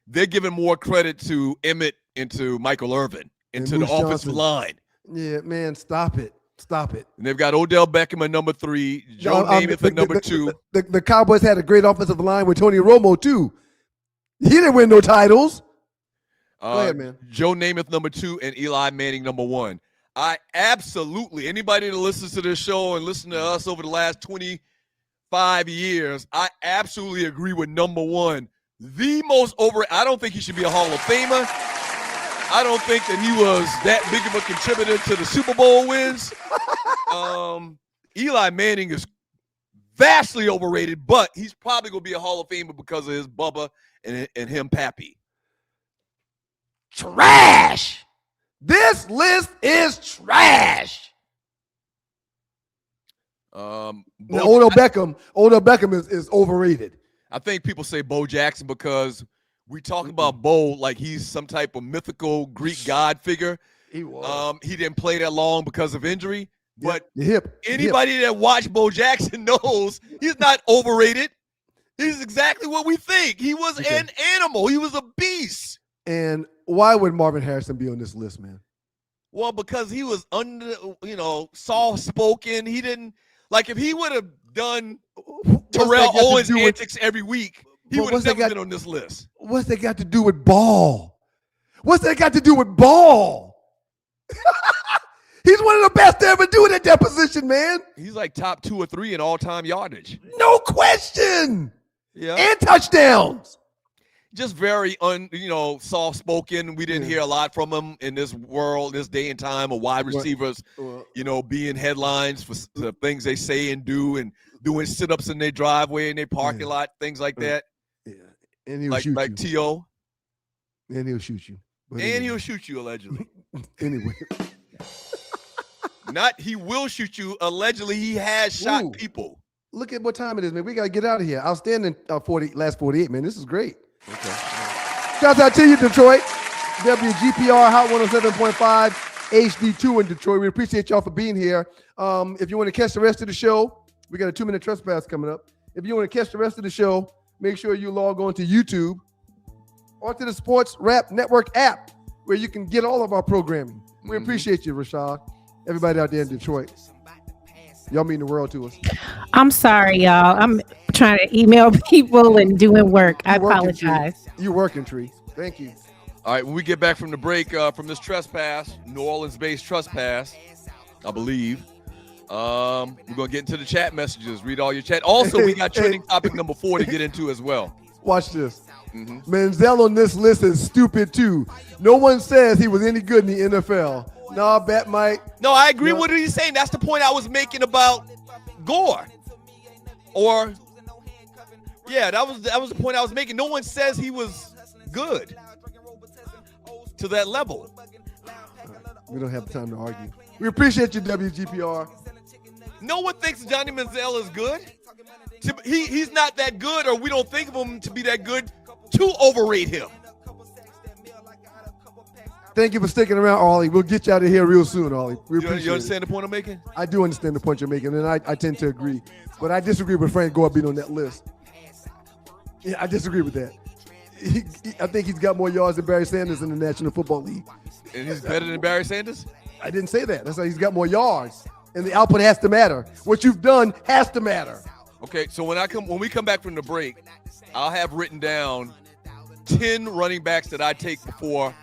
they're giving more credit to Emmett and to Michael Irvin and to the offensive line. Yeah, man, stop it. Stop it. And they've got Odell Beckham at number 3, Joe Namath at number 2. The Cowboys had a great offensive line with Tony Romo, too. He didn't win no titles. Go ahead, man. Joe Namath number 2 and Eli Manning number 1. I absolutely, anybody that listens to this show and listen to us over the last 25 years, I absolutely agree with number 1. The most I don't think he should be a Hall of Famer. I don't think that he was that big of a contributor to the Super Bowl wins. Eli Manning is vastly overrated, but he's probably going to be a Hall of Famer because of his Bubba and him Pappy. Trash. This list is trash. Odell Beckham is overrated. I think people say Bo Jackson because we talk about Bo like he's some type of mythical Greek god figure. He was. He didn't play that long because of injury. But anybody that watched Bo Jackson knows he's not overrated. He's exactly what we think. He was an animal. He was a beast. And why would Marvin Harrison be on this list, man? Well, because he was soft-spoken. He didn't if he would have done Terrell Owens antics every week, he would have never been on this list. What's that got to do with ball? What's that got to do with ball? He's one of the best to ever do it at that position, man. He's like top 2 or 3 in all-time yardage. No question. Yeah. And touchdowns. Just very soft-spoken. We didn't hear a lot from him in this world, this day and time of wide receivers, being headlines for the things they say and do and doing sit-ups in their driveway and their parking lot, things like that. Yeah. And he'll shoot you. T.O. And he'll shoot you. He'll shoot you, allegedly. Anyway. He will shoot you. Allegedly, he has shot people. Look at what time it is, man. We got to get out of here. Outstanding last 48, man. This is great. Okay. Shouts out to you, Detroit. WGPR Hot 107.5 HD2 in Detroit. We appreciate y'all for being here. If you want to catch the rest of the show, we got a 2-minute trespass coming up. If you want to catch the rest of the show, make sure you log on to YouTube or to the Sports Rap Network app where you can get all of our programming. We appreciate you, Rashad. Everybody out there in Detroit. Y'all mean the world to us. I'm sorry, y'all. I'm trying to email people and doing work. I apologize. You working, Tree. Thank you. All right, when we get back from the break from this trespass, New Orleans-based trespass, I believe, we're going to get into the chat messages, read all your chat. Also, we got trending topic number 4 to get into as well. Watch this. Manziel on this list is stupid too. No one says he was any good in the NFL. Nah, Bat Mike. No, I agree with what he's saying. That's the point I was making about Gore. Or, yeah, that was the point I was making. No one says he was good to that level. We don't have time to argue. We appreciate you, WGPR. No one thinks Johnny Manziel is good. He's not that good, or we don't think of him to be that good to overrate him. Thank you for sticking around, Ollie. We'll get you out of here real soon, Ollie. We appreciate You understand the point I'm making? I do understand the point you're making, and I tend to agree. But I disagree with Frank Gore being on that list. Yeah, I disagree with that. I think he's got more yards than Barry Sanders in the National Football League. And he's better than Barry Sanders? I didn't say that. That's why he's got more yards. And the output has to matter. What you've done has to matter. Okay, so when we come back from the break, I'll have written down 10 running backs that I take before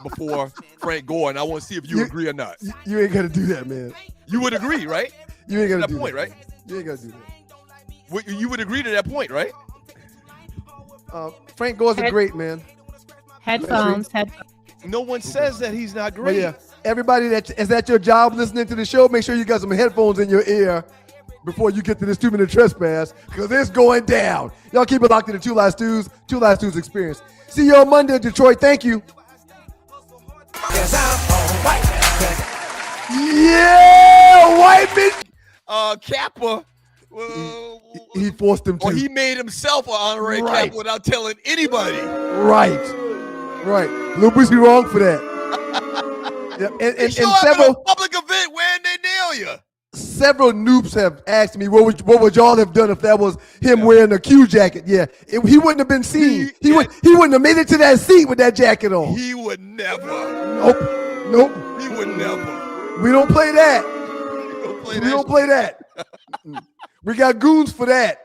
before Frank Gore, and I want to see if you agree or not. You ain't got to do that, man. You would agree, right? You ain't got to that do point, that. right? You ain't got to do that. You would agree to that point, right? Frank Gore's a great man. Headphones. No one says that he's not But great. yeah, everybody that is at your job listening to the show, make sure you got some headphones in your ear before you get to this 2-minute trespass, because it's going down. Y'all keep it locked in the Two Live Stews experience. See you on Monday, Detroit. Thank you. Yeah, Whiteman. Kappa. He forced him to. Or he made himself an honorary Kappa without telling anybody. Right. Lil Boosie wrong for that. Yeah, and several public event when they nail you. Several noobs have asked me, what would y'all have done if that was him wearing a Q jacket? Yeah, he wouldn't have been seen. He wouldn't have made it to that seat with that jacket on. He would never. Nope. He would never. We don't play that. We don't play that. We got goons for that.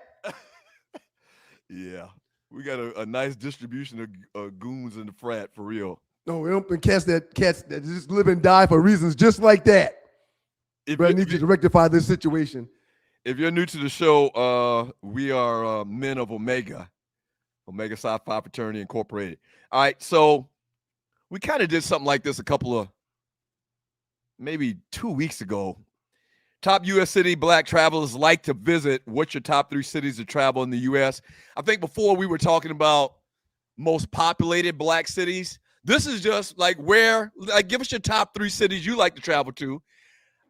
Yeah, we got a nice distribution of goons in the frat for real. No, we don't cats that just live and die for reasons just like that. But I need you to rectify this situation. If you're new to the show, we are men of Omega Psi Phi Fraternity Incorporated. All right, so we kind of did something like this maybe 2 weeks ago. Top U.S. city black travelers like to visit. What's your top 3 cities to travel in the U.S.? I think before we were talking about most populated black cities. This is just like give us your top 3 cities you like to travel to.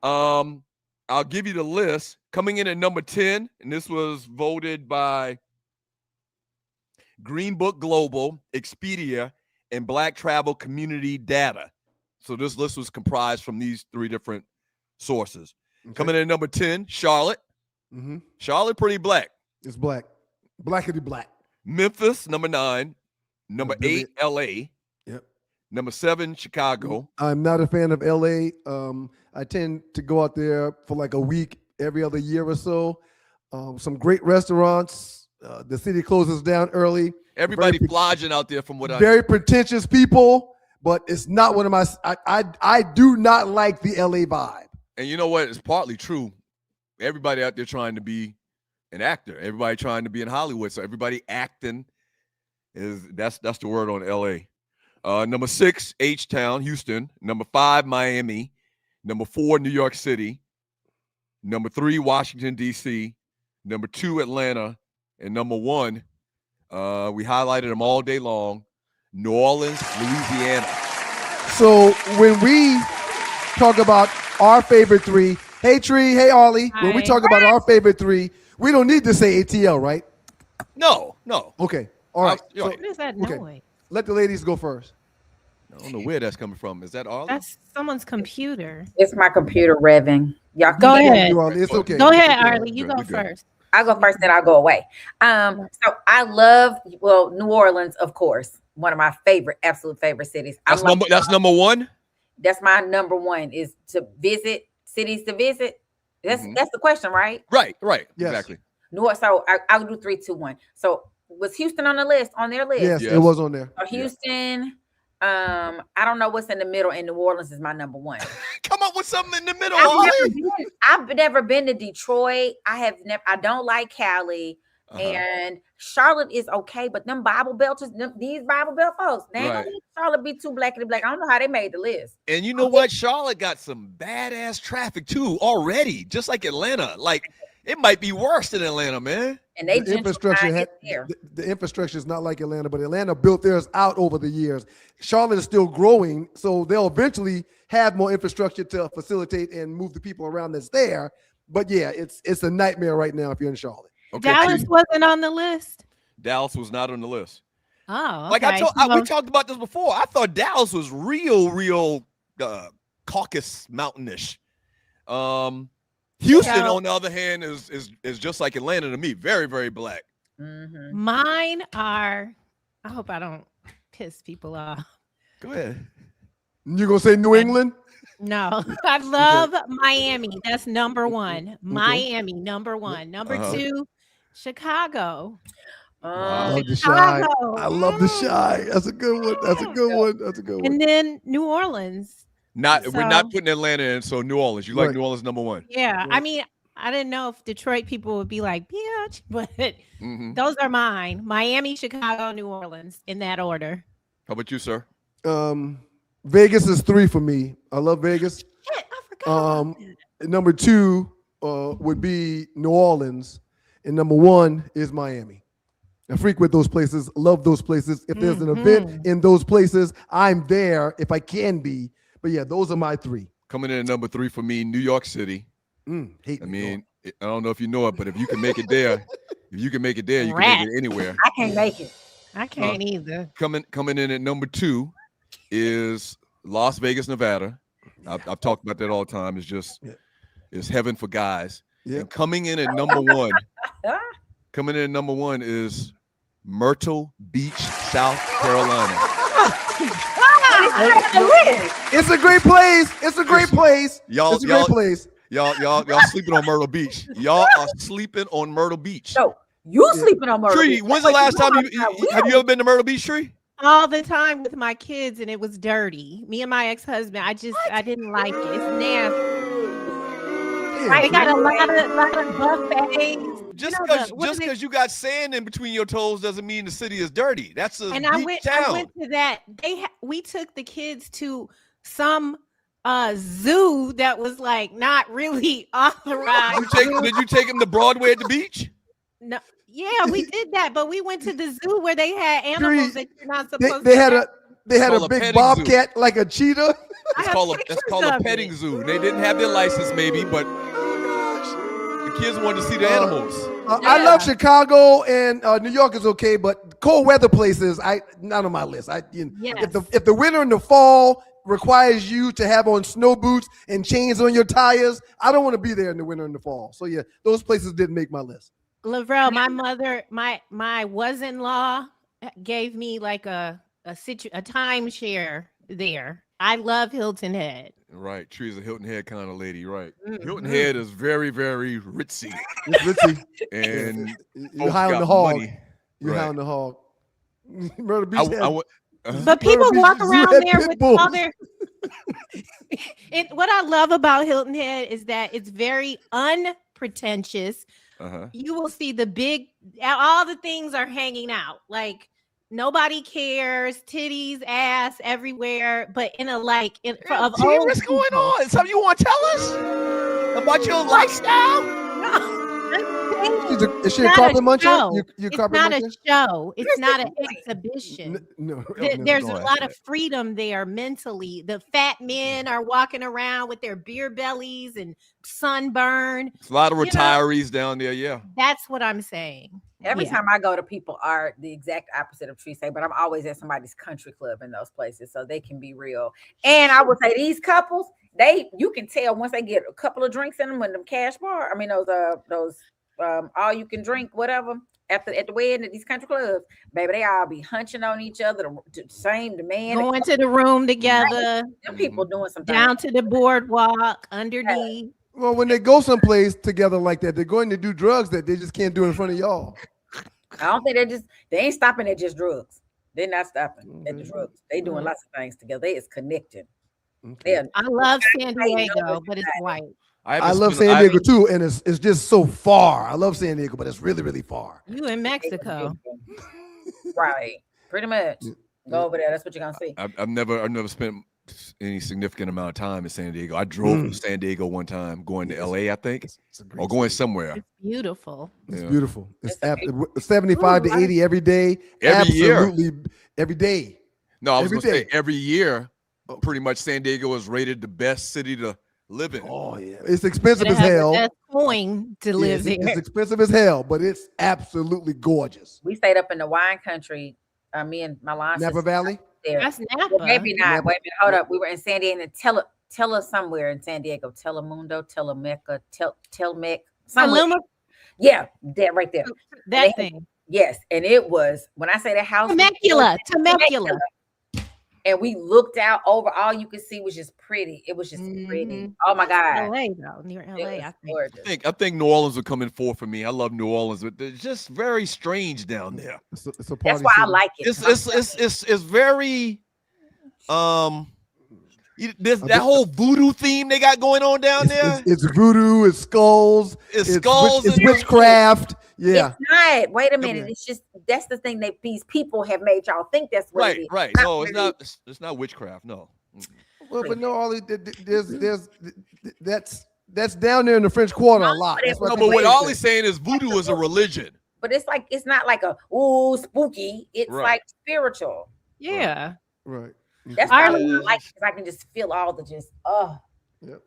I'll give you the list. Coming in at number 10, and this was voted by Green Book Global, Expedia, and Black Travel Community Data. So this list was comprised from these 3 different sources. Okay. Coming in at number 10, Charlotte. Mm-hmm. Charlotte, pretty black. It's black. Blackity black. Memphis, number 9. Number 8, L.A. Yep. Number 7, Chicago. I'm not a fan of L.A. I tend to go out there for like a week every other year or so. Some great restaurants. The city closes down early. Everybody flogging out there from what I very pretentious people, but it's not one of my. I do not like the LA vibe. And you know what? It's partly true. Everybody out there trying to be an actor. Everybody trying to be in Hollywood. So everybody acting that's the word on LA. Number 6, H-Town, Houston. Number 5, Miami. Number 4, New York City. Number 3, Washington, D.C. Number 2, Atlanta. And number 1, we highlighted them all day long, New Orleans, Louisiana. So when we talk about our favorite 3, hey Tree, hey Ollie, when we talk about our favorite 3, we don't need to say ATL, right? No. Okay, all right. So, what is that noise? Let the ladies go first. I don't know where that's coming from. Is that Ollie? That's someone's computer. It's my computer revving. Y'all go ahead. It's okay. Go ahead, Arlie. You go first. I'll go first, then I'll go away. So I love, New Orleans, of course, one of my absolute favorite cities. That's number 1. That's my number 1 is to visit cities to visit. That's the question, right? Right. Yes. Exactly. So I'll do 3, 2, 1. So Was Houston on the list, on their list? Yes, it was on there. Or Houston. I don't know what's in the middle, and New Orleans is my number one. Come up with something in the middle. I've never been to Detroit. I don't like Cali. And Charlotte is okay, but them Bible Belters, these Bible Belt folks, they ain't gonna let Charlotte be too blackity black. I don't know how they made the list. And you know what? Charlotte got some badass traffic too already, just like Atlanta. Like it might be worse than Atlanta, man. And they the infrastructure the infrastructure is not like Atlanta, but Atlanta built theirs out over the years. Charlotte is still growing, so they'll eventually have more infrastructure to facilitate and move the people around that's there. But yeah, it's a nightmare right now if you're in Charlotte. Okay, Dallas wasn't on the list. Dallas was not on the list. Oh, okay. Like we talked about this before. I thought Dallas was real Caucasus mountainish. Houston, on the other hand, is just like Atlanta to me. Very, very black. Mm-hmm. Mine are. I hope I don't piss people off. Go ahead. You gonna say New England? No, I love Miami. That's number one. Miami, number one. Number two, Chicago. I love the Shy. I love the Shy. That's a good one. That's a good one. That's a good one. And then New Orleans. We're not putting Atlanta in, so New Orleans. You like New Orleans number one? Yeah. Right. I mean, I didn't know if Detroit people would be like, bitch, but those are mine. Miami, Chicago, New Orleans, in that order. How about you, sir? Vegas is 3 for me. I love Vegas. Shit, I forgot. Number 2 would be New Orleans, and number 1 is Miami. I frequent those places, love those places. If there's an event in those places, I'm there if I can be. But yeah, those are my 3. Coming in at number 3 for me, New York City. I don't know if you know it, but if you can make it there, you can make it anywhere. I can't make it. I can't either. Coming in at number 2 is Las Vegas, Nevada. I've talked about that all the time. It's just it's heaven for guys. Yeah. And coming in at number 1 is Myrtle Beach, South Carolina. It's a great place. It's a great place. Y'all sleeping on Myrtle Beach. Y'all are sleeping on Myrtle Beach. No, you sleeping on Myrtle Beach. Tree, when's the last time have you ever been to Myrtle Beach, Tree? All the time with my kids, and it was dirty. Me and my ex-husband, I didn't like it. It's nasty. They got a lot of buffets. Just because you got sand in between your toes doesn't mean the city is dirty. That's a I went to that. We took the kids to some zoo that was like not really authorized. Did you take them to Broadway at the beach? No. Yeah, we did that, but we went to the zoo where they had animals that you're not supposed to have. They had a big bobcat zoo. Like a cheetah. That's called a petting zoo. They didn't have their license, maybe, but the kids wanted to see the animals. I love Chicago and New York is okay, but cold weather places, not on my list. If the winter and the fall requires you to have on snow boots and chains on your tires, I don't want to be there in the winter and the fall. So yeah, those places didn't make my list. Lavrel, my mother, my was-in-law gave me like a timeshare there. I love Hilton Head. Right, Tree's a Hilton Head kind of lady, right? Hilton Head is very, very ritzy. It's ritzy, and you're high on the hog. You're high on the hog. Myrtle Beach. But people walk around there with all their. What I love about Hilton Head is that it's very unpretentious. You will see all the things are hanging out. Like nobody cares, titties, ass everywhere, but in a what's going on? Something you want to tell us about your lifestyle? Is she a carpet muncher? It's not a show. It's not an exhibition. There's a lot of freedom there mentally. The fat men are walking around with their beer bellies and sunburn. There's a lot of retirees down there, yeah. That's what I'm saying. Every time I go to, people are the exact opposite of Tree say, but I'm always at somebody's country club in those places, so they can be real. And I would say these couples, you can tell once they get a couple of drinks in them in them cash bar. I mean those all you can drink, whatever, at the wedding at these country clubs, baby, they all be hunching on each other, the man going to the room together. Them people doing something down to the boardwalk underneath. Well, when they go someplace together like that, they're going to do drugs that they just can't do in front of y'all. I don't think they ain't stopping at just drugs. They're not stopping at the drugs. They doing lots of things together. They is connecting. Okay. I love San Diego, but it's white. I love San Diego too, and it's just so far. I love San Diego, but it's really, really far. You in Mexico. Right. Pretty much. Go over there. That's what you're gonna see. I've never spent any significant amount of time in San Diego. I drove from San Diego one time going to LA, I think, or going somewhere. It's beautiful. It's beautiful. It's 75 to 80 every day. Absolutely year. Every day. No, I was going to say every year, pretty much San Diego is rated the best city to live in. Oh, yeah. It's expensive as hell. That's coin to live there. It's expensive as hell, but it's absolutely gorgeous. We stayed up in the wine country. Me and my line Napa Valley? There. That's Napa. Well, maybe not. Napa. Wait a minute. Hold up. We were in San Diego and Tella somewhere in San Diego. Telemundo, Telemeca, Telmec. Paloma? Yeah, that right there. That thing. Yes. And it was, when I say the house. Temecula. And we looked out over, all you could see was just pretty. It was just pretty. Oh my God. LA though, near LA. I think New Orleans would come in for me. I love New Orleans, but it's just very strange down there. It's a party That's why city. I like it. It's very that whole voodoo theme they got going on down there. It's voodoo, it's skulls, it's skulls, it's witchcraft. Yeah. It's not. Wait a minute. It's just that's the thing that these people have made y'all think that's what it is. Right. No, it's not. It's not witchcraft. No. Well, but no, Ollie, there's that's down there in the French Quarter a lot. But what Ollie's saying is voodoo is a religion. But it's like it's not like a spooky. It's like spiritual. Yeah. Right. That's why I like because I can just feel all the just Yep.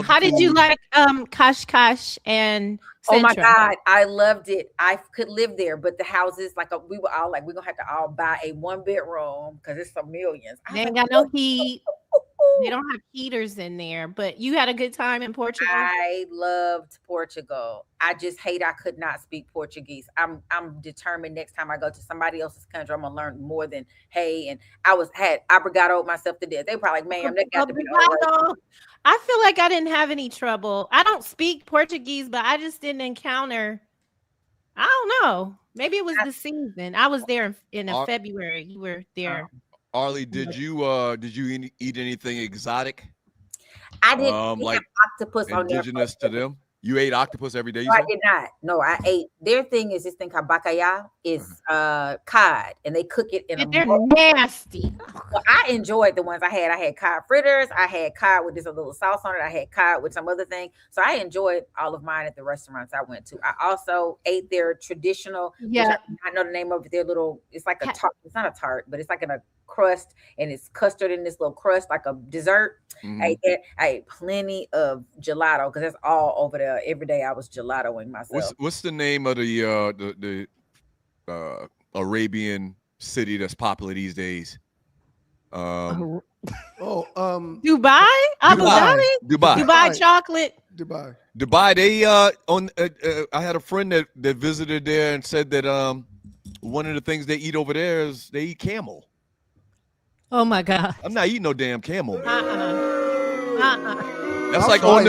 How did you like Kashkash and Central? Oh my God, I loved it. I could live there, but the houses we were all like, we're gonna have to all buy a 1-bedroom because it's some millions. They ain't got no heat. They don't have heaters in there, but you had a good time in Portugal. I loved Portugal. I just hate I could not speak Portuguese. I'm determined next time I go to somebody else's country, I'm gonna learn more than hey. And I had obrigado myself to death. They probably like, ma'am, that got to be all. I feel like I didn't have any trouble. I don't speak Portuguese, but I just didn't encounter. I don't know. Maybe it was the season. I was there in February. You were there. Arlie, did you eat anything exotic? I didn't. Like octopus on there. Indigenous to them. You ate octopus every day? No, I did not. No, I ate. Their thing is this thing called bacalhau. Is cod, and they cook it in a. They're nasty. Well, I enjoyed the ones I had. I had cod fritters. I had cod with this little sauce on it. I had cod with some other thing. So I enjoyed all of mine at the restaurants I went to. I also ate their traditional. Yeah, I know the name of it. Their little. It's like a tart. It's not a tart, but it's like in a crust, and it's custard in this little crust, like a dessert. I ate plenty of gelato because that's all over there. Every day I was gelatoing myself. What's the name of the Arabian city that's popular these days? Dubai, Dubai chocolate. Dubai. They I had a friend that visited there and said that one of the things they eat over there is they eat camel. Oh my God! I'm not eating no damn camel. Man. That's like on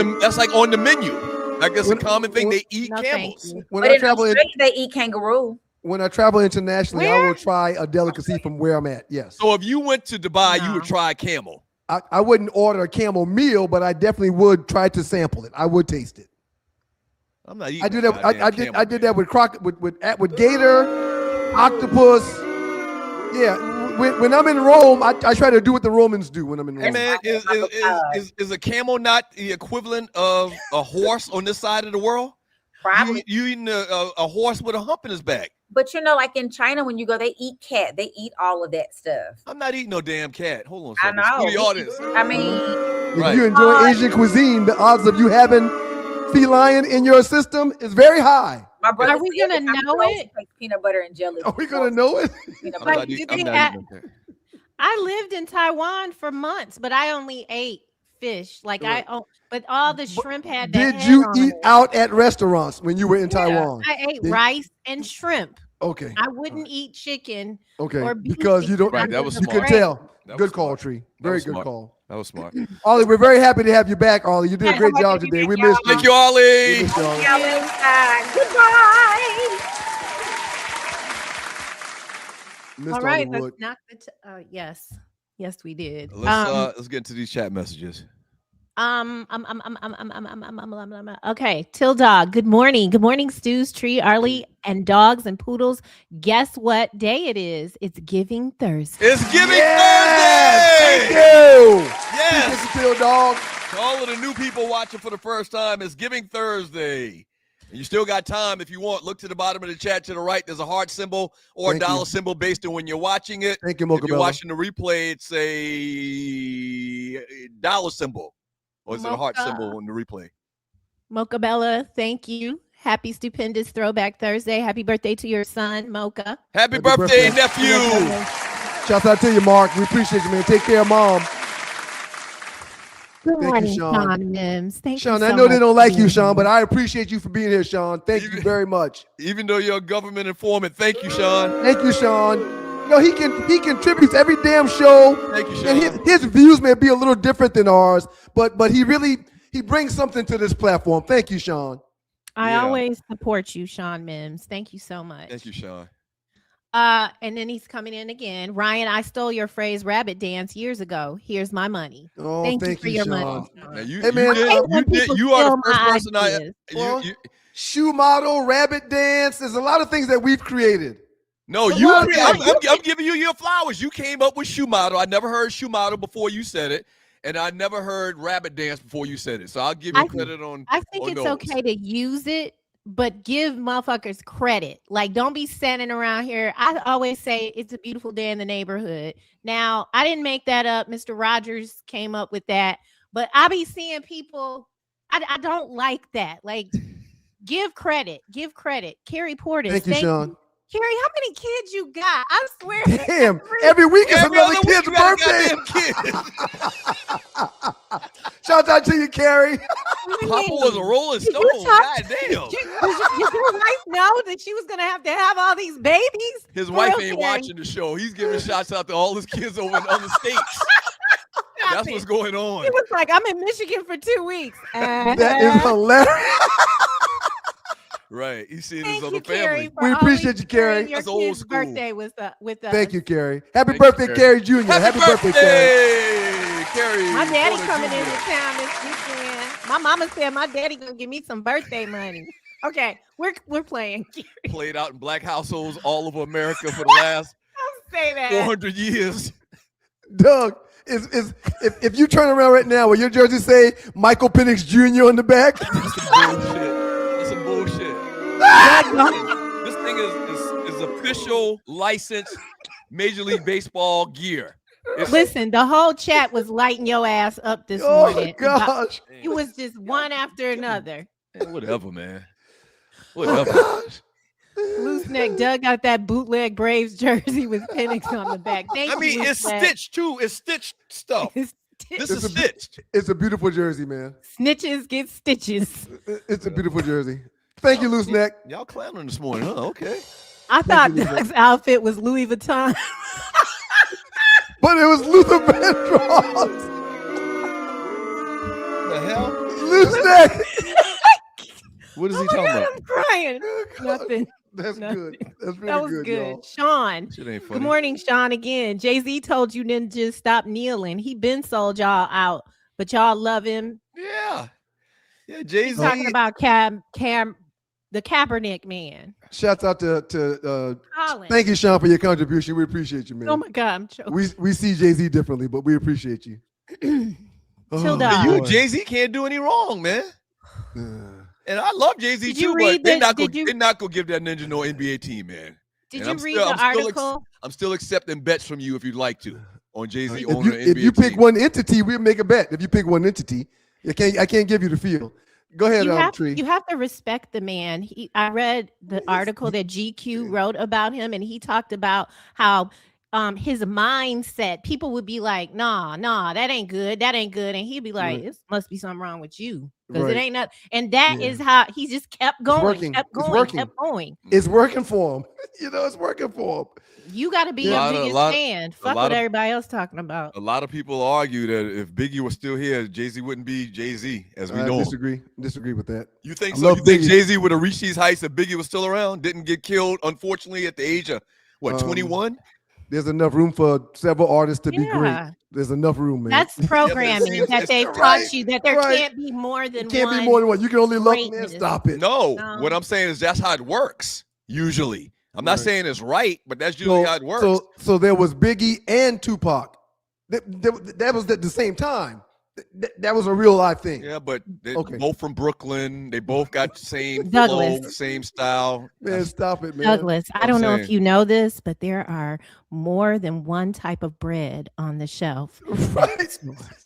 the menu. Like it's a common thing. They eat camels. When I travel they eat kangaroo. When I travel internationally, I will try a delicacy from where I'm at. Yes. So if you went to Dubai, you would try camel. I wouldn't order a camel meal, but I definitely would try to sample it. I would taste it. I'm not eating. I do that. I did that with with gator, octopus. Yeah. When I'm in Rome, I try to do what the Romans do when I'm in Rome. Hey man, is a camel not the equivalent of a horse on this side of the world? Probably. You eating a horse with a hump in his back. But you know, like in China, when you go, they eat cat. They eat all of that stuff. I'm not eating no damn cat. Hold on a second. I know. I mean, if you enjoy Asian cuisine, the odds of you having feline in your system is very high. My brother, are we gonna know it? Peanut butter and jelly. Are we gonna know it? I lived in Taiwan for months, but I only ate fish. But all the shrimp had. Did you eat out at restaurants when you were in Taiwan? I ate rice and shrimp. Okay. I wouldn't eat chicken. Okay. Or beef because you don't. Right, that was you smart. could tell. That Good call, Tree. Very good call. That was smart. Ollie, we're very happy to have you back, Ollie. You did a great job today. We missed you. Thank you, Ollie. Goodbye. Mr. All right, Hollywood. let's knock the. Yes, we did. Let's get into these chat messages. Okay, Till Dog. Good morning, Stews, Tree, Arlie, and dogs and poodles. Guess what day it is? It's Giving Thursday. It's Giving Thank Thursday. you. Yes. Appreciate you, Till Dog. To all of the new people watching for the first time, it's Giving Thursday. And you still got time if you want. Look to the bottom of the chat to the right. There's a heart symbol or a dollar symbol based on when you're watching it. Thank you, If you're Mokabella. watching the replay, it's a dollar symbol. Or is it a heart symbol on the replay? Mocha Bella, thank you. Happy stupendous Throwback Thursday. Happy birthday to your son, Mocha. Happy birthday, nephew. Shouts out to you, Mark. We appreciate you, man. Take care of mom. Good morning, you, Sean. Sean Mims. Thank Sean, you I so know they much don't for like you, being Sean, here. but I appreciate you for being here, Sean. Thank you very much. Even though you're a government informant, thank you, Sean. Thank you, Sean. No, he contributes every damn show. Thank you, And Sean. his views may be a little different than ours, but he brings something to this platform. Thank you, Sean. I Yeah. always support you, Sean Mims. Thank you so much. Thank you, Sean. And then he's coming in again. Ryan, I stole your phrase rabbit dance years ago. Here's my money. Oh, Thank you for your Sean. money. Now you, Hey, man, you are the first person Well, shoe model, rabbit dance. There's a lot of things that we've created. No, But you. why- I'm giving you your flowers. You came up with shoe model. I never heard shoe model before you said it, and I never heard rabbit dance before you said it. So I'll give you credit on. I think on it's those. okay to use it, but give motherfuckers credit. Like, don't be standing around here. I always say it's a beautiful day in the neighborhood. Now, I didn't make that up. Mr. Rogers came up with that, but I be seeing people. I don't like that. Like, give credit. Give credit. Carrie Portis. Thank you, Sean. Carrie, how many kids you got? I swear. Damn, every week is Every another other week kid's you got a birthday. goddamn kid. Shout out to you, Carrie. Papa was a Rolling Did Stone. you talk- God damn. Did your wife know that she was gonna have to have all these babies? His For wife real, ain't Carrie? watching the show. He's giving shots out to all his kids over in other states. That's what's going on. He was like, I'm in Michigan for 2 weeks. That is hilarious. Right. He's seeing Thank his you, other Carrie. family. for We always appreciate you, Carrie. sharing Your That's old kid's school. birthday with us. Thank you, Carrie. Happy Thank you, birthday, Carrie. Carrie Jr. Happy birthday, Carrie. Carrie. My daddy Porter coming Jr. into town this weekend. My mama said my daddy gonna give me some birthday money. Okay, we're playing. Played out in black households all over America for the last Don't say that. 400 years. Doug, if you turn around right now, will your jersey say Michael Penix Jr. on the back? That's some bullshit. That's some bullshit. This thing is official licensed Major League Baseball gear. Listen, the whole chat was lighting your ass up this Oh morning. gosh. It was just one after another. Man, whatever, man. Oh, Whatever. gosh. Loose neck Doug got that bootleg Braves jersey with Penix on the back. Thank I you, mean, Loose it's Neck. stitched too. It's stitched stuff. It's This It's is a bit- stitched. It's a beautiful jersey, man. Snitches get stitches. It's a beautiful jersey. Thank you, Loose Neck. Y'all clowning this morning, huh? Okay. I thought you, Loose Doug's outfit was Louis Vuitton. But it was Luther Vandross. The hell? Loose Neck. What is Oh he my talking God, about? I'm crying. Nothing. That's Nothing. good. That's really That was good, good. y'all. Sean. Shit ain't funny. Good morning, Sean. Again, Jay-Z told you ninjas stop kneeling. He been sold y'all out, but y'all love him. Yeah. Yeah, He's Jay-Z. talking about the Kaepernick man. Shouts out to Colin. thank you, Sean, for your contribution. We appreciate you, man. Oh my God, I'm choking. We see Jay-Z differently, but we appreciate you. Chill down. You, boy. Jay-Z can't do any wrong, man. And I love Jay-Z Did you too, but read they're the- not did gonna you- they're not gonna give that ninja no NBA team, man. Did And you I'm read still- the I'm still article? I'm still accepting bets from you if you'd like to on Jay-Z If owning you, an if NBA you pick team. one entity, we'll make a bet. If you pick one entity, I can't give you the field. Go ahead, Tree. You have to respect the man. I read the article that GQ wrote about him, and he talked about how his mindset, people would be like, nah, that ain't good, and he'd be like, Right. it must be something wrong with you because Right. it ain't nothing. And that Yeah. is how he just kept going, working. kept It's going, working. kept going. It's working for him. It's working for him. You got to be Yeah. a A biggest lot- fan. a Fuck lot what of- everybody else talking about. A lot of people argue that if Biggie was still here, Jay-Z wouldn't be Jay-Z as we I know him. disagree with that. You think I so? love You think Biggie. Jay-Z would have reached these heights if Biggie was still around? Didn't get killed, unfortunately, at the age of what, 21? There's enough room for several artists to be great. Yeah. There's enough room, man. That's programming that they've taught you that there can't be more than Can't one. be more than one. You can only love, man. greatness. Stop it. No, what I'm saying is that's how it works. Usually, I'm not saying it's right, but that's usually how it works. So there was Biggie and Tupac. That was at the same time. That was a real life thing. Yeah, but they're both from Brooklyn. They both got the same Douglas. flow, same style. Man, stop it, man. Douglas, I don't know if you know this, but there are more than one type of bread on the shelf. Right.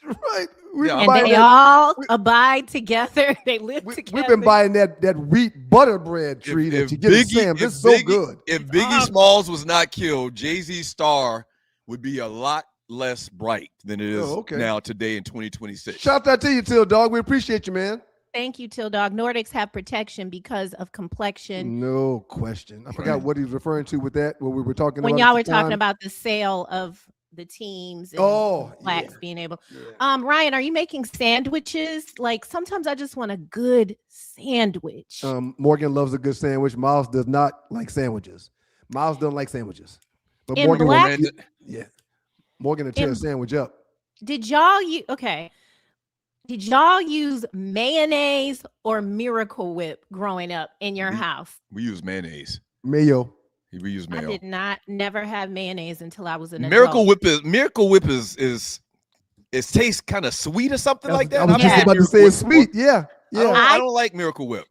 Right. And they all abide together. They live together. We've been buying that wheat butter bread tree that you get at Sam's. It's so good. If Biggie Smalls was not killed, Jay-Z's star would be a lot less bright than it is now today in 2026. Shout out to you, Till Dog. We appreciate you, man. Thank you, Till Dog. Nordics have protection because of complexion. No question. I forgot what he was referring to with that. What we were talking when about. When y'all were talking about the sale of the teams and blacks being able. Ryan, are you making sandwiches? Like sometimes I just want a good sandwich. Morgan loves a good sandwich. Miles does not like sandwiches. Miles doesn't like sandwiches. But in Morgan black, Morgan will tear a sandwich up. Did y'all use mayonnaise or Miracle Whip growing up in your house? We use mayonnaise. Mayo. We use mayo. I did not never have mayonnaise until I was an Miracle adult. Miracle Whip is it tastes kind of sweet or something like that. I was just about to say it's sweet. Yeah. I don't like Miracle Whip.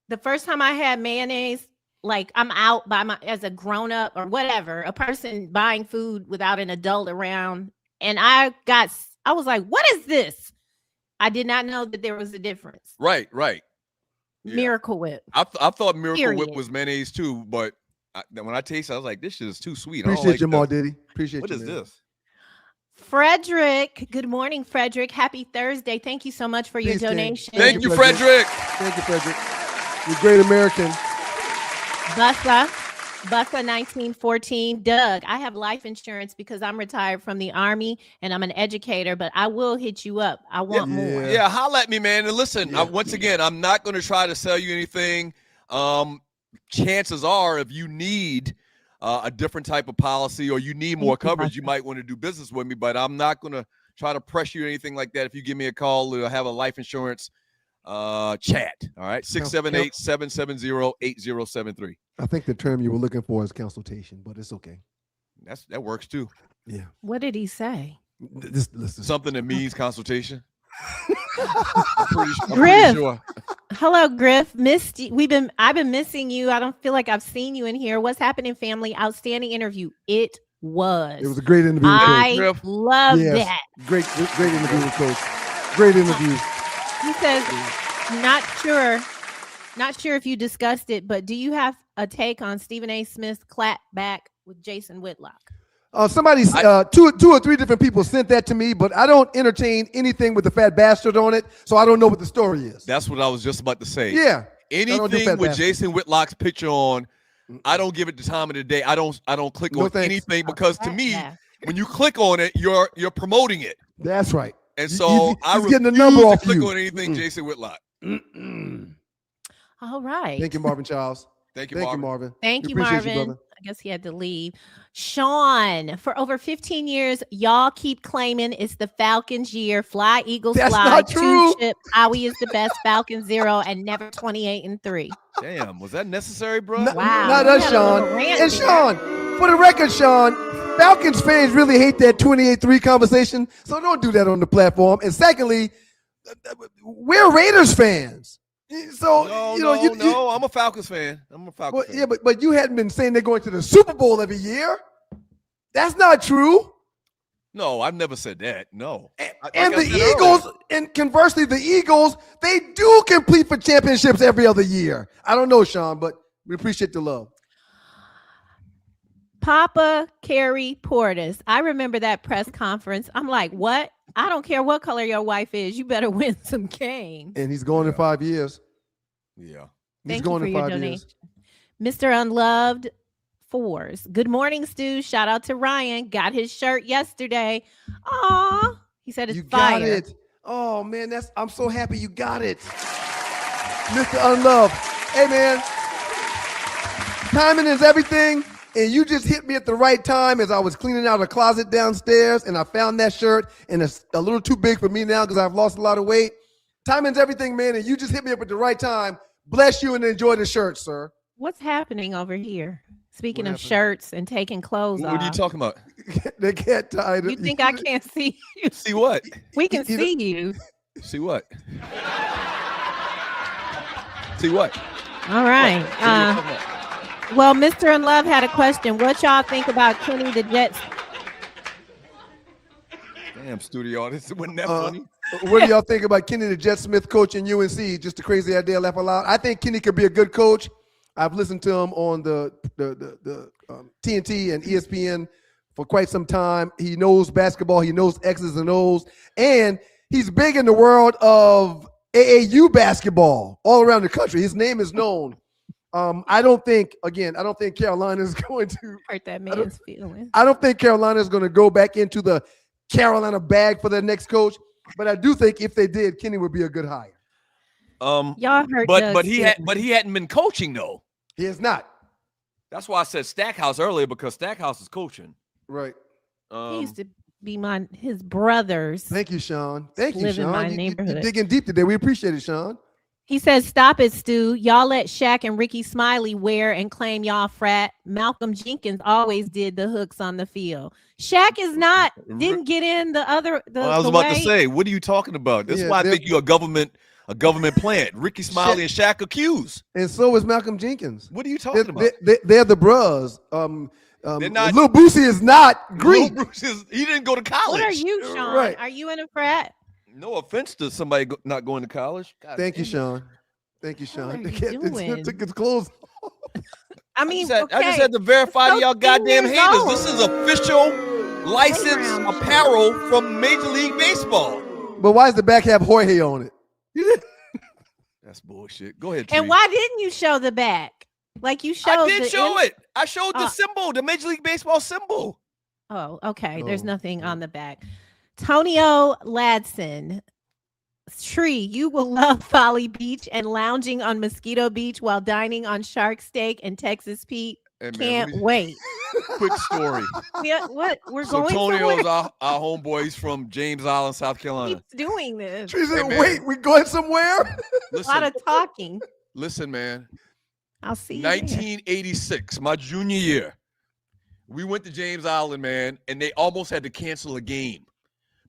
The first time I had mayonnaise, like I'm out as a grown up or whatever, a person buying food without an adult around. And I was like, what is this? I did not know that there was a difference. Right. Yeah. Miracle Whip. I thought Miracle Whip was mayonnaise too, but when I tasted it, I was like, this shit is too sweet. Appreciate you, Ma Diddy. Appreciate you. What is this? Frederick. Good morning, Frederick. Happy Thursday. Thank you so much for your donation. Thank you, Frederick. Thank you, Frederick. You're a great American. Bussa 1914. Doug, I have life insurance because I'm retired from the Army and I'm an educator, but I will hit you up. I want more. Yeah, holla at me, man. And listen, once again, I'm not going to try to sell you anything. Chances are, if you need a different type of policy or you need more coverage, you might want to do business with me, but I'm not going to try to press you or anything like that. If you give me a call, we'll have a life insurance chat. All right. 678-770-8073. I think the term you were looking for is consultation, but it's okay. That works too. Yeah. What did he say? Listen. Something that means consultation. I'm pretty sure. Hello, Griff. Missed you. I've been missing you. I don't feel like I've seen you in here. What's happening, family? Outstanding interview. It was a great interview. I love that. Great interview with Coach. Great interview. He says, not sure if you discussed it, but do you have a take on Stephen A. Smith's clap back with Jason Whitlock? Somebody, two or three different people sent that to me, but I don't entertain anything with the fat bastard on it, so I don't know what the story is. That's what I was just about to say. Yeah. Anything with Jason Whitlock's picture on, I don't give it the time of the day. I don't click on anything because to me, when you click on it, you're promoting it. That's right. And so I refuse getting the number off to click you. on anything Jason Whitlock. All right. Thank you, Marvin Charles. Thank you, Marvin. Thank you, Marvin. I guess he had to leave. Sean, for over 15 years, y'all keep claiming it's the Falcons year. Fly, Eagles, That's fly. not true. Two-chip. Howie is the best. Falcons 0 and never 28-3. Damn, was that necessary, bro? Wow. Not us, Sean. And Sean, for the record, Sean, Falcons fans really hate that 28-3 conversation, so don't do that on the platform. And secondly, we're Raiders fans. So no, I'm a Falcons fan. fan. Yeah, but you hadn't been saying they're going to the Super Bowl every year. That's not true. No, I've never said that. No. And the Eagles, and conversely, the Eagles, they do compete for championships every other year. I don't know, Sean, but we appreciate the love. Papa Carey Portis. I remember that press conference. I'm like, what? I don't care what color your wife is. You better win some games. And he's going in 5 years. Yeah. Thank you for your donation. Mr. Unloved Fours. Good morning, Stu. Shout out to Ryan. Got his shirt yesterday. Aw. He said it's fire. Got it. Oh, man, I'm so happy you got it. Mr. Unloved. Hey, man. Timing is everything. and you just hit me at the right time as I was cleaning out a closet downstairs, and I found that shirt, and it's a little too big for me now because I've lost a lot of weight. Timing's everything, man, and you just hit me up at the right time. Bless you and enjoy the shirt, sir. What's happening over here? Speaking of shirts and taking clothes off. What are you talking about? They can't tie it. You think I can't see you? See what? We can see you. See what? See what? All right. Well, Mr. In Love had a question. What y'all think about Kenny the Jets? Damn, studio audience. Wasn't that funny? What do y'all think about Kenny the Jet Smith coaching UNC? Just a crazy idea, laugh aloud. I think Kenny could be a good coach. I've listened to him on the TNT and ESPN for quite some time. He knows basketball. He knows X's and O's. And he's big in the world of AAU basketball all around the country. His name is known. I don't think Carolina is going to hurt that man's feelings. I don't think Carolina is going to go back into the Carolina bag for their next coach. But I do think if they did, Kenny would be a good hire. Y'all heard, but he hadn't been coaching though. He has not. That's why I said Stackhouse earlier, because Stackhouse is coaching. Right. He used to be his brothers. Thank you, Sean. Thank you, Sean. In my You're neighborhood. digging deep today. We appreciate it, Sean. He says, "Stop it, Stu. Y'all let Shaq and Ricky Smiley wear and claim y'all frat. Malcolm Jenkins always did the hooks on the field. Shaq didn't get in the other. I was about to say, what are you talking about? This is why I think you're a government plant. Ricky Smiley and Shaq accused. And so is Malcolm Jenkins. What are you talking about? They're the bros. They're not. Lil Boosie is not Greek. He didn't go to college. What are you, Sean? Right. Are you in a frat? No offense to somebody not going to college. God Thank you, damn. Sean. Thank you, Sean. What are They you doing? took his clothes. I mean, I just had to verify to y'all goddamn haters. This is official licensed apparel from Major League Baseball. But why does the back have Jorge on it? That's bullshit. Go ahead, Tree. And why didn't you show the back? Like you showed. I did show it. I showed the symbol, the Major League Baseball symbol. Oh, okay. There's nothing on the back. Tonio Ladson. Tree, you will love Folly Beach and lounging on Mosquito Beach while dining on Shark Steak and Texas Pete. Hey, man, Can't wait. Quick story. What? We're So going Tonio's somewhere. our homeboy. He's from James Island, South Carolina. Keeps doing this. She said, man. wait, we going somewhere? A lot of talking. Listen, man. I'll see you there. 1986, my junior year. We went to James Island, man, and they almost had to cancel a game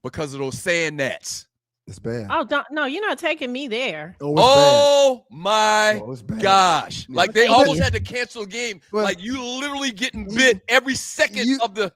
because of those sand gnats. It's bad. Oh, no, you're not taking me there. Oh my it's bad. gosh. Yeah. Like they Thank almost you. had to cancel a game. Well, like you literally getting bit every second of the.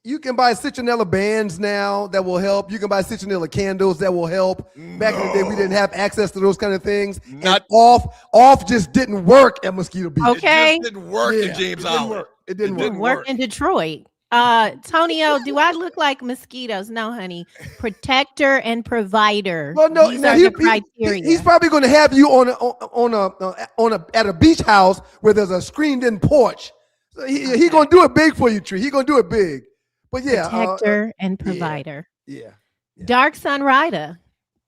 You can buy citronella bands now that will help. You can buy citronella candles that will help. Back in the day, we didn't have access to those kind of things. Not and off just didn't work at Mosquito Beach. Okay. It just didn't work in James Island. It didn't It work. Work in Detroit. Tonio, do I look like mosquitoes? No, honey. Protector and provider. Well, no, These now are the criteria. he's probably going to have you at a beach house where there's a screened-in porch. So he going to do it big for you, Tree. He going to do it big. But yeah, Protector and provider. Yeah. Dark Sun Rider.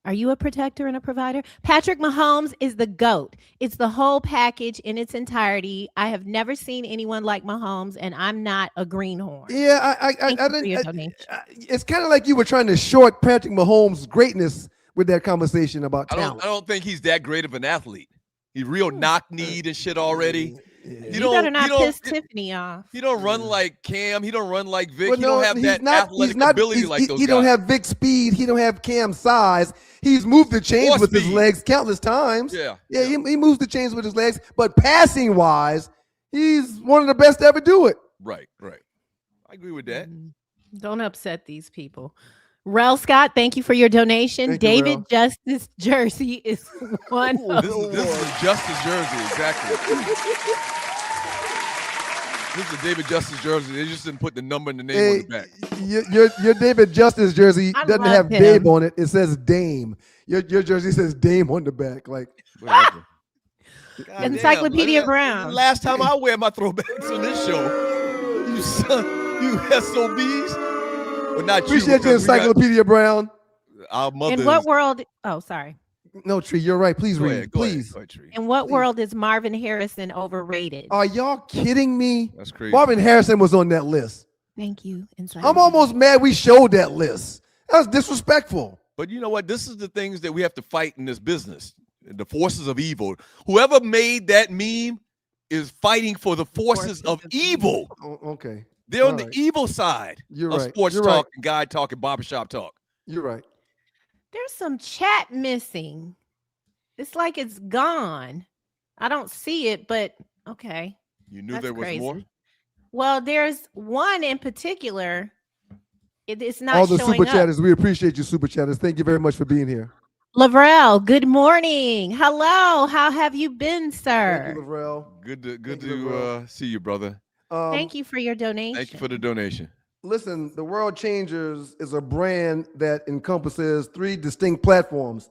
Are you a protector and a provider? Patrick Mahomes is the GOAT. It's the whole package in its entirety. I have never seen anyone like Mahomes, and I'm not a greenhorn. Yeah, Thank you for your donation. it's kind of like you were trying to short Patrick Mahomes' greatness with that conversation about I talent. don't think he's that great of an athlete. He's real knock-kneed and shit already. You better not piss Tiffany off. He don't run like Cam. He don't run like Vic. Well, He don't have he's that not- athletic he's not- ability he's- like those He guys. don't have Vic speed. He don't have Cam size. He's moved the chains Or with his speed. legs countless times. Yeah. He moves the chains with his legs. But passing wise, he's one of the best to ever do it. Right. I agree with that. Don't upset these people. Rel Scott, thank you for your donation. Thank you, David Rel. Justice jersey is one of This is a Justice jersey, exactly. This is a David Justice jersey. They just didn't put the number and the name on the back. Your David Justice jersey I doesn't love have him. Dave on it. It says Dame. Your jersey says Dame on the back. Like, Whatever. God Encyclopedia damn. Brown. Last time I wear my throwbacks on this show, you SOBs. Well, not you. appreciate your because we got Encyclopedia Brown. Our mothers. In what world? Oh, sorry. No, Tree, you're right. Please Go read. ahead, go ahead, Please. go ahead, Tree. In what Please. world is Marvin Harrison overrated? Are y'all kidding me? That's crazy. Marvin Harrison was on that list. Thank you. Inside I'm almost mad we showed that list. That was disrespectful. But you know what? This is the things that we have to fight in this business. The forces of evil. Whoever made that meme is fighting for the forces of evil. Oh, okay. They're on All the right. evil side You're of right. sports You're talk right. and guy talk and barbershop talk. You're right. There's some chat missing. It's like it's gone. I don't see it, but okay. You knew That's there was crazy. more? Well, there's one in particular. It's not All the showing super up. chatters, we appreciate you, super chatters. Thank you very much for being here. Lavrel, good morning. Hello. How have you been, Thank sir? you, Lavrel. Good Thank to you, Lavrel. see you, brother. Thank you for your donation. Thank you for the donation. Listen, the World Changers is a brand that encompasses 3 distinct platforms,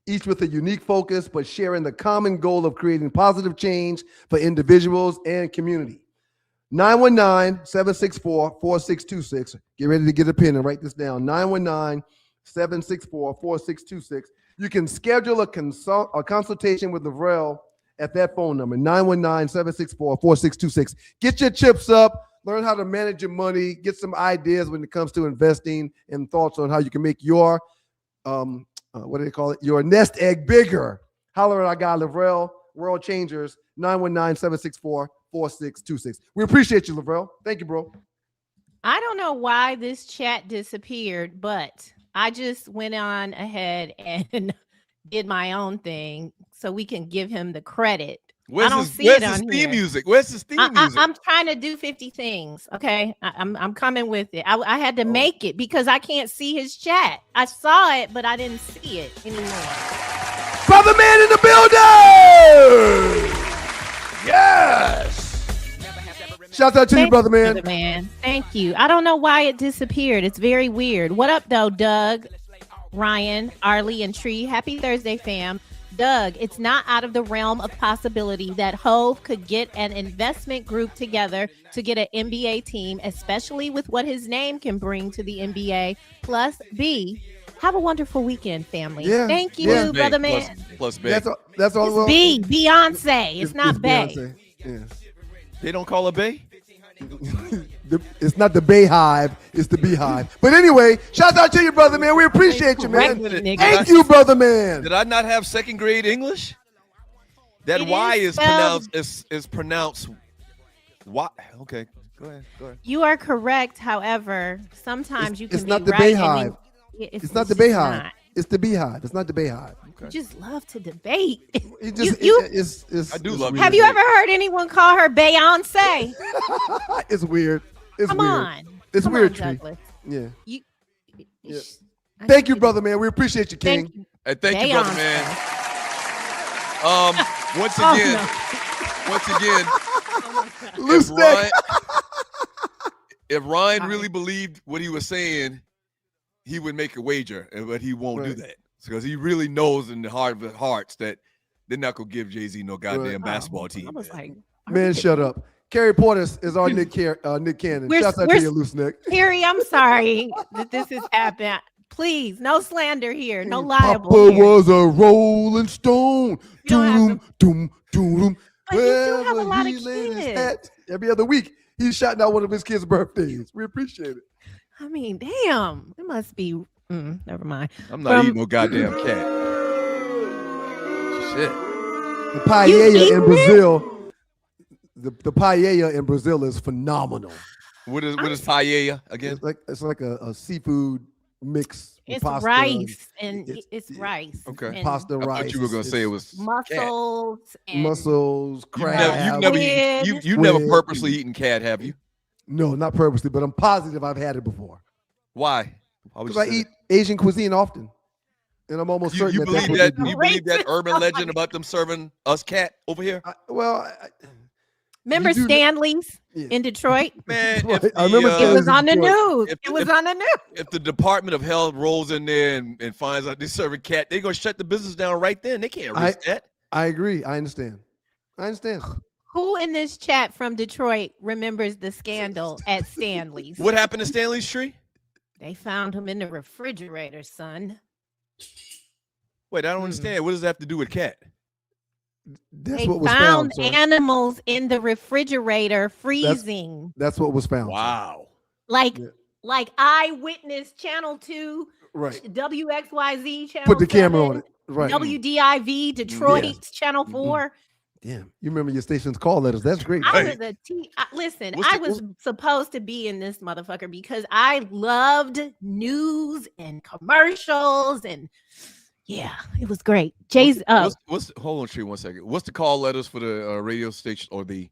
each with a unique focus, but sharing the common goal of creating positive change for individuals and community. 919-764-4626. Get ready to get a pen and write this down. 919-764-4626. You can schedule a consultation with Lavrel at that phone number, 919-764-4626. Get your chips up. Learn how to manage your money. Get some ideas when it comes to investing and thoughts on how you can make your, what do they call it? Your nest egg bigger. Holler at our guy, Lavrel, World Changers, 919-764-4626. We appreciate you, Lavrel. Thank you, bro. I don't know why this chat disappeared, but I just went on ahead and did my own thing so we can give him the credit. Where's I don't his, see where's it his on theme here. music? Where's his theme music? I'm trying to do 50 things. Okay. I'm coming with it. I had to make it because I can't see his chat. I saw it, but I didn't see it anymore. Brother Man in the building! Yes! Shout out to you, Thank Brother Man. Brother Man. Thank you. I don't know why it disappeared. It's very weird. What up, though, Doug, Ryan, Arlie, and Tree? Happy Thursday, fam. Doug, it's not out of the realm of possibility that Hove could get an investment group together to get an NBA team, especially with what his name can bring to the NBA. Plus, B, have a wonderful weekend, family. Yeah, Thank you, yeah. Brother Man. Plus Bay. That's all. It's B, Beyonce. It's not Bay. Beyonce. Yes. They don't call her Bay? It's not the Bay Hive, it's the Beehive. But anyway, shout out to you, Brother Man. We appreciate you, man. Correct me, nigga. Thank you, Brother Man. Did I not have second grade English? That It Y is is spelled- pronounced is pronounced Y. Okay, go ahead. You are correct. However, sometimes you can It's be not the right. Bay and then- Hive. It's not the just Bay Hive. not. It's the Beehive. It's not the Bay Hive. You just love to debate. It just, You- it's I do it's love weird. Have you ever heard anyone call her Beyonce? It's weird. It's Come weird. on. It's Come weird, on, Tree. Douglas. Yeah. You, Yeah. I Thank you, think Brother Man. We appreciate you, King. Thank you. Hey, thank you, brother man. Once Oh, again, Loose if neck. Ryan, if Ryan really believed what he was saying, he would make a wager, but he won't do Right. that because he really knows in the heart of his hearts that they're not gonna give Jay-Z no goddamn basketball team. I was like, Man, shut up. Carrie Portis is our Nick Cannon. We're- Shouts out we're- to you, Loose Neck. Terry, I'm sorry that this has happened. Please, no slander here, no libel Papa here. was a rolling stone. You don't have Doom, doom, doom. But you do have a Wherever lot he of laid his kids. hat. Every other week, he's shouting out one of his kids' birthdays. We appreciate it. I mean, damn, it must be. Never mind. I'm not eating no goddamn cat. Shit. The paella in eating it? Brazil. The paella in Brazil is phenomenal. What is paella again? It's like a seafood mix. with It's pasta rice and It's- it's rice. Okay. and pasta, I rice. thought you were gonna say it was cat. mussels and mussels, You've crab. never, Squid. you've never Squid. purposely eaten cat, have you? No, not purposely, but I'm positive I've had it before. Why? Why would Because you I say eat Asian cuisine often, and I'm almost that? certain You that that's believe what that? they You do. believe that Racist. urban legend about them serving us cat over here? remember You do know- Stanley's Yeah. in Detroit? Man, Right. if I remember the, It was Stanley's on the in Detroit. news. If- It was if- on the news. if the Department of Health rolls in there and finds out they're serving cat, they're gonna shut the business down right then. They can't risk that. I agree. I understand. Who in this chat from Detroit remembers the scandal at Stanley's? What happened to Stanley's tree? They found him in the refrigerator, son. Wait, I don't understand. What does that have to do with cat? That's They what was found found. Sir. animals in the refrigerator freezing. That's what was found. Wow. Like Yeah. like Eyewitness Channel 2, Right. WXYZ Channel Put the camera 7, on it. Right. WDIV Detroit Channel 4. Damn. You remember your station's call letters. That's great. I Right. was listen, What's I the- was supposed to be in this motherfucker because I loved news and commercials and yeah, it was great. Jay's hold on, Tree, 1 second. What's the call letters for the radio station or the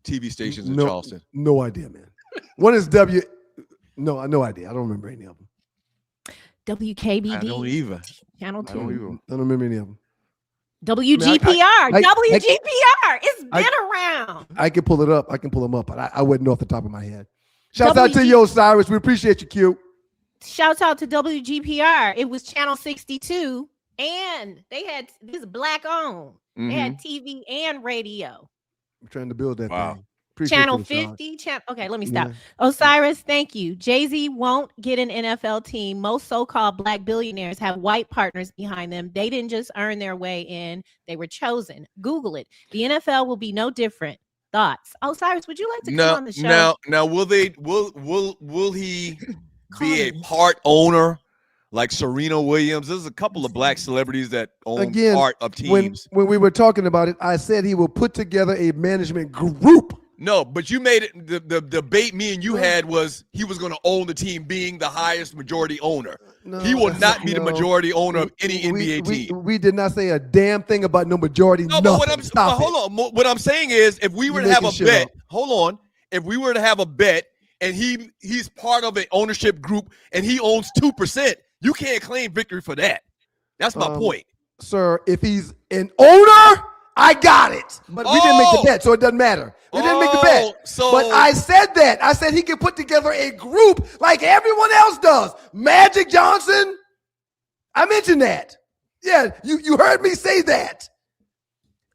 TV stations in No, Charleston? no idea, man. One is W. No, no idea. I don't remember any of them. WKBD I don't either. Channel I don't 2. either. I don't remember any of them. WGPR. WGPR. It's I- been around. I can pull it up. I can pull them up, but I wouldn't know off the top of my head. Shouts out to you, Osiris. We appreciate you, Q. Shouts out to WGPR. It was Channel 62, and they had this black owned. They had TV and radio. I'm trying to build that Wow. thing. Appreciate Channel you, Osiris. 50. Okay, let me stop. Yeah. Osiris, thank you. Jay-Z won't get an NFL team. Most so-called black billionaires have white partners behind them. They didn't just earn their way in. They were chosen. Google it. The NFL will be no different. Thoughts? Osiris, would you like to come on the show? Now, will he be a part owner like Serena Williams? There's a couple of black celebrities that own Again, part of teams. When we were talking about it, I said he will put together a management group. No, but you made it. The debate me and you had was he was going to own the team, being the highest majority owner. No, he will not be the no. majority owner of any NBA we, team. We did not say a damn thing about no majority. No, but Nothing. hold on. What I'm saying is, if we were to have a bet, if we were to have a bet, and he's part of an ownership group, and he owns 2%, you can't claim victory for that. That's my point, sir. If he's an owner, I got it. But we didn't make the bet, so it doesn't matter. We didn't make the bet. But I said that. I said he could put together a group like everyone else does. Magic Johnson. I mentioned that. Yeah, you heard me say that.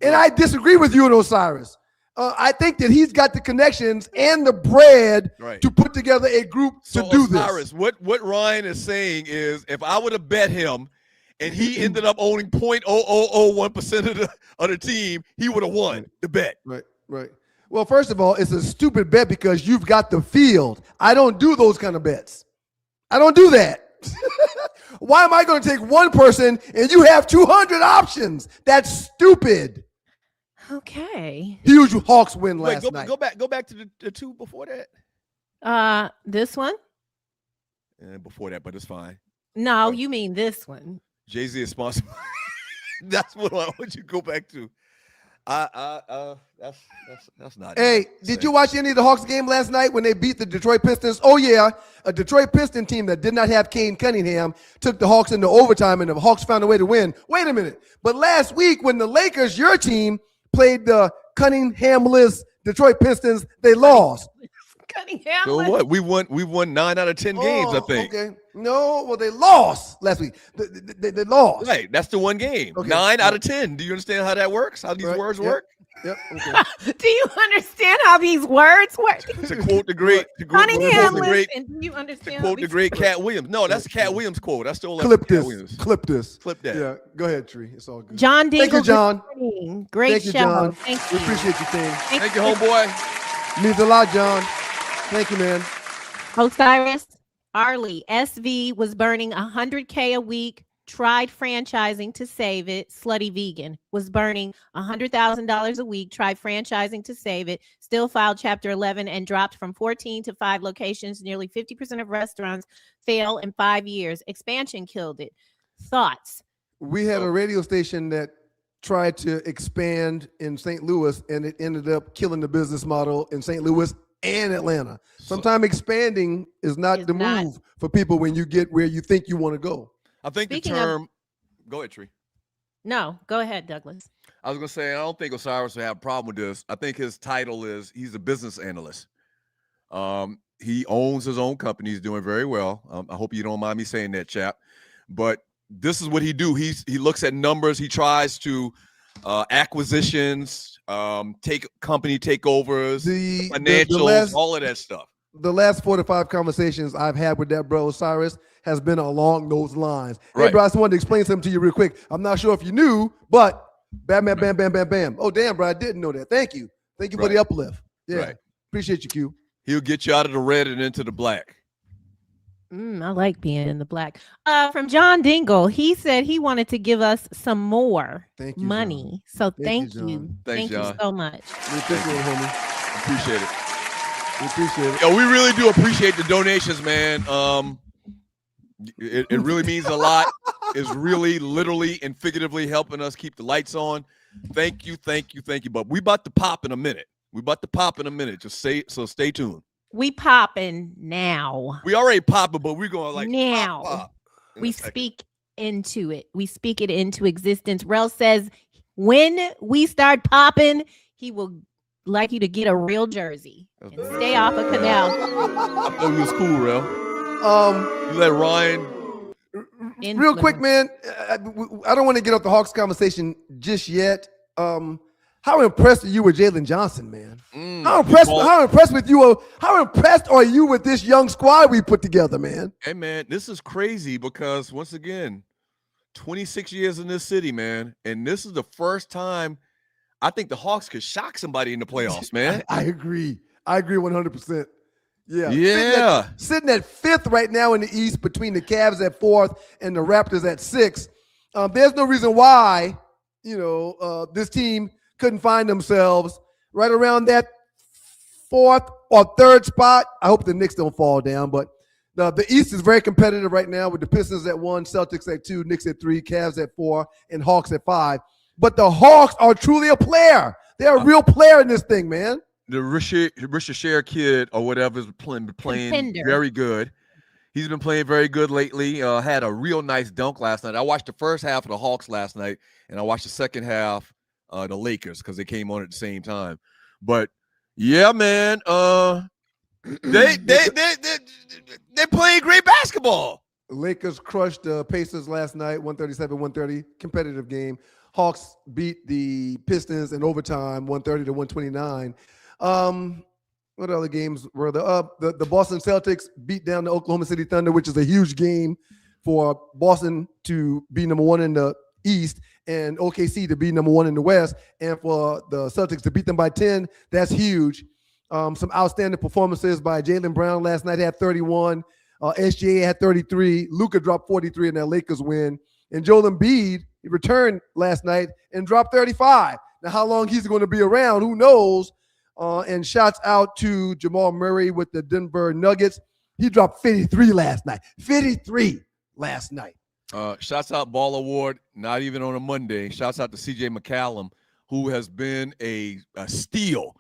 And I disagree with you and Osiris. I think that he's got the connections and the bread to put together a group to do Osiris, this. What Ryan is saying is, if I would have bet him and he ended up owning 0.0001% of the team, he would have won the bet. Right. Well, first of all, it's a stupid bet because you've got the field. I don't do those kind of bets. I don't do that. Why am I going to take one person and you have 200 options? That's stupid. Okay. Huge Hawks win last night. Go back to the two before that. This one? And before that, but it's fine. No, you mean this one. Jay-Z is sponsored. That's what I want you to go back to. That's not. Hey, did you watch any of the Hawks game last night when they beat the Detroit Pistons? Oh yeah, a Detroit Piston team that did not have Kane Cunningham took the Hawks into overtime, and the Hawks found a way to win. Wait a minute, but last week when the Lakers, your team, played the Cunningham-less Detroit Pistons, they lost. Cunningham. So what? We won 9 out of 10 games, I think. Okay. No, well, they lost last week. They lost. Right, that's the one game. Okay. 9 out of 10. Do you understand how that works? How these words work? Yep. Okay. Do you understand how these words work? To quote the great, Cunningham, listen, do you to understand? quote the great Cat Williams. No, that's Cat Williams quote. I stole that Clip from Cat this. Williams. Clip this. Clip that. Yeah. Go ahead, Tree. It's all good. John Dingle. Thank you, John. Great Thank you, show. John. Thank We you. appreciate you, King. Thank you, homeboy. Means a lot, John. Thank you, man. Osiris, Arlie, SV was burning $100K a week, tried franchising to save it. Slutty Vegan was burning $100,000 a week, tried franchising to save it, still filed Chapter 11 and dropped from 14 to 5 locations. Nearly 50% of restaurants fail in 5 years. Expansion killed it. Thoughts? We had a radio station that tried to expand in St. Louis, and it ended up killing the business model in St. Louis and Atlanta. Sometimes expanding is not the move for people when you get where you think you want to go. I think Speaking the term. Go ahead, Tree. No, go ahead, Douglas. I was gonna say I don't think Osiris will have a problem with this. I think his title is he's a business analyst. He owns his own company. He's doing very well. I hope you don't mind me saying that, chap. But this is what he do. He looks at numbers. He tries to acquisitions, take company takeovers, financials, all of that stuff. The last 4 to 5 conversations I've had with that bro Osiris has been along those lines. Hey, Right. bro, I just wanted to explain something to you real quick. I'm not sure if you knew, but bam, bam, bam, bam, bam, bam. Oh, damn, bro, I didn't know that. Thank you. Thank you for Right. the uplift. Yeah. Right. Appreciate you, Q. He'll get you out of the red and into the black. I like being in the black. From John Dingle, he said he wanted to give us some more Thank you, money. So thank you, you. John. Thanks, Thank you John. so much. We appreciate it, homie. Appreciate it. We appreciate it. Yo, we really do appreciate the donations, man. It really means a lot. It's really literally and figuratively helping us keep the lights on. Thank you. But we about to pop in a minute. Just stay tuned. We popping now. We already popping, but we're going like Now. pop in We a second. speak into it. We speak it into existence. Rel says when we start popping, he will like you to get a real jersey and stay off of Canal. I thought it was cool, Rel. You let Ryan. Real quick, man. I don't want to get off the Hawks conversation just yet. How impressed are you with Jalen Johnson, man? How impressed are you with this young squad we put together, man? Hey, man, this is crazy because once again, 26 years in this city, man, and this is the first time I think the Hawks could shock somebody in the playoffs, man. I agree 100%. Yeah. Yeah. Sitting at 5th right now in the East between the Cavs at 4th and the Raptors at 6th. There's no reason why, this team couldn't find themselves right around that 4th or 3rd spot. I hope the Knicks don't fall down, but the East is very competitive right now with the Pistons at 1, Celtics at 2, Knicks at 3, Cavs at 4, and Hawks at 5. But the Hawks are truly a player. They're a real player in this thing, man. The Richard kid or whatever is playing Contender. very good. He's been playing very good lately. Had a real nice dunk last night. I watched the first half of the Hawks last night, and I watched the second half the Lakers because they came on at the same time. But yeah, man, they're playing great basketball. Lakers crushed the Pacers last night, 137-130, competitive game. Hawks beat the Pistons in overtime, 130-129. What other games were there? The Boston Celtics beat down the Oklahoma City Thunder, which is a huge game for Boston to be number 1 in the East and OKC to be number 1 in the West, and for the Celtics to beat them by 10. That's huge. Some outstanding performances by Jaylen Brown last night. Had 31. SGA had 33. Luka dropped 43 in that Lakers win. And Joel Embiid returned last night and dropped 35. Now, how long he's going to be around, who knows? And shouts out to Jamal Murray with the Denver Nuggets. He dropped 53 last night. 53 last night. Shouts out Ball Award, not even on a Monday. Shouts out to CJ McCallum, who has been a steal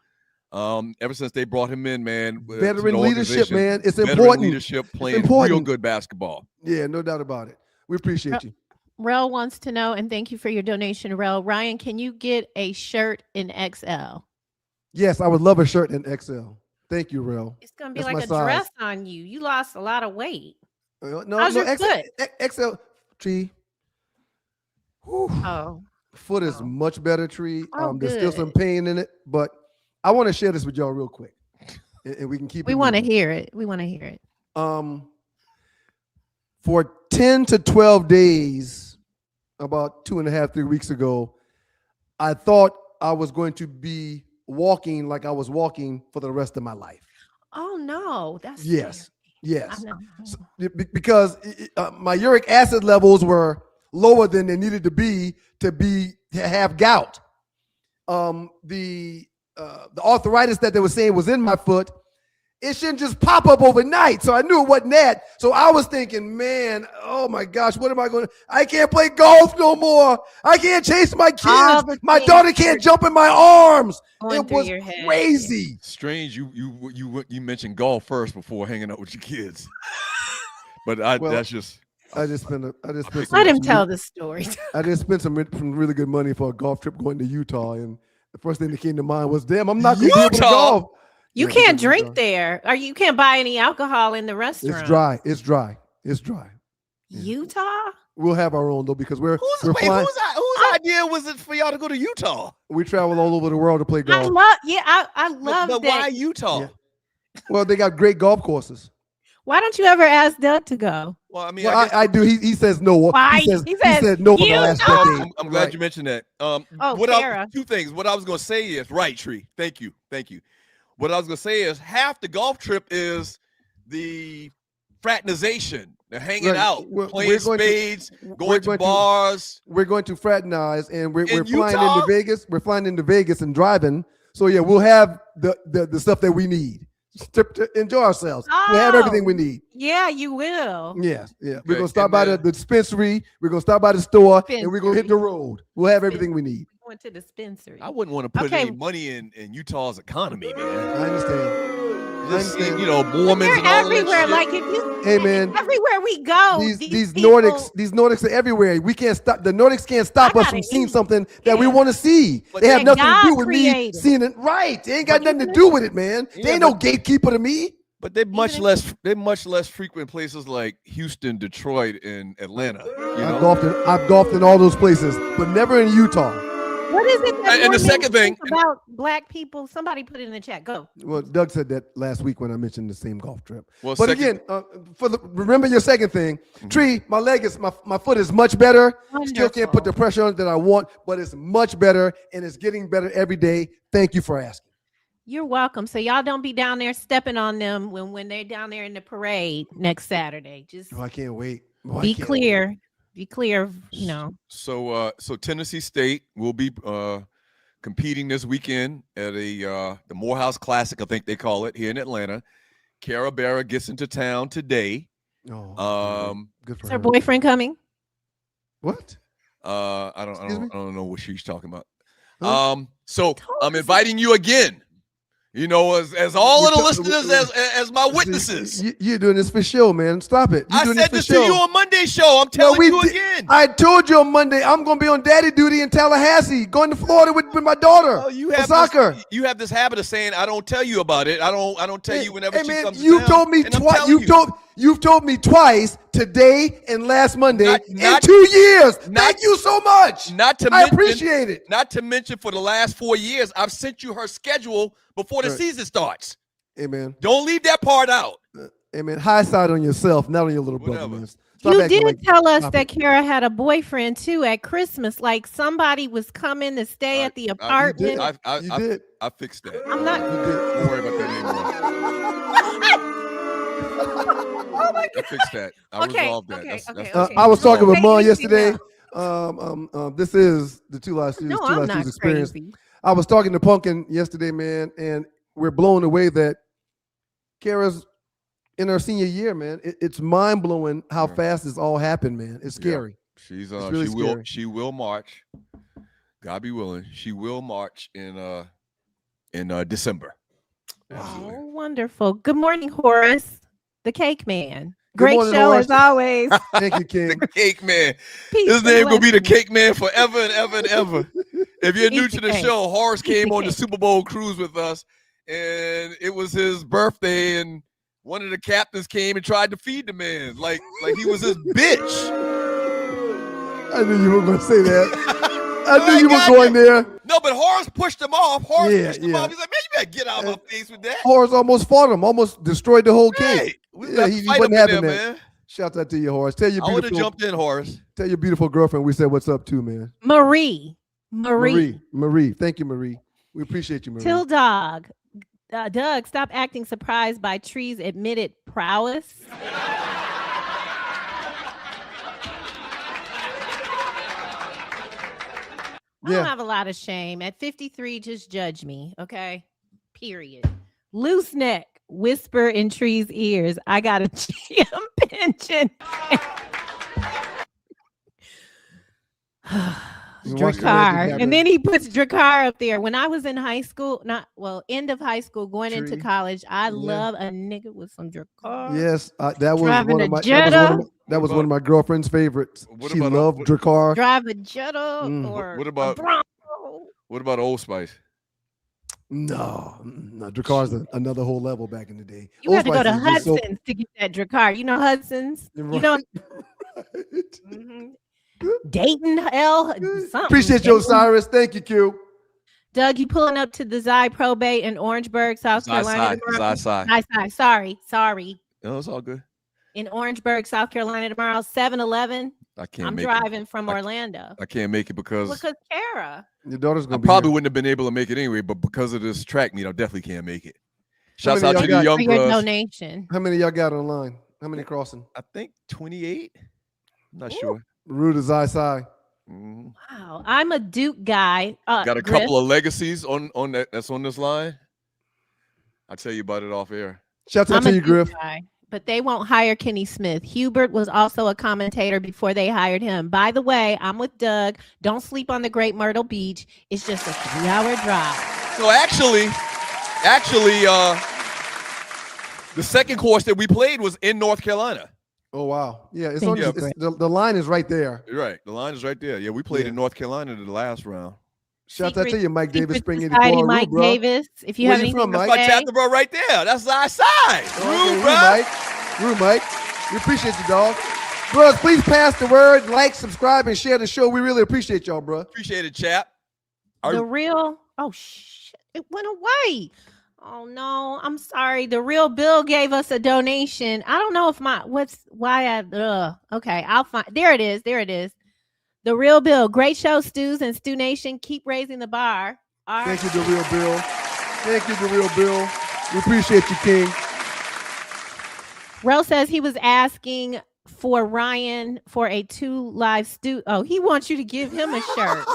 ever since they brought him in, man. Veteran leadership, man. It's Veteran important. leadership, playing real good basketball. Yeah, no doubt about it. We appreciate you. Rel wants to know, and thank you for your donation, Rel. Ryan, can you get a shirt in XL? Yes, I would love a shirt in XL. Thank you, Rel. It's going to be That's like a my size. dress on you. You lost a lot of weight. No, How's your foot? XL tree. Whew. Oh. Foot is much better, tree. Oh, There's still some good. pain in it, but I want to share this with y'all real quick, and we can keep. We want to hear it. We want to hear it. For 10 to 12 days, about 2.5, 3 weeks ago, I thought I was going to be walking like I was walking for the rest of my life. Oh no, that's Yes. scary. Yes. I know. So, because my uric acid levels were lower than they needed to have gout. The arthritis that they were saying was in my foot, it shouldn't just pop up overnight. So I knew it wasn't that. So I was thinking, man, oh my gosh, what am I going to? I can't play golf no more. I can't chase my kids. My daughter can't jump in my arms. It was crazy. Strange, you mentioned golf first before hanging out with your kids. But that's just. I just spent Let him tell the story. I just spent some really good money for a golf trip going to Utah, and the first thing that came to mind was, damn, I'm not going to be able to golf. You can't drink there, or you can't buy any alcohol in the restaurant. It's dry. Utah? We'll have our own though, because we're flying. Whose idea was it for y'all to go to Utah? We travel all over the world to play golf. I love but that. why Utah? Yeah. Well, they got great golf courses. Why don't you ever ask Doug to go? Well, I mean, Well, I guess I do. He says no. Why? He He said says, no for the you last know. decade. I'm glad you mentioned that. Kara. Two things. What I was going to say is right, Tree. Thank you. What I was going to say is half the golf trip is the fraternization, the hanging out, playing spades, going to bars. We're going to fraternize, and we're flying Utah? into Vegas. We're flying into Vegas and driving. So yeah, we'll have the stuff that we need to enjoy ourselves. We'll have everything we need. Yeah, you will. Yeah. Okay. We're gonna stop by the dispensary. We're gonna stop by the store, and we're gonna hit the road. We'll have everything we need. Going to the dispensary. I wouldn't want to put any money in Utah's economy, man. I understand. Just seeing, Mormons and all everywhere. that Like if you, hey man, everywhere we go, these people, Nordics are everywhere. We can't stop. The Nordics can't stop us from seeing something that we want to see. But they have nothing to do with me created. seeing it. Right? They ain't got nothing to do with it, man. They ain't no gatekeeper to me. But they're much less frequent places like Houston, Detroit, and Atlanta. I've golfed in all those places, but never in Utah. What is it that and the second thing about black people? Somebody put it in the chat. Go. Well, Doug said that last week when I mentioned the same golf trip. Well, but again, remember your second thing. Tree, my foot is much better. Wonderful. Still can't put the pressure on it that I want, but it's much better and it's getting better every day. Thank you for asking. You're welcome. So y'all don't be down there stepping on them when they're down there in the parade next Saturday. Just I can't wait. Be clear. Be clear, So Tennessee State will be competing this weekend at the Morehouse Classic, I think they call it, here in Atlanta. Cara Berra gets into town today. Oh, good for is her. her boyfriend coming? What? I don't know what she's talking about. Huh? So I'm inviting you again. As all of the listeners as my witnesses. You're doing this for show, man. Stop it. I said this to you on Monday's show. I'm telling you again. I told you on Monday I'm going to be on daddy duty in Tallahassee, going to Florida with my daughter for soccer. You have this habit of saying I don't tell you about it. I don't tell you whenever she comes you down, told me twice. You've told me twice today and last Monday in 2 years. Thank you so much. I appreciate it. Not to mention for the last 4 years, I've sent you her schedule before the season starts. Amen. Don't leave that part out. Amen. High side on yourself, not on your little brother, man. You did tell us that Cara had a boyfriend too at Christmas. Like somebody was coming to stay at the apartment. You did. I fixed that. I'm not. You did. Don't worry about that anymore. Oh my God. I fixed that. I resolved that. Okay. I was talking with Mom yesterday. This is the Two Live Studios, No, Two I'm Live not Studios experience. crazy. I was talking to Pumpkin yesterday, man, and we're blown away that Cara's in her senior year, man. It's mind blowing how fast this all happened, man. It's scary. Yeah. She's it's really scary. She will march. God be willing, she will march in December. Oh, wonderful. Good morning, Horace, the cake man. Great morning, show Horace. as always. Thank you, King. The Cake Man. Peace His name and gonna be the blessings. Cake Man forever and ever and ever. If you're new Eat to the the cake. show, Horace came the on the cake. Super Bowl cruise with us, and it was his birthday, and one of the captains came and tried to feed the man like he was his bitch. I knew you were going to say that. I knew you were going there. No, but Horace pushed him off. Horace pushed him yeah. off. He's like, man, you better get out of my face with that. Horace almost fought him, almost destroyed the whole Hey, cake. we Yeah, got he to fight wasn't up in having there, that. man. Shout out to you, Horace. Tell your I would have beautiful, jumped in, Horace. tell your beautiful girlfriend we said what's up too, man. Marie. Thank you, Marie. We appreciate you, Marie. Till Dog. Doug, stop acting surprised by Tree's admitted prowess. I don't have a lot of shame. At 53, just judge me, okay? Period. Loose neck, whisper in Tree's ears. I got a GM pension. Dracar. And then he puts Dracar up there. When I was in high school, end of high school, going into college, I love a nigga with some Dracar. Yes, that was Driving one a of my Jetta. that was one of my girlfriend's favorites. She loved Dracar. Drive a Jetta or What about a Bronco. What about Old Spice? No, Dracar's another whole level back in the day. You had to go to Old Spice is just Hudson's to get that Dracar. You know Hudson's? Right. You know Right. Dayton L. Something. Appreciate you, Osiris. Thank you, Q. Doug, you pulling up to the Zy Probate in Orangeburg, South Carolina tomorrow? Sorry. Sorry. No, it's all good. in Orangeburg, South Carolina tomorrow. 7-Eleven. I can't. I'm make driving it. from Orlando. I can't make it because Kara. Your daughter's I gonna be probably here. wouldn't have been able to make it anyway. But because of this track meet, I definitely can't make it. Shouts many out y'all to the got young For your bros. donation. How many of y'all got online? How many crossing? I think 28. I'm not sure. Rude as I. Mhm. Wow. I'm a Duke guy. Got a Griff. couple of legacies on that's on this line. I'll tell you about it off air. Shouts out I'm to a you, Duke Griff. guy, but they won't hire Kenny Smith. Hubert was also a commentator before they hired him. By the way, I'm with Doug. Don't sleep on the Great Myrtle Beach. It's just a 3-hour drive. So actually, the second course that we played was in North Carolina. Oh wow, yeah, it's Thank on. you, It's, Griff. the line is right there. You're right. The line is right there. Yeah, we played Yeah. in North Carolina the last round. Shouts out to you, Mike Davis, Secret Spring Society, 84, Mike bro. Davis. If you Where have you anything from, to Mike? My say, chapter bro right there. That's our side. Rude, bro. Rude, Mike. We appreciate you, dog. Bros, please pass the word, like, subscribe, and share the show. We really appreciate y'all, bro. Appreciate it, chap. the real. Oh shit! It went away. Oh no, I'm sorry. The real Bill gave us a donation. I don't know if okay, I'll find. There it is. The real Bill. Great show, Stews and Stew Nation. Keep raising the bar. All right. Thank you, The Real Bill. Thank you, The Real Bill. We appreciate you, King. Rel says he was asking for Ryan for a 2 live stew. Oh, he wants you to give him a shirt.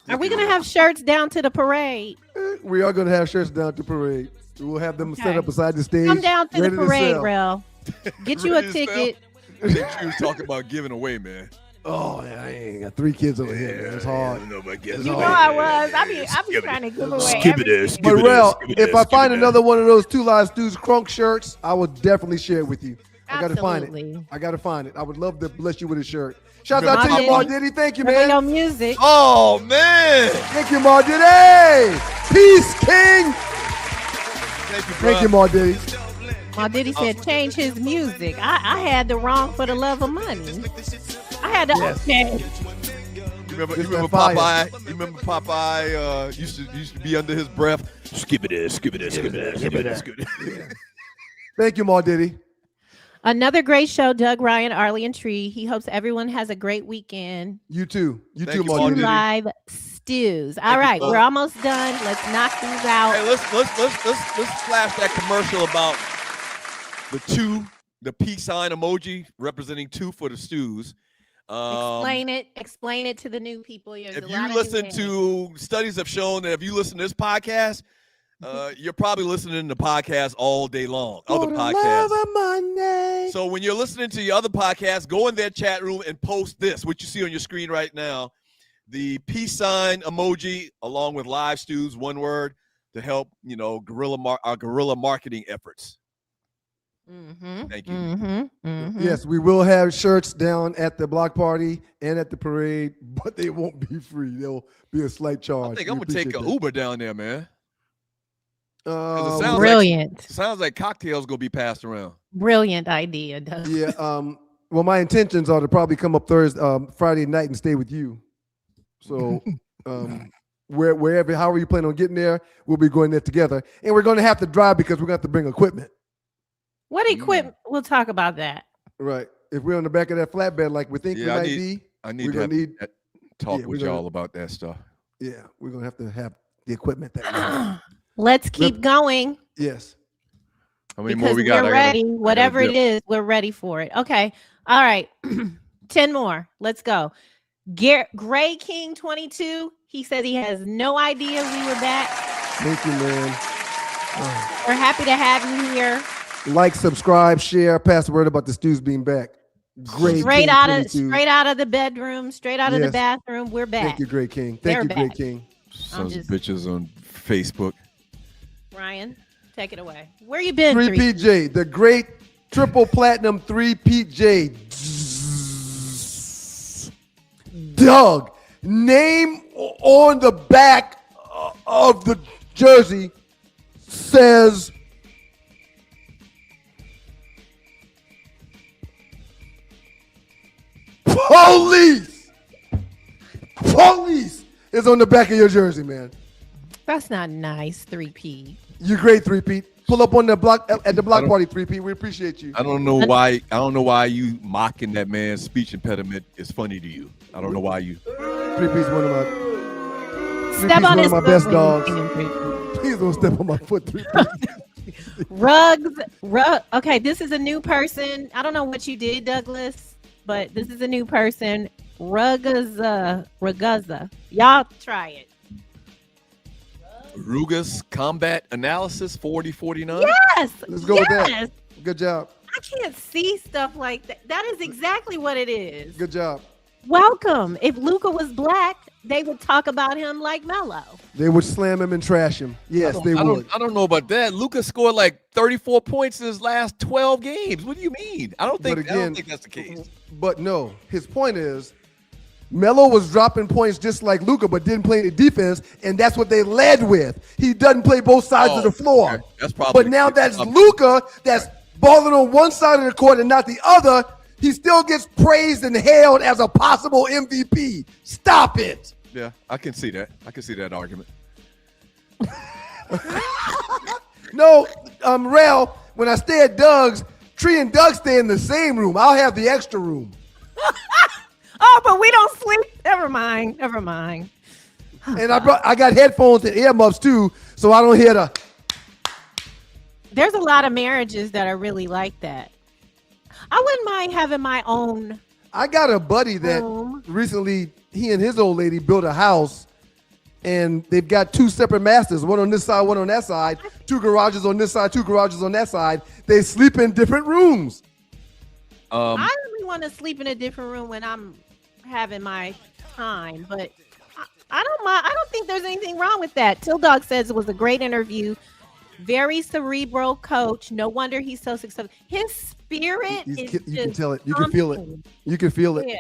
Are we gonna have shirts down to the parade? We are going to have shirts down at the parade. We'll have them set Okay. up beside the stage. Come down to the ready parade, sell. Rel. Get you a Ready to ticket. I think she was talking about giving away, man. Oh, yeah, I ain't got 3 kids over here, man. It's hard. You You know I was. I be trying to give away Skip it everything. is. But Rel, if I find another one of those 2 live stews crunk shirts, I will definitely share it with you. I gotta find it. Absolutely. I gotta find it. I would love to bless you with a shirt. Shout out to Mar you, Mar Diddy. Diddy. Thank you, There ain't man. no music. Oh man. Thank you, Mar Diddy. Peace, King. Thank you, bro. Thank you, Mar Diddy. My Diddy said change his music. I had the wrong for the love of money. I had the okay. You remember It's that fire. Popeye? You remember Popeye used to be under his breath. Skip it is. Thank you, Mar Diddy. Another great show, Doug, Ryan, Arlie, and Tree. He hopes everyone has a great weekend. You too. You Thank too, you, Mar Mar Diddy. Diddy. Live stews. All you, right, Doug. we're almost done. Let's knock these out. Hey, let's flash that commercial about the peace sign emoji representing 2 for the stews. Explain it to the new people. There's If a you lot of listen new to studies have shown that if you listen to this podcast, you're probably listening to podcasts all day long. Other For the podcasts. love of Monday. So when you're listening to your other podcasts, go in their chat room and post this, what you see on your screen right now, the peace sign emoji along with live stews, one word, to help our guerrilla marketing efforts. Thank you. Yes, we will have shirts down at the block party and at the parade, but they won't be free. There'll be a slight charge. I think We I'm gonna take appreciate an that. Uber down there, man. Brilliant. Sounds like cocktails gonna be passed around. Brilliant idea, Doug. Yeah. Well, my intentions are to probably come up Friday night and stay with you. So, wherever, however you plan on getting there, we'll be going there together, and we're going to have to drive because we're going to have to bring equipment. What equipment? We'll talk about that. Right. If we're on the back of that flatbed, like we think we might be, I need we're to gonna need. talk yeah, with we're y'all gonna- about that stuff. Yeah, we're gonna have the equipment that. we have. Let's keep going. Yes. How many Because more we got? we're ready. Whatever it is, we're ready for it. Okay. All right. 10 more. Let's go. Gray King 22. He said he has no idea we were back. Thank you, man. We're happy to have you here. Like, subscribe, share, pass the word about the stews being back. Great. Straight King out 22. of the bedroom, straight out of the Yes. bathroom. We're back. Thank you, Great King. They're Thank you, Great back. King. Sons just- of bitches on Facebook. Ryan, take it away. Where you been? 3PJ, the great triple platinum 3PJ. Doug, name on the back of the jersey says police. Police is on the back of your jersey, man. That's not nice, 3P. You great, 3P. Pull up on the block at the block party, 3P. We appreciate you. I don't know why you mocking that man's speech impediment is funny to you. I don't know why you. 3P's one of Step on his my foot best when you dogs. see him, 3P. Please don't step on my foot, 3P. Rugs. Okay, this is a new person. I don't know what you did, Douglas, but this is a new person. Rugazza. Y'all try it. Rugas Combat Analysis 4049. Yes. Let's go with that. Good job. I can't see stuff like that. That is exactly what it is. Good job. Welcome. If Luca was black, they would talk about him like Melo. They would slam him and trash him. Yes, they would. I don't know about that. Lucas scored like 34 points in his last 12 games. What do you mean? I don't think that's the case. But no, his point is Melo was dropping points just like Luka, but didn't play the defense, and that's what they led with. He doesn't play both sides of the floor. Okay. That's probably. But now that's Luka that's balling on one side of the court and not the other. He still gets praised and hailed as a possible MVP. Stop it. Yeah, I can see that. I can see that argument. No, Rel, when I stay at Doug's, Tree and Doug stay in the same room. I'll have the extra room. Oh, but we don't sleep. Never mind. And I got headphones and earmuffs too, so I don't hear the. There's a lot of marriages that are really like that. I wouldn't mind having my own. I got a buddy that recently, he and his old lady built a house, and they've got two separate masters, one on this side, one on that side, two garages on this side, two garages on that side. They sleep in different rooms. I really want to sleep in a different room when I'm having my time, but I don't mind. I don't think there's anything wrong with that. Till Dog says it was a great interview. Very cerebral coach. No wonder he's so successful. His spirit is you can tell it. You can feel it. You can feel it. Yeah.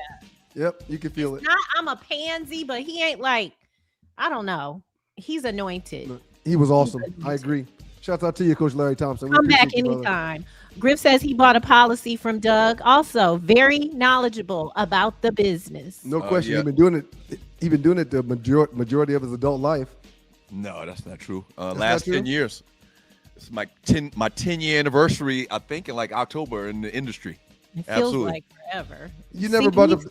Yep, you can feel it. I'm a pansy, but he ain't like, I don't know. He's anointed. He was awesome. I agree. Shouts out to you, Coach Larry Thompson. Come back anytime. Griff says he bought a policy from Doug. Also, very knowledgeable about the business. No question. He's been doing it. He's been doing it the majority of his adult life. No, that's not true. Last 10 years. It's my 10-year anniversary, I think, in like October in the industry. It feels like forever. You never brought up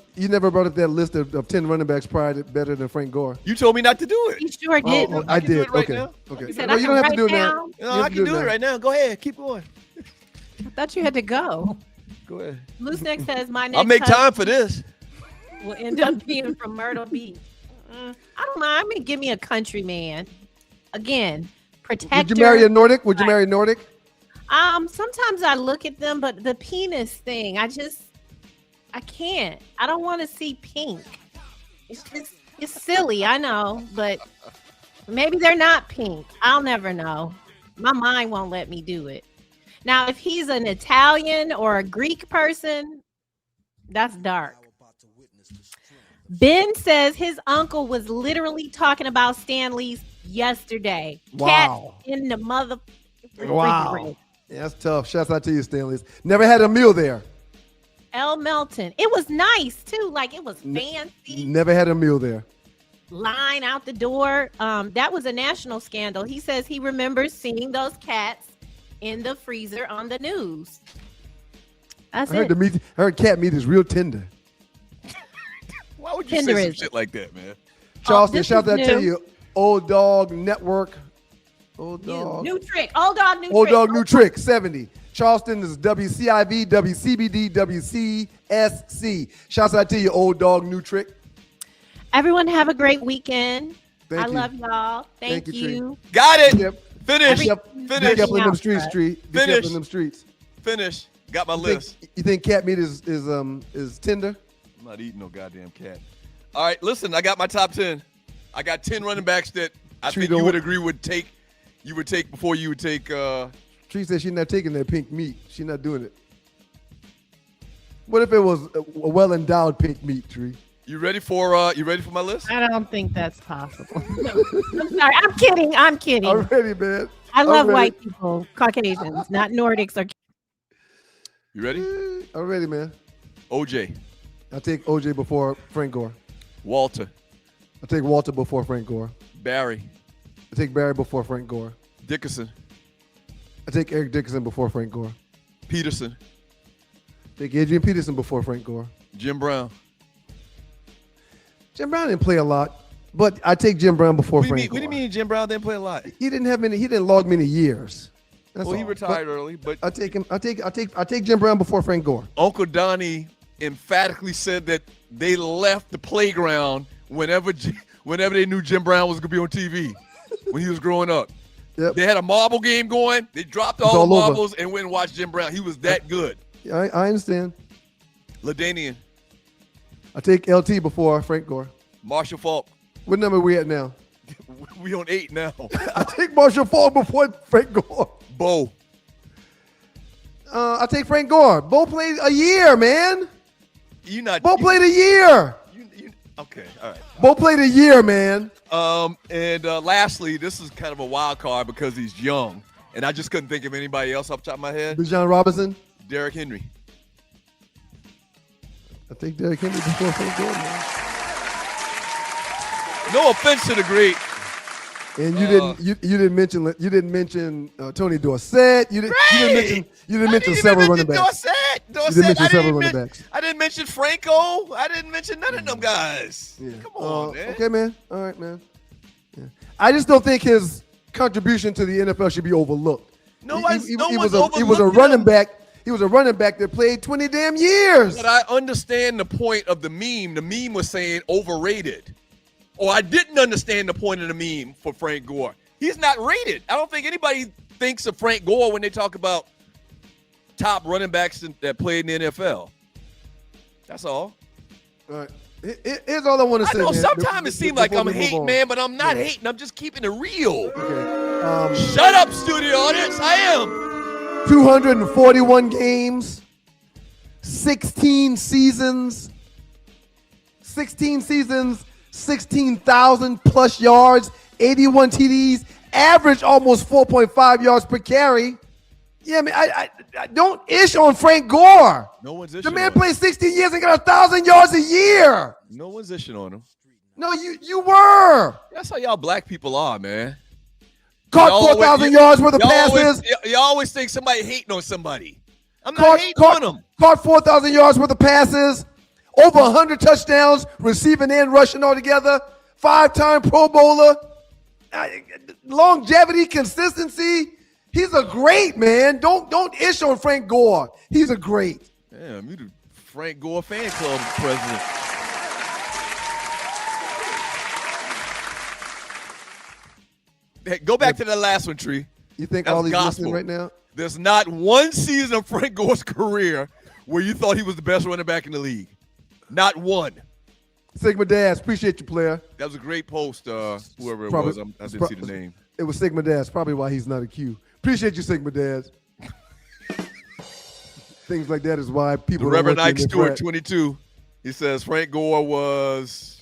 that list of 10 running backs prior to better than Frank Gore. You told me not to do it. You sure did. I did. Do it right Okay. now. Okay. He said, No, you don't have to do it now. No, I can do it right now. Go ahead. Keep going. I thought you had to go. Go ahead. Loose Neck says my next I'll make time for this. will end up being from Myrtle Beach. I don't mind. I mean, give me a country man. Again, protector. Would you marry a Nordic? Would you marry a Nordic? Sometimes I look at them, but the penis thing, I can't. I don't want to see pink. It's silly, I know, but maybe they're not pink. I'll never know. My mind won't let me do it. Now, if he's an Italian or a Greek person, that's dark. Ben says his uncle was literally talking about Stan Lee's yesterday. Wow. Cat in the mother. Wow. Yeah, that's tough. Shouts out to you, Stanley's. Never had a meal there. L. Melton. It was nice too. Like it was fancy. Never had a meal there. Line out the door. That was a national scandal. He says he remembers seeing those cats in the freezer on the news. That's I heard cat meat is real tender. Why would you say some shit like that, man? Charleston, shout out to you. Old Dog Network. Old Dog. New trick. Old Dog New Old Trick. Dog New Trick, 70. Charleston is WCIV, WCBD, WCSC. Shouts out to you, Old Dog New Trick. Everyone have a great weekend. Thank you. Love y'all. Thank you. Got it. Yep. Finish. Be careful in them streets, Street. Be careful in them streets. Finish. Got my list. You think cat meat is tender? I'm not eating no goddamn cat. All right, listen, I got my top 10. I got 10 running backs that I think you would agree would take before you would take Tree said she's not taking that pink meat. She's not doing it. What if it was a well-endowed pink meat, Tree? You ready for my list? I don't think that's possible. I'm sorry. I'm kidding. I'm ready, man. I love white people, Caucasians, not Nordics or. You ready? I'm ready, man. OJ. I'll take OJ before Frank Gore. Walter. I'll take Walter before Frank Gore. Barry. I'll take Barry before Frank Gore. Dickerson. I take Eric Dickerson before Frank Gore. Peterson. Take Adrian Peterson before Frank Gore. Jim Brown. Jim Brown didn't play a lot, but I take Jim Brown before Frank Gore. What do you mean Jim Brown didn't play a lot? He didn't log many years. That's He all. retired early, but I take Jim Brown before Frank Gore. Uncle Donnie emphatically said that they left the playground whenever they knew Jim Brown was going to be on TV when he was growing up. Yep. They had a marble game going. They dropped all the marbles and went and watched Jim Brown. He was that good. Yeah, I understand. LaDainian. I take LT before Frank Gore. Marshall Faulk. What number are we at now? We on 8 now. I take Marshall Faulk before Frank Gore. Bo. I take Frank Gore. Bo played a year, man. Bo played a year. Okay, all right. Bo played a year, man. And lastly, this is kind of a wild card because he's young, and I just couldn't think of anybody else off the top of my head. Bijan Robinson. Derrick Henry. I think Derrick Henry before Frank Gore, man. No offense to the great. And you didn't mention Tony Dorsett. You didn't mention several running backs. Dorsett. I didn't mention Franco. I didn't mention none of them guys. Yeah. Come on, man. Okay, man. All right, man. Yeah. I just don't think his contribution to the NFL should be overlooked. He was a running back. He was a running back that played 20 damn years. But I understand the point of the meme. The meme was saying overrated. Or I didn't understand the point of the meme for Frank Gore. He's not rated. I don't think anybody thinks of Frank Gore when they talk about top running backs that played in the NFL. That's all. All right. Here's all I want to say, know man. sometimes it seems like I'm hating, man, but I'm not hating. I'm just keeping it real. Okay. Shut up, studio audience. I am. 241 games, 16 seasons, 16,000 plus yards, 81 TDs, average almost 4.5 yards per carry. Yeah, man, I don't ish on Frank Gore. No one's ishing The man on him. played 16 years and got 1,000 yards a year. No one's ishing on him. No, you were. That's how y'all black people are, man. Caught 4,000 yards worth of passes. You always think somebody hating on somebody. I'm not hating on them. Caught 4,000 yards worth of passes. Over 100 touchdowns, receiving and rushing altogether. 5-time Pro Bowler. Longevity, consistency. He's a great man. Don't ish on Frank Gore. He's a great. Damn, you the Frank Gore fan club president. Hey, go back to the last one, Tree. You think That's all these gospel. listening right now? There's not one season of Frank Gore's career where you thought he was the best running back in the league. Not one. Sigma Dash, appreciate you, player. That was a great post, whoever it was. I didn't see the name. It was Sigma Dash, probably why he's not a Q. Appreciate you, Sigma Dash. Things like that is why people The don't Reverend want Ike you in Stewart, the 22. He says Frank Gore was.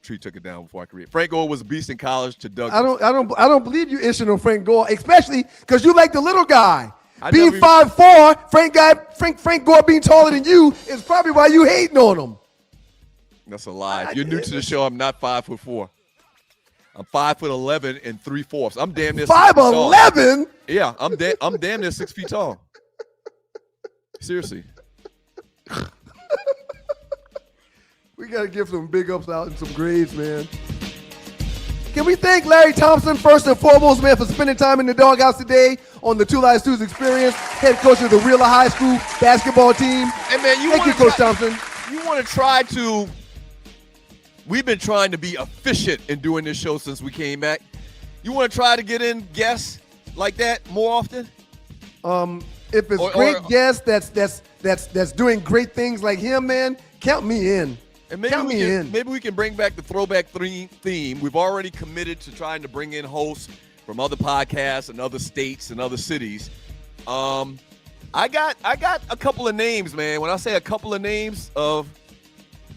Tree took it down before I could read. Frank Gore was a beast in college to Doug. I don't believe you ishing on Frank Gore, especially because you like the little guy. I Being never- 5'4", Frank Gore being taller than you is probably why you hating on him. That's a lie. If you're new to the show, I'm not 5'4". I'm 5'11" and 3/4. I'm damn near 6 feet tall. 5'11"? Yeah, I'm damn near 6 feet tall. Seriously. We got to give some big ups out and some grades, man. Can we thank Larry Thompson first and foremost, man, for spending time in the doghouse today on the Two Live Stews experience, head coach of the Wheeler High School basketball team. Hey, man, thank you, Coach Thompson. You want to try to – we've been trying to be efficient in doing this show since we came back. You want to try to get in guests like that more often? If it's great guests that's doing great things like him, man, count me in. And maybe we can bring back the throwback theme. We've already committed to trying to bring in hosts from other podcasts and other states and other cities. I got a couple of names, man. When I say a couple of names of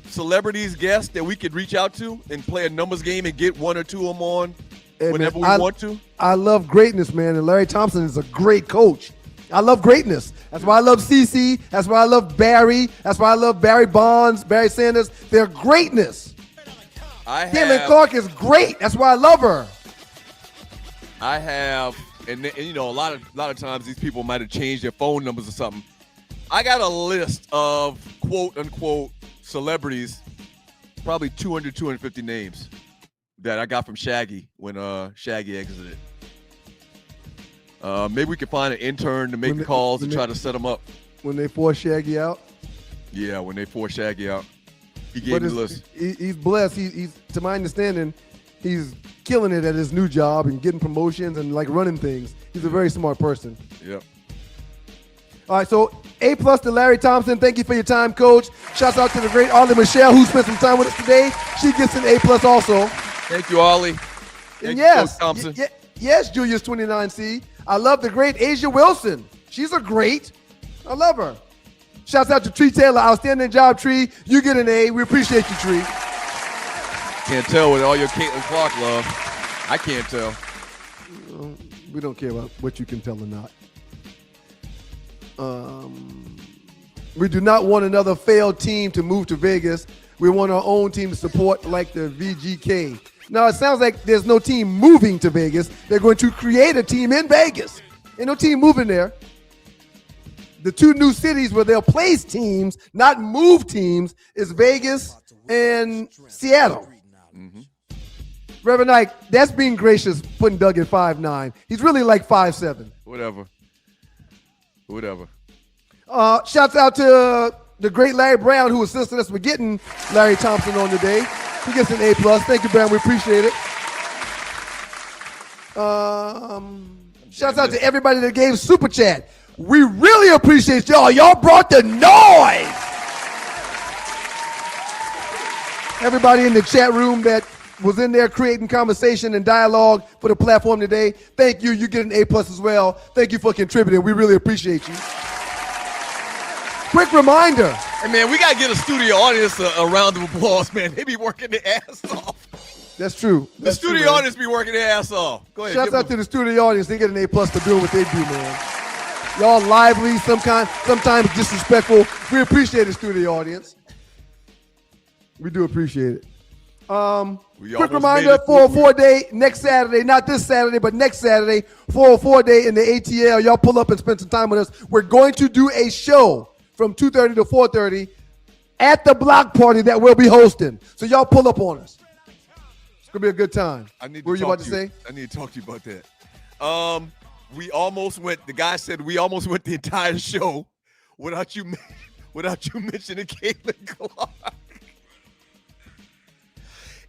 celebrities, guests that we could reach out to and play a numbers game and get one or two of them on whenever we want to. I love greatness, man, and Larry Thompson is a great coach. I love greatness. That's why I love CC. That's why I love Barry. That's why I love Barry Bonds, Barry Sanders. They're greatness. Caitlin Clark is great. That's why I love her. I have, and you know, a lot of times these people might have changed their phone numbers or something. I got a list of quote unquote celebrities, probably 200, 250 names that I got from Shaggy when Shaggy exited. Maybe we could find an intern to make the calls and try to set them up. When they forced Shaggy out? Yeah, when they forced Shaggy out. He gave me the list. He's blessed. He's, to my understanding, he's killing it at his new job and getting promotions and like running things. He's a very smart person. Yep. All right, so A+ to Larry Thompson. Thank you for your time, Coach. Shouts out to the great Arlie Michelle, who spent some time with us today. She gets an A+ also. Thank you, Arlie. And Thank yes, you, Coach Thompson. Yes, Julius 29C. I love the great Asia Wilson. She's a great. I love her. Shouts out to Tree Taylor. Outstanding job, Tree. You get an A. We appreciate you, Tree. Can't tell with all your Caitlin Clark love. I can't tell. We don't care about what you can tell or not. We do not want another failed team to move to Vegas. We want our own team to support like the VGK. Now, it sounds like there's no team moving to Vegas. They're going to create a team in Vegas. Ain't no team moving there. The two new cities where they'll place teams, not move teams, is Vegas and Seattle. Mm-hmm. Reverend Ike, that's being gracious, putting Doug at 5'9". He's really like 5'7". Whatever. Shouts out to the great Larry Brown, who assisted us with getting Larry Thompson on today. He gets an A+. Thank you, Brown. We appreciate it. Shouts out to everybody that gave Super Chat. We really appreciate y'all. Y'all brought the noise. Everybody in the chat room that was in there creating conversation and dialogue for the platform today, thank you. You get an A+ as well. Thank you for contributing. We really appreciate you. Quick reminder. Hey, man, we got to get a studio audience a round of applause, man. They be working their ass off. That's true. The studio audience be working their ass off. Go ahead. Shouts out to the studio audience. They get an A+ for doing what they do, man. Y'all lively, sometimes disrespectful. We appreciate the studio audience. We do appreciate it. Quick reminder, 404 day next Saturday, not this Saturday, but next Saturday, 404 day in the ATL. Y'all pull up and spend some time with us. We're going to do a show from 2:30 to 4:30 at the block party that we'll be hosting. So y'all pull up on us. It's going to be a good time. What were you about to say? I need to talk to you about that. We almost went, the guy said we almost went the entire show without you mentioning Caitlin Clark.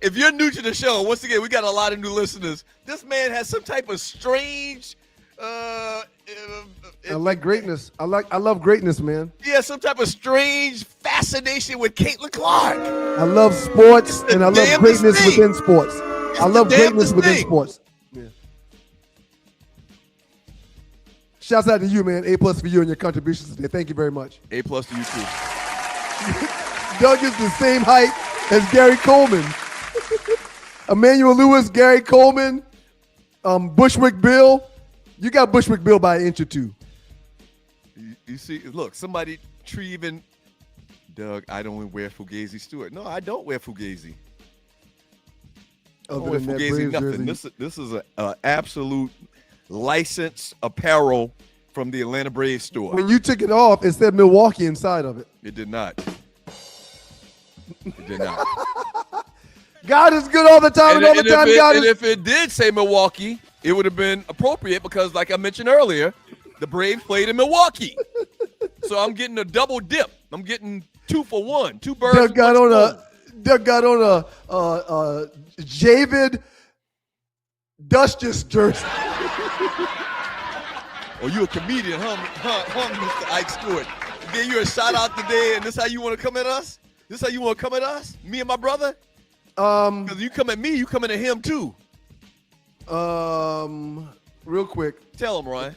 If you're new to the show, once again, we got a lot of new listeners. This man has some type of strange. I like greatness. I love greatness, man. Yeah, some type of strange fascination with Caitlin Clark. I love sports and I love greatness within sports. I love greatness within sports. Yeah. Shouts out to you, man. A+ for you and your contributions today. Thank you very much. A+ to you too. Doug is the same height as Gary Coleman. Emmanuel Lewis, Gary Coleman, Bushwick Bill. You got Bushwick Bill by an inch or two. You see, look, somebody even Doug, I don't wear Fugazi Stewart. No, I don't wear Fugazi. I don't wear Fugazi nothing. This is an absolute licensed apparel from the Atlanta Braves store. When you took it off, it said Milwaukee inside of it. It did not. It did not. God is good all the time, and all the time God is. And if it did say Milwaukee, it would have been appropriate because, like I mentioned earlier, the Braves played in Milwaukee. So I'm getting a double dip. I'm getting 2 for 1. 2 birds. Doug got on a Javid Dustus jersey. Oh, you a comedian, huh, Mr. Ike Stewart? Gave you a shout out today, and this how you want to come at us? This how you want to come at us? Me and my brother? Because you come at me, you coming at him too. Real quick. Tell him, Ryan.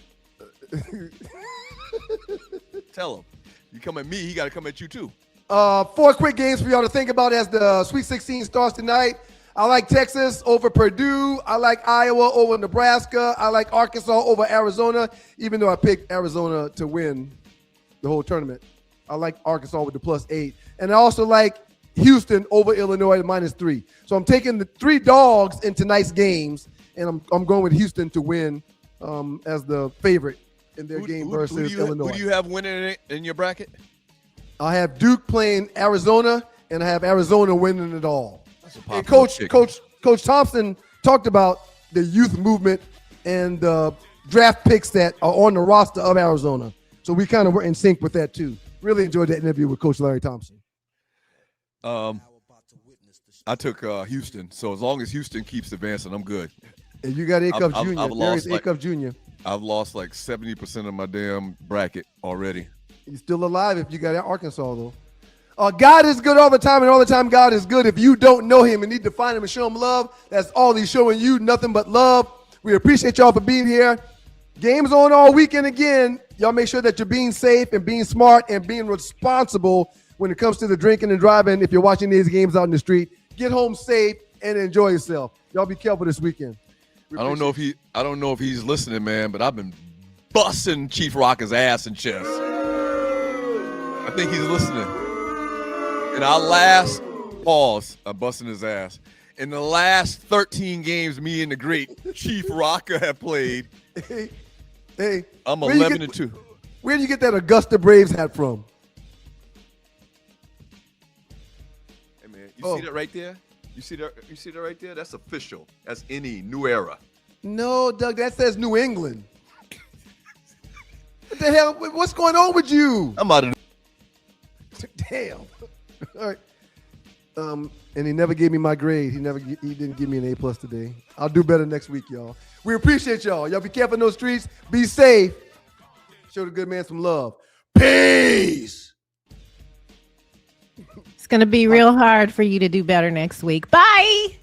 Tell him. You come at me, he got to come at you too. 4 quick games for y'all to think about as the Sweet 16 starts tonight. I like Texas over Purdue. I like Iowa over Nebraska. I like Arkansas over Arizona, even though I picked Arizona to win the whole tournament. I like Arkansas with the +8. And I also like Houston over Illinois at -3. So I'm taking the 3 dogs in tonight's games and I'm going with Houston to win as the favorite in their game versus Illinois. Who do you have winning in your bracket? I have Duke playing Arizona, and I have Arizona winning it all. And Coach Thompson talked about the youth movement and the draft picks that are on the roster of Arizona. So we kind of were in sync with that too. Really enjoyed that interview with Coach Larry Thompson. I took Houston, so as long as Houston keeps advancing, I'm good. And you got Acuff Jr. I've lost Acuff Jr. I've lost like 70% of my damn bracket already. You're still alive if you got Arkansas, though. God is good all the time, and all the time God is good. If you don't know him and need to find him and show him love, that's all he's showing you, nothing but love. We appreciate y'all for being here. Games on all weekend again. Y'all make sure that you're being safe and being smart and being responsible when it comes to the drinking and driving. If you're watching these games out in the street, get home safe and enjoy yourself. Y'all be careful this weekend. I don't know if he's listening, man, but I've been busting Chief Rocker's ass and chest. I think he's listening. In our last pause, I'm busting his ass. In the last 13 games, me and the great Chief Rocker have played. Hey, I'm 11-2. Where do you get that Augusta Braves hat from? Hey man, see that right there? You see that right there? That's official. That's any New Era. No, Doug, that says New England. What the hell? What's going on with you? I'm out of. Damn. All right. And he never gave me my grade. He didn't give me an A+ today. I'll do better next week, y'all. We appreciate y'all. Y'all be careful in those streets. Be safe. Show the good man some love. Peace. It's going to be real hard for you to do better next week. Bye.